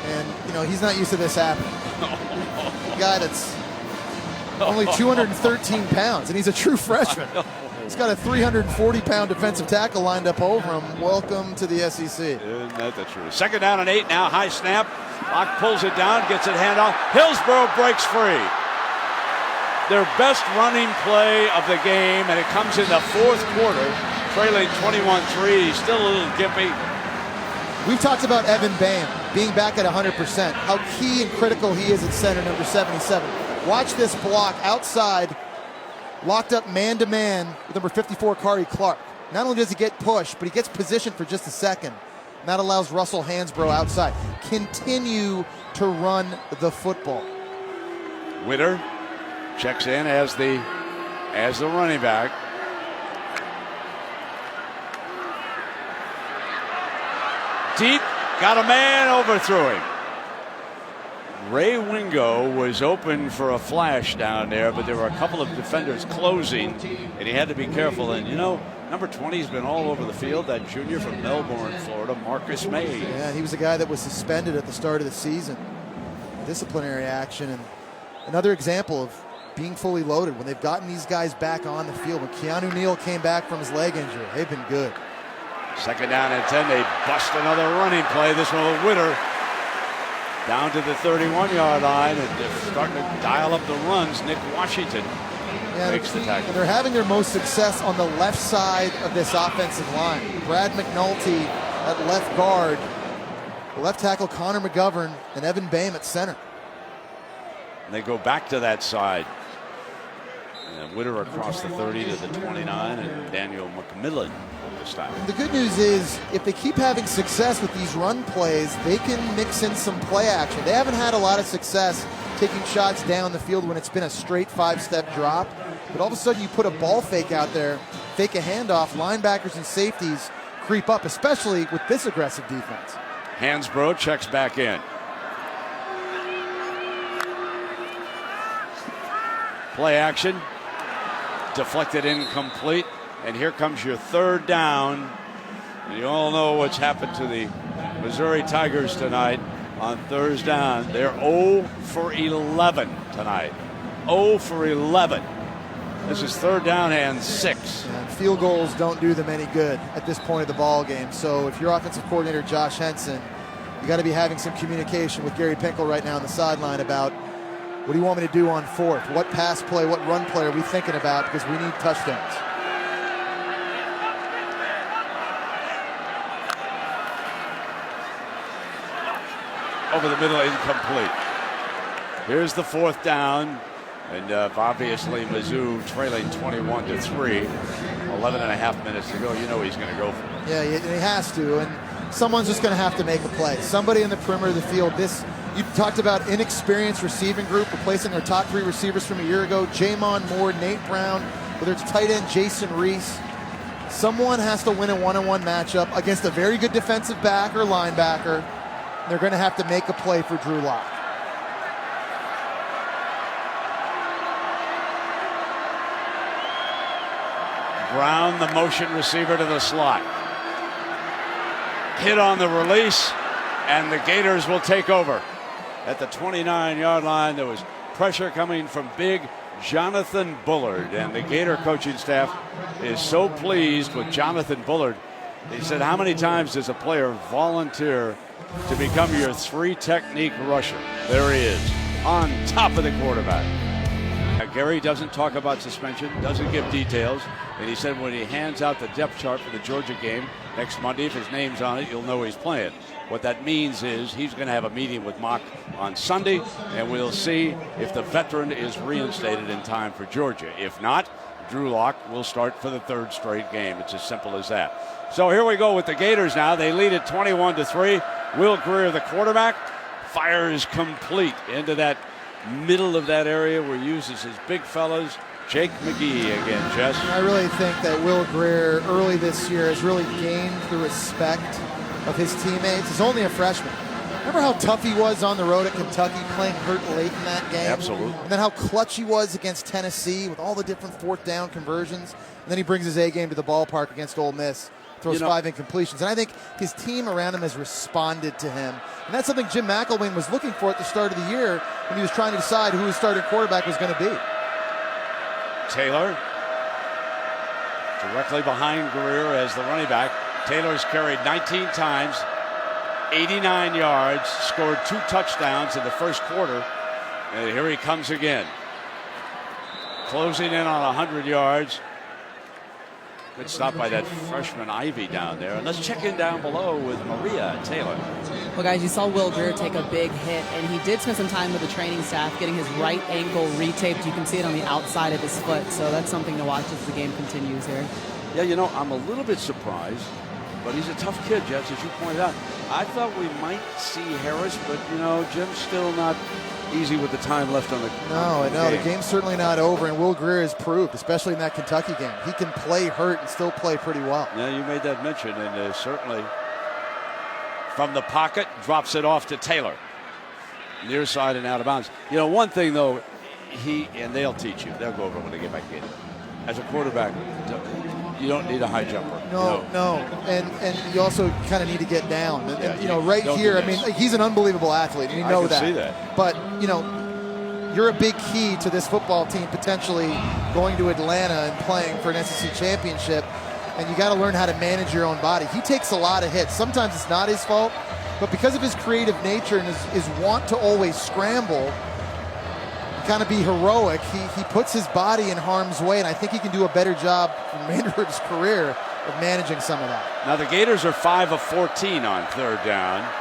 and he's not used to this happening. A guy that's only 213 pounds, and he's a true freshman. He's got a 340-pound defensive tackle lined up over him. Welcome to the SEC. Isn't that the truth? 2nd down and 8 now. High snap. Locke pulls it down, gets it handoff. Hillsborough breaks free. Their best running play of the game, and it comes in the 4th quarter, trailing 21-3. He's still a little gimpy. We've talked about Evan Boehm being back at 100%, how key and critical he is at center, number 77. Watch this block outside, locked up man-to-man with number 54, Kari Clark. Not only does he get pushed, but he gets positioned for just a second. And that allows Russell Hansbrough outside. Continue to run the football. Witter checks in as the running back. Deep, got a man, overthrew him. Ray Wingo was open for a flash down there, but there were a couple of defenders closing, and he had to be careful. And number 20's been all over the field, that junior from Melbourne, Florida, Marcus May. Yeah, he was a guy that was suspended at the start of the season. Disciplinary action, and another example of being fully loaded when they've gotten these guys back on the field. When Keanu Neal came back from his leg injury, they've been good. 2nd down and 10, they bust another running play. This one with Witter. Down to the 31-yard line, and they're starting to dial up the runs. Nick Washington makes the tackle. And they're having their most success on the left side of this offensive line. Brad McNulty at left guard, left tackle Connor McGovern, and Evan Boehm at center. And they go back to that side. And Witter across the 30 to the 29, and Daniel McMillan this time. The good news is, if they keep having success with these run plays, they can mix in some play action. They haven't had a lot of success taking shots down the field when it's been a straight 5-step drop. But all of a sudden you put a ball fake out there, fake a handoff, linebackers and safeties creep up, especially with this aggressive defense. Hansbrough checks back in. Play action. Deflected, incomplete. And here comes your 3rd down. And you all know what's happened to the Missouri Tigers tonight on 3rd down. They're 0 for 11 tonight. 0 for 11. This is 3rd down and 6. And field goals don't do them any good at this point of the ball game. So if you're offensive coordinator Josh Henson, you got to be having some communication with Gary Pinkel right now on the sideline about, what do you want me to do on 4th? What pass play, what run play are we thinking about? Because we need touchdowns. Over the middle, incomplete. Here's the 4th down. And obviously Mizzou trailing 21-3. 11 and a half minutes to go. You know he's going to go for it. Yeah, he has to. And someone's just going to have to make a play. Somebody in the perimeter of the field. You talked about inexperienced receiving group replacing their top 3 receivers from a year ago. Jamon Moore, Nate Brown, whether it's tight end Jason Reese. Someone has to win a one-on-one matchup against a very good defensive back or linebacker. They're going to have to make a play for Drew Lock. Brown, the motion receiver to the slot. Hit on the release, and the Gators will take over. At the 29-yard line, there was pressure coming from big Jonathan Bullard, and the Gator coaching staff is so pleased with Jonathan Bullard. He said, how many times does a player volunteer to become your 3-technique rusher? There he is, on top of the quarterback. Gary doesn't talk about suspension, doesn't give details, and he said when he hands out the depth chart for the Georgia game next Monday, if his name's on it, you'll know he's playing. What that means is he's going to have a meeting with Mock on Sunday, and we'll see if the veteran is reinstated in time for Georgia. If not, Drew Lock will start for the third straight game. It's as simple as that. So here we go with the Gators now. They lead it 21-3. Will Greer, the quarterback, fires complete into that middle of that area where he uses his big fellas. Jake McGee again, Jess. I really think that Will Greer early this year has really gained the respect of his teammates. He's only a freshman. Remember how tough he was on the road at Kentucky, playing hurt late in that game? Absolutely. And then how clutch he was against Tennessee with all the different fourth down conversions. And then he brings his A game to the ballpark against Ole Miss, throws 5 incompletions. And I think his team around him has responded to him. And that's something Jim McElwain was looking for at the start of the year when he was trying to decide who his starting quarterback was going to be. Taylor directly behind Greer as the running back. Taylor's carried 19 times, 89 yards, scored 2 touchdowns in the first quarter. And here he comes again. Closing in on 100 yards. Good stop by that freshman Ivy down there. And let's check in down below with Maria Taylor. Well, guys, you saw Will Greer take a big hit, and he did spend some time with the training staff getting his right ankle retaped. You can see it on the outside of his foot, so that's something to watch as the game continues here. Yeah, you know, I'm a little bit surprised, but he's a tough kid, Jets, as you pointed out. I thought we might see Harris, but, you know, Jim's still not easy with the time left on the No, the game's certainly not over, and Will Greer has proved, especially in that Kentucky game, he can play hurt and still play pretty well. Yeah, you made that mention, and certainly from the pocket, drops it off to Taylor. Near side and out of bounds. You know, one thing, though, and they'll teach you. They'll go over when they get back in. As a quarterback, you don't need a high jumper. No. And you also kind of need to get down. And you know, right here, I mean, he's an unbelievable athlete, and you know that. I can see that. But, you know, you're a big key to this football team potentially going to Atlanta and playing for an SEC championship, and you got to learn how to manage your own body. He takes a lot of hits. Sometimes it's not his fault, but because of his creative nature and his want to always scramble, kind of be heroic, he puts his body in harm's way, and I think he can do a better job for the remainder of his career of managing some of that. Now the Gators are 5 of 14 on third down,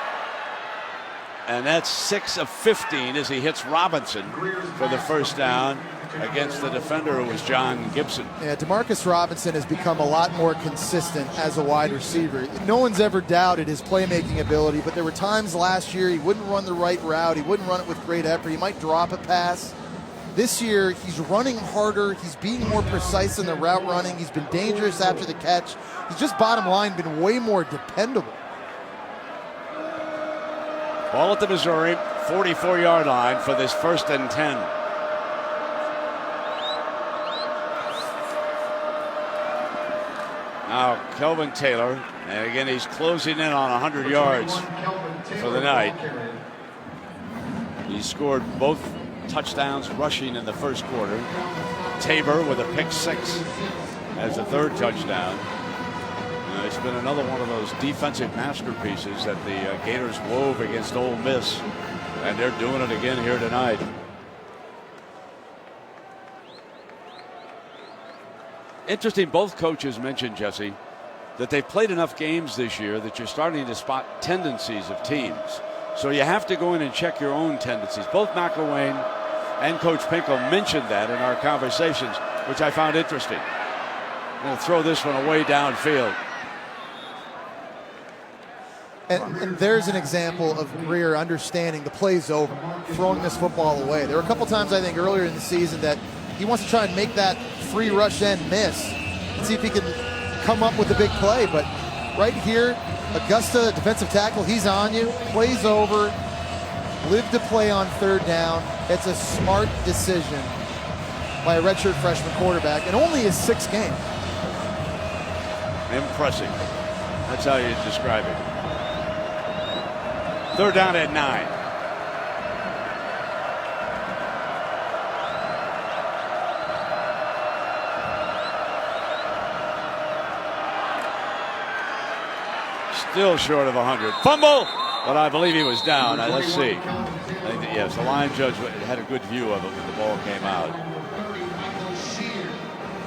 and that's 6 of 15 as he hits Robinson for the first down against the defender who was John Gibson. Yeah, Demarcus Robinson has become a lot more consistent as a wide receiver. No one's ever doubted his playmaking ability, but there were times last year he wouldn't run the right route, he wouldn't run it with great effort, he might drop a pass. This year, he's running harder, he's being more precise in the route running, he's been dangerous after the catch. He's just, bottom line, been way more dependable. Ball at the Missouri 44-yard line for this 1st and 10. Now Kelvin Taylor, and again he's closing in on 100 yards for the night. He scored both touchdowns rushing in the first quarter. Tabor with a pick 6 as the 3rd touchdown. It's been another one of those defensive masterpieces that the Gators wove against Ole Miss, and they're doing it again here tonight. Interesting, both coaches mentioned, Jesse, that they've played enough games this year that you're starting to spot tendencies of teams. So you have to go in and check your own tendencies. Both McElwain and Coach Pinkel mentioned that in our conversations, which I found interesting. We'll throw this one away downfield. And there's an example of Greer understanding the play's over, throwing this football away. There were a couple times, I think, earlier in the season that he wants to try and make that free rush end miss and see if he can come up with a big play. But right here, Augusta, defensive tackle, he's on you, plays over, live to play on 3rd down. It's a smart decision by a redshirt freshman quarterback, and only his 6th game. Impressive. That's how you describe it. 3rd down at 9. Still short of 100. Fumble! But I believe he was down. Let's see. Yes, the line judge had a good view of it when the ball came out.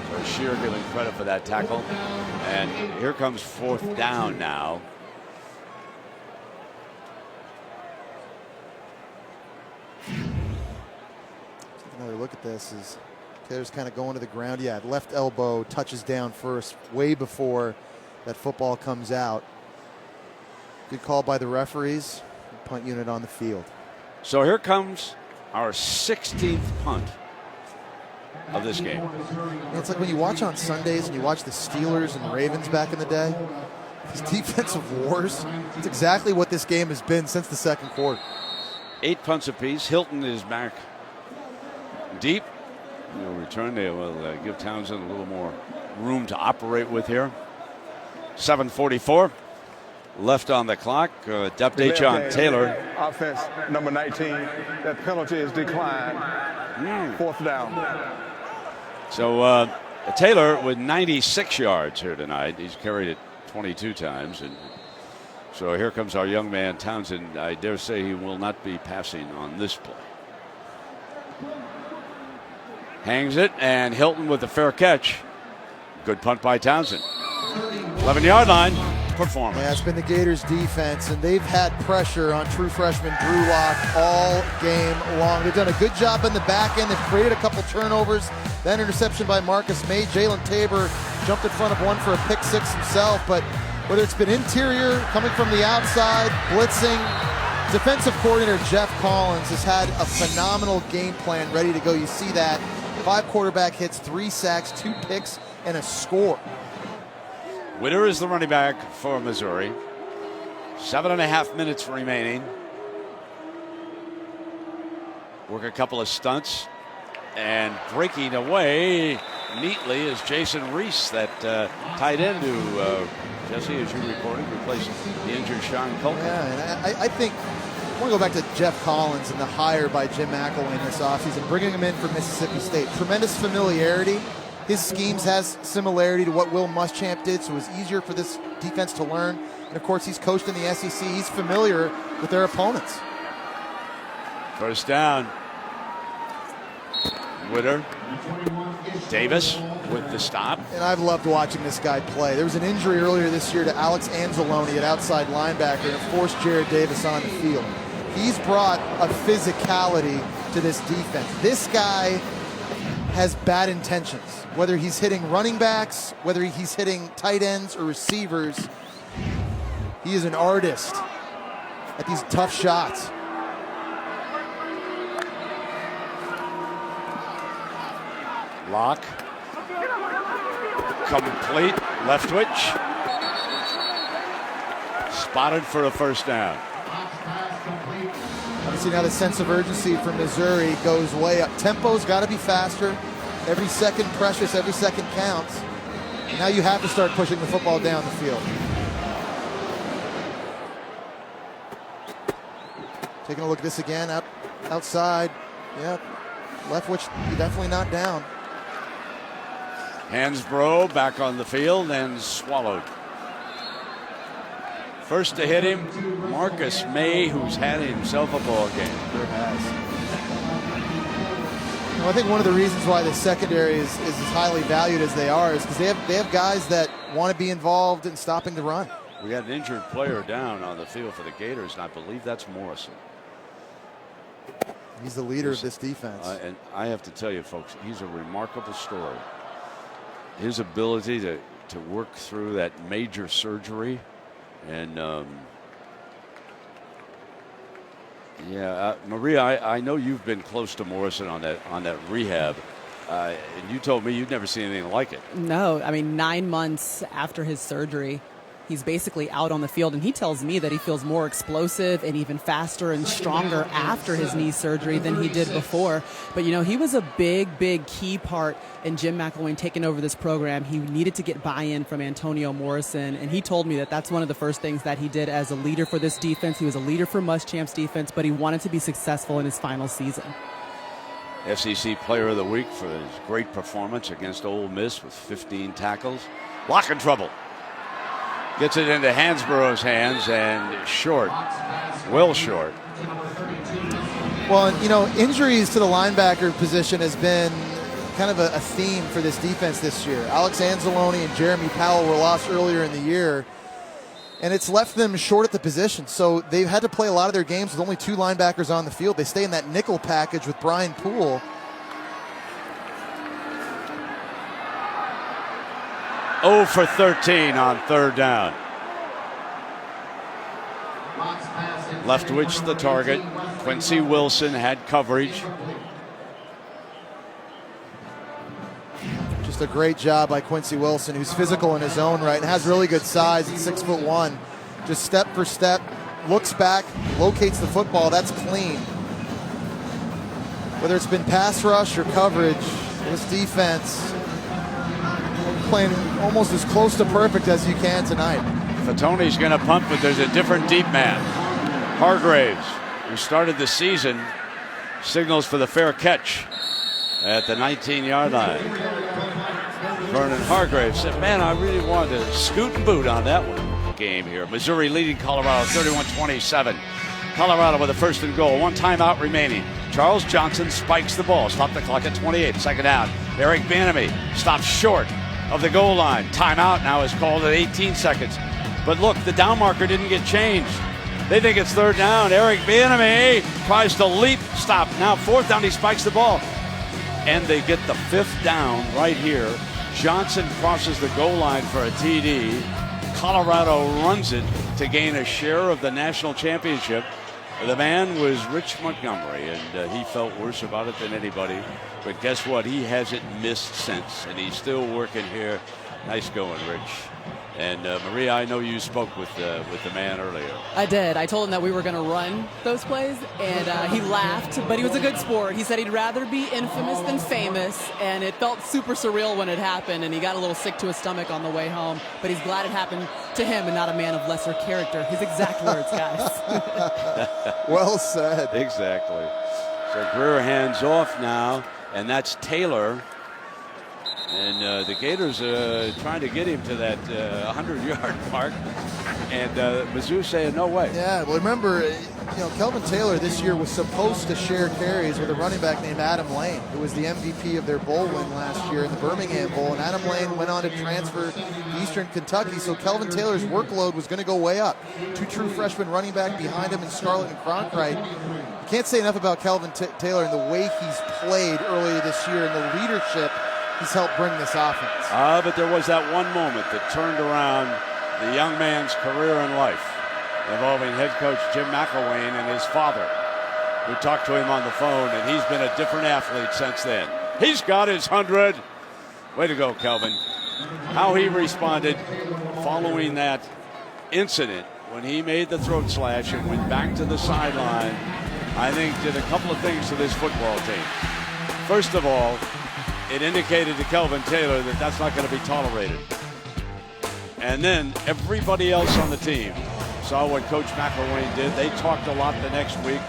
So Shear giving credit for that tackle. And here comes 4th down now. Another look at this is Taylor's kind of going to the ground. Yeah, left elbow touches down first, way before that football comes out. Good call by the referees. Punt unit on the field. So here comes our 16th punt of this game. It's like when you watch on Sundays and you watch the Steelers and Ravens back in the day, these defensive wars, it's exactly what this game has been since the second quarter. 8 punts apiece. Hilton is back deep. He'll return. They will give Townsend a little more room to operate with here. 7:44 left on the clock. Depth day John Taylor. Offense number 19. That penalty is declined. 4th down. So Taylor with 96 yards here tonight. He's carried it 22 times. And so here comes our young man Townsend. I dare say he will not be passing on this play. Hangs it, and Hilton with the fair catch. Good punt by Townsend. 11-yard line performance. Yeah, it's been the Gators defense, and they've had pressure on true freshman Drew Lock all game long. They've done a good job in the back end. They've created a couple turnovers. That interception by Marcus May. Jalen Tabor jumped in front of one for a pick 6 himself, but whether it's been interior, coming from the outside, blitzing, defensive coordinator Jeff Collins has had a phenomenal game plan ready to go. You see that. 5 quarterback hits, 3 sacks, 2 picks, and a score. Witter is the running back for Missouri. 7.5 minutes remaining. Work a couple of stunts. And breaking away neatly is Jason Reese, that tight end who, Jesse, as you reported, replaced the injured Sean Culkin. Yeah, and I think I want to go back to Jeff Collins and the hire by Jim McElwain this offseason, bringing him in from Mississippi State. Tremendous familiarity. His schemes has similarity to what Will Muschamp did, so it was easier for this defense to learn. And, of course, he's coached in the SEC. He's familiar with their opponents. 1st down. Witter. Davis with the stop. And I've loved watching this guy play. There was an injury earlier this year to Alex Anzalone at outside linebacker, and it forced Jared Davis on the field. He's brought a physicality to this defense. This guy has bad intentions. Whether he's hitting running backs, whether he's hitting tight ends or receivers, he is an artist at these tough shots. Lock. Complete. Left twitch. Spotted for a 1st down. See now the sense of urgency from Missouri goes way up. Tempo's got to be faster. Every second precious, every second counts. And now you have to start pushing the football down the field. Taking a look at this again, outside. Yep, left which definitely not down. Hansbrough back on the field and swallowed. First to hit him, Marcus May, who's had himself a ball game. Sure has. Well, I think one of the reasons why the secondary is as highly valued as they are is because they have guys that want to be involved in stopping the run. We got an injured player down on the field for the Gators, and I believe that's Morrison. He's the leader of this defense. And I have to tell you, folks, he's a remarkable story. His ability to work through that major surgery, and Maria, I know you've been close to Morrison on that rehab, and you told me you'd never seen anything like it. No, I mean 9 months after his surgery, he's basically out on the field, and he tells me that he feels more explosive and even faster and stronger after his knee surgery than he did before. But, you know, he was a big key part in Jim McElwain taking over this program. He needed to get buy-in from Antonio Morrison, and he told me that that's one of the first things that he did as a leader for this defense. He was a leader for Muschamp's defense, but he wanted to be successful in his final season. SEC Player of the Week for his great performance against Ole Miss with 15 tackles. Lock in trouble. Gets it into Hansborough's hands, and Short, Will Short. Well, you know, injuries to the linebacker position has been kind of a theme for this defense this year. Alex Anzalone and Jeremy Powell were lost earlier in the year, and it's left them short at the position. So they've had to play a lot of their games with only 2 linebackers on the field. They stay in that nickel package with Brian Poole. Oh for 13 on 3rd down. Leftwich the target. Quincy Wilson had coverage. Just a great job by Quincy Wilson, who's physical in his own right and has really good size at 6'1". Just step for step, looks back, locates the football. That's clean. Whether it's been pass rush or coverage, this defense playing almost as close to perfect as you can tonight. Fatoni's going to punt, but there's a different deep man. Hargraves, who started the season, signals for the fair catch at the 19-yard line. Vernon Hargraves said, man, I really wanted to scoot and boot on that one. Game here. Missouri leading Colorado 31-27. Colorado with a 1st and goal. 1 timeout remaining. Charles Johnson spikes the ball. Stop the clock at 28. 2nd down. Eric Bieniemy stops short of the goal line. Timeout now is called at 18 seconds. But look, the down marker didn't get changed. They think it's 3rd down. Eric Bieniemy tries to leap. Stop. Now 4th down. He spikes the ball. And they get the 5th down right here. Johnson crosses the goal line for a TD. Colorado runs it to gain a share of the national championship. The man was Rich Montgomery, and he felt worse about it than anybody. But guess what? He hasn't missed since, and he's still working here. Nice going, Rich. And Maria, I know you spoke with the man earlier. I did. I told him that we were going to run those plays, and he laughed, but he was a good sport. He said he'd rather be infamous than famous, and it felt super surreal when it happened, and he got a little sick to his stomach on the way home, but he's glad it happened to him and not a man of lesser character. His exact words, guys. Well said. Exactly. So Greer hands off now, and that's Taylor. And the Gators trying to get him to that 100-yard mark, and Mizzou saying no way. Yeah, well, remember, Kelvin Taylor this year was supposed to share carries with a running back named Adam Lane, who was the MVP of their bowl win last year in the Birmingham Bowl, and Adam Lane went on to transfer to Eastern Kentucky, so Kelvin Taylor's workload was going to go way up. 2 true freshman running back behind him in Scarlett and Cronkite. You can't say enough about Kelvin Taylor and the way he's played earlier this year and the leadership he's helped bring this offense. But there was that one moment that turned around the young man's career and life, involving head coach Jim McElwain and his father, who talked to him on the phone, and he's been a different athlete since then. He's got his 100. Way to go, Kelvin. How he responded following that incident when he made the throat slash and went back to the sideline, I think did a couple of things to this football team. First of all, it indicated to Kelvin Taylor that that's not going to be tolerated. And then everybody else on the team saw what Coach McElwain did. They talked a lot the next week.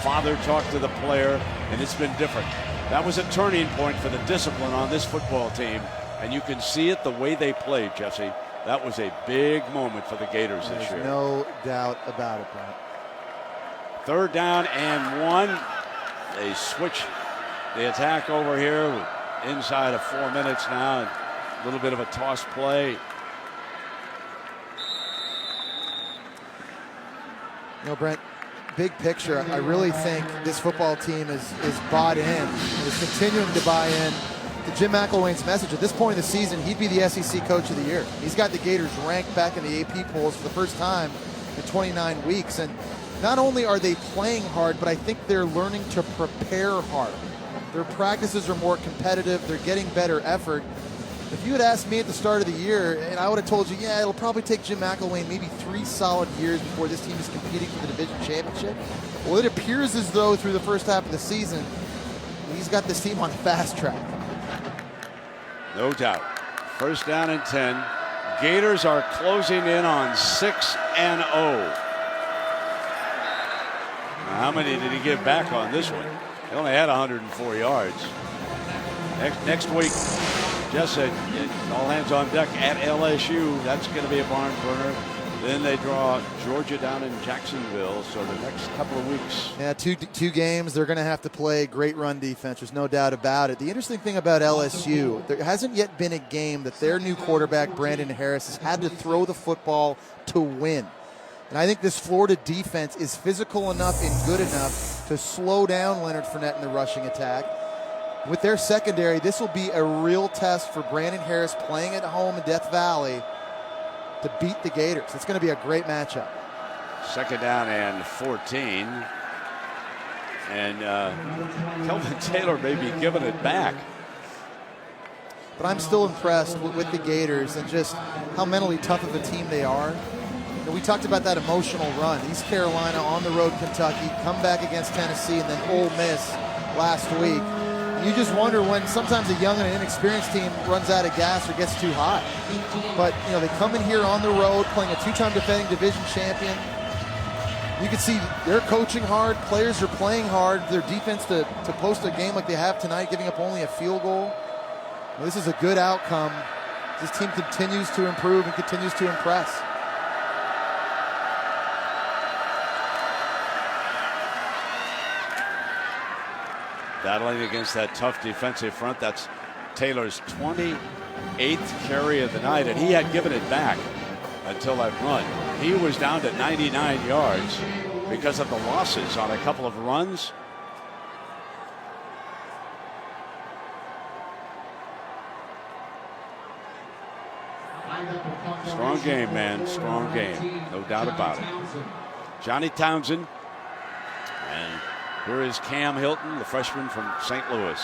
Father talked to the player, and it's been different. That was a turning point for the discipline on this football team, and you can see it the way they played, Jesse. That was a big moment for the Gators this year. No doubt about it, Brent. 3rd down and 1. They switch the attack over here inside of 4 minutes now. A little bit of a toss play. Brent, big picture, I really think this football team is bought in and is continuing to buy in to Jim McElwain's message. At this point in the season, he'd be the SEC Coach of the Year. He's got the Gators ranked back in the AP polls for the first time in 29 weeks. And not only are they playing hard, but I think they're learning to prepare hard. Their practices are more competitive. They're getting better effort. If you had asked me at the start of the year, and I would have told you, yeah, it'll probably take Jim McElwain maybe 3 solid years before this team is competing for the division championship. Well, it appears as though through the first half of the season, he's got this team on fast track. No doubt. 1st down and 10. Gators are closing in on 6-0. How many did he give back on this one? He only had 104 yards. Next week, Just said all hands on deck at LSU. That's going to be a barn burner. Then they draw Georgia down in Jacksonville. So the next couple of weeks. Yeah, two games. They're going to have to play great run defense. There's no doubt about it. The interesting thing about LSU, there hasn't yet been a game that their new quarterback, Brandon Harris, has had to throw the football to win. And I think this Florida defense is physical enough and good enough to slow down Leonard Fournette in the rushing attack. With their secondary, this will be a real test for Brandon Harris playing at home in Death Valley to beat the Gators. It's going to be a great matchup. 2nd down and 14. And Kelvin Taylor may be giving it back. But I'm still impressed with the Gators and just how mentally tough of a team they are. We talked about that emotional run. East Carolina on the road, Kentucky, come back against Tennessee, and then Ole Miss last week. And you just wonder when sometimes a young and inexperienced team runs out of gas or gets too hot. But they come in here on the road, playing a 2-time defending division champion. You can see they're coaching hard. Players are playing hard. Their defense to post a game like they have tonight, giving up only a field goal. This is a good outcome. This team continues to improve and continues to impress. Battling against that tough defensive front. That's Taylor's 28th carry of the night, and he had given it back until that run. He was down to 99 yards because of the losses on a couple of runs. Strong game, man. Strong game. No doubt about it. Johnny Townsend. And here is Cam Hilton, the freshman from St. Louis.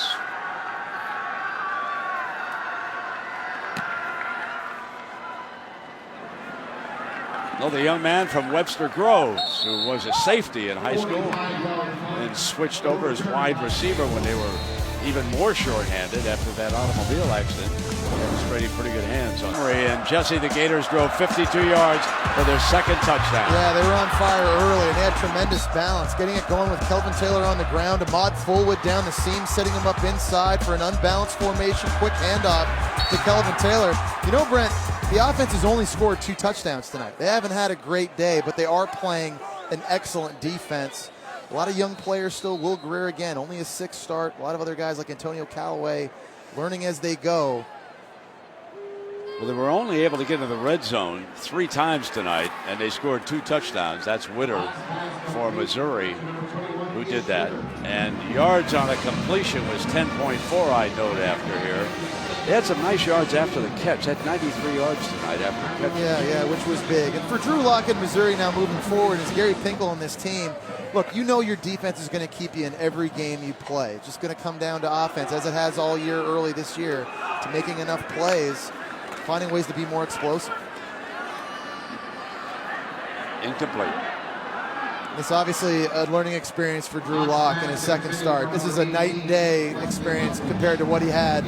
The young man from Webster Groves, who was a safety in high school and switched over as wide receiver when they were even more shorthanded after that automobile accident. Demonstrating pretty good hands on Murray. And Jesse, the Gators drove 52 yards for their 2nd touchdown. Yeah, they were on fire early, and they had tremendous balance, getting it going with Kelvin Taylor on the ground. Ahmad Fullwood down the seam, setting him up inside for an unbalanced formation. Quick handoff to Kelvin Taylor. Brent, the offense has only scored 2 touchdowns tonight. They haven't had a great day, but they are playing an excellent defense. A lot of young players still. Will Greer again, only a 6th start. A lot of other guys like Antonio Callaway learning as they go. Well, they were only able to get into the red zone 3 times tonight, and they scored 2 touchdowns. That's Witter for Missouri who did that. And yards on a completion was 10.4, I note after here. They had some nice yards after the catch. Had 93 yards tonight after the catch. Yeah, which was big. And for Drew Lock in Missouri now moving forward is Gary Pinkel on this team. Look, your defense is going to keep you in every game you play. It's just going to come down to offense, as it has all year early this year, to making enough plays, finding ways to be more explosive. Incomplete. It's obviously a learning experience for Drew Lock in his 2nd start. This is a night and day experience compared to what he had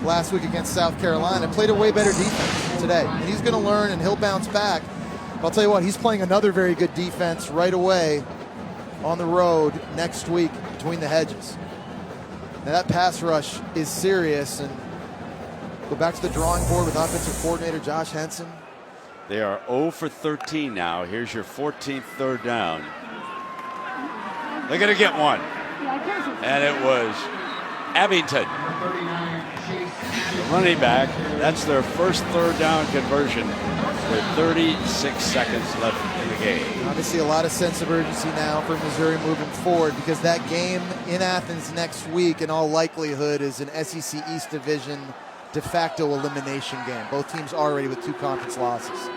last week against South Carolina. Played a way better defense today. And he's going to learn and he'll bounce back. But I'll tell you what, he's playing another very good defense right away on the road next week between the hedges. Now that pass rush is serious, and go back to the drawing board with offensive coordinator Josh Henson. They are 0 for 13 now. Here's your 14th 3rd down. They're going to get one. And it was Abington, the running back. That's their first 3rd down conversion with 36 seconds left in the game. Obviously a lot of sense of urgency now for Missouri moving forward, because that game in Athens next week in all likelihood is an SEC East Division de facto elimination game. Both teams already with 2 conference losses.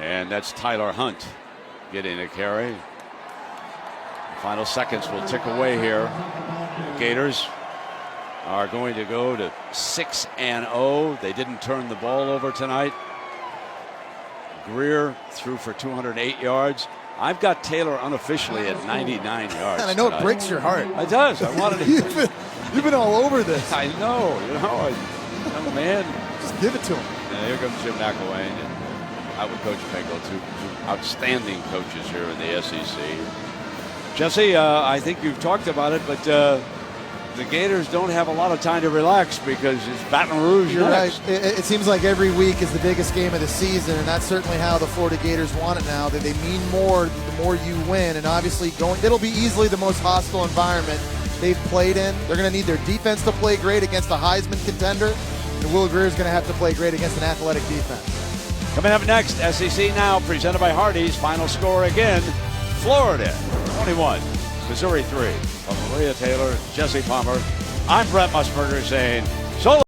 And that's Tyler Hunt getting a carry. The final seconds will tick away here. The Gators are going to go to 6-0. They didn't turn the ball over tonight. Greer threw for 208 yards. I've got Taylor unofficially at 99 yards. And I know tonight. It breaks your heart. It does. I wanted to. You've been all over this. I know. Young man. Just give it to him. And here comes Jim McElwain. Out with Coach Pinkel, two outstanding coaches here in the SEC. Jesse, I think you've talked about it, but the Gators don't have a lot of time to relax because it's Baton Rouge. You're next. right. It seems like every week is the biggest game of the season, and that's certainly how the Florida Gators want it now. That they mean more the more you win, and obviously it'll be easily the most hostile environment they've played in. They're going to need their defense to play great against a Heisman contender, and Will Greer is going to have to play great against an athletic defense. Coming up next, SEC Now, presented by Hardee's. Final score again, Florida 21, Missouri 3. From Maria Taylor, Jesse Palmer, I'm Brett Musburger saying so long.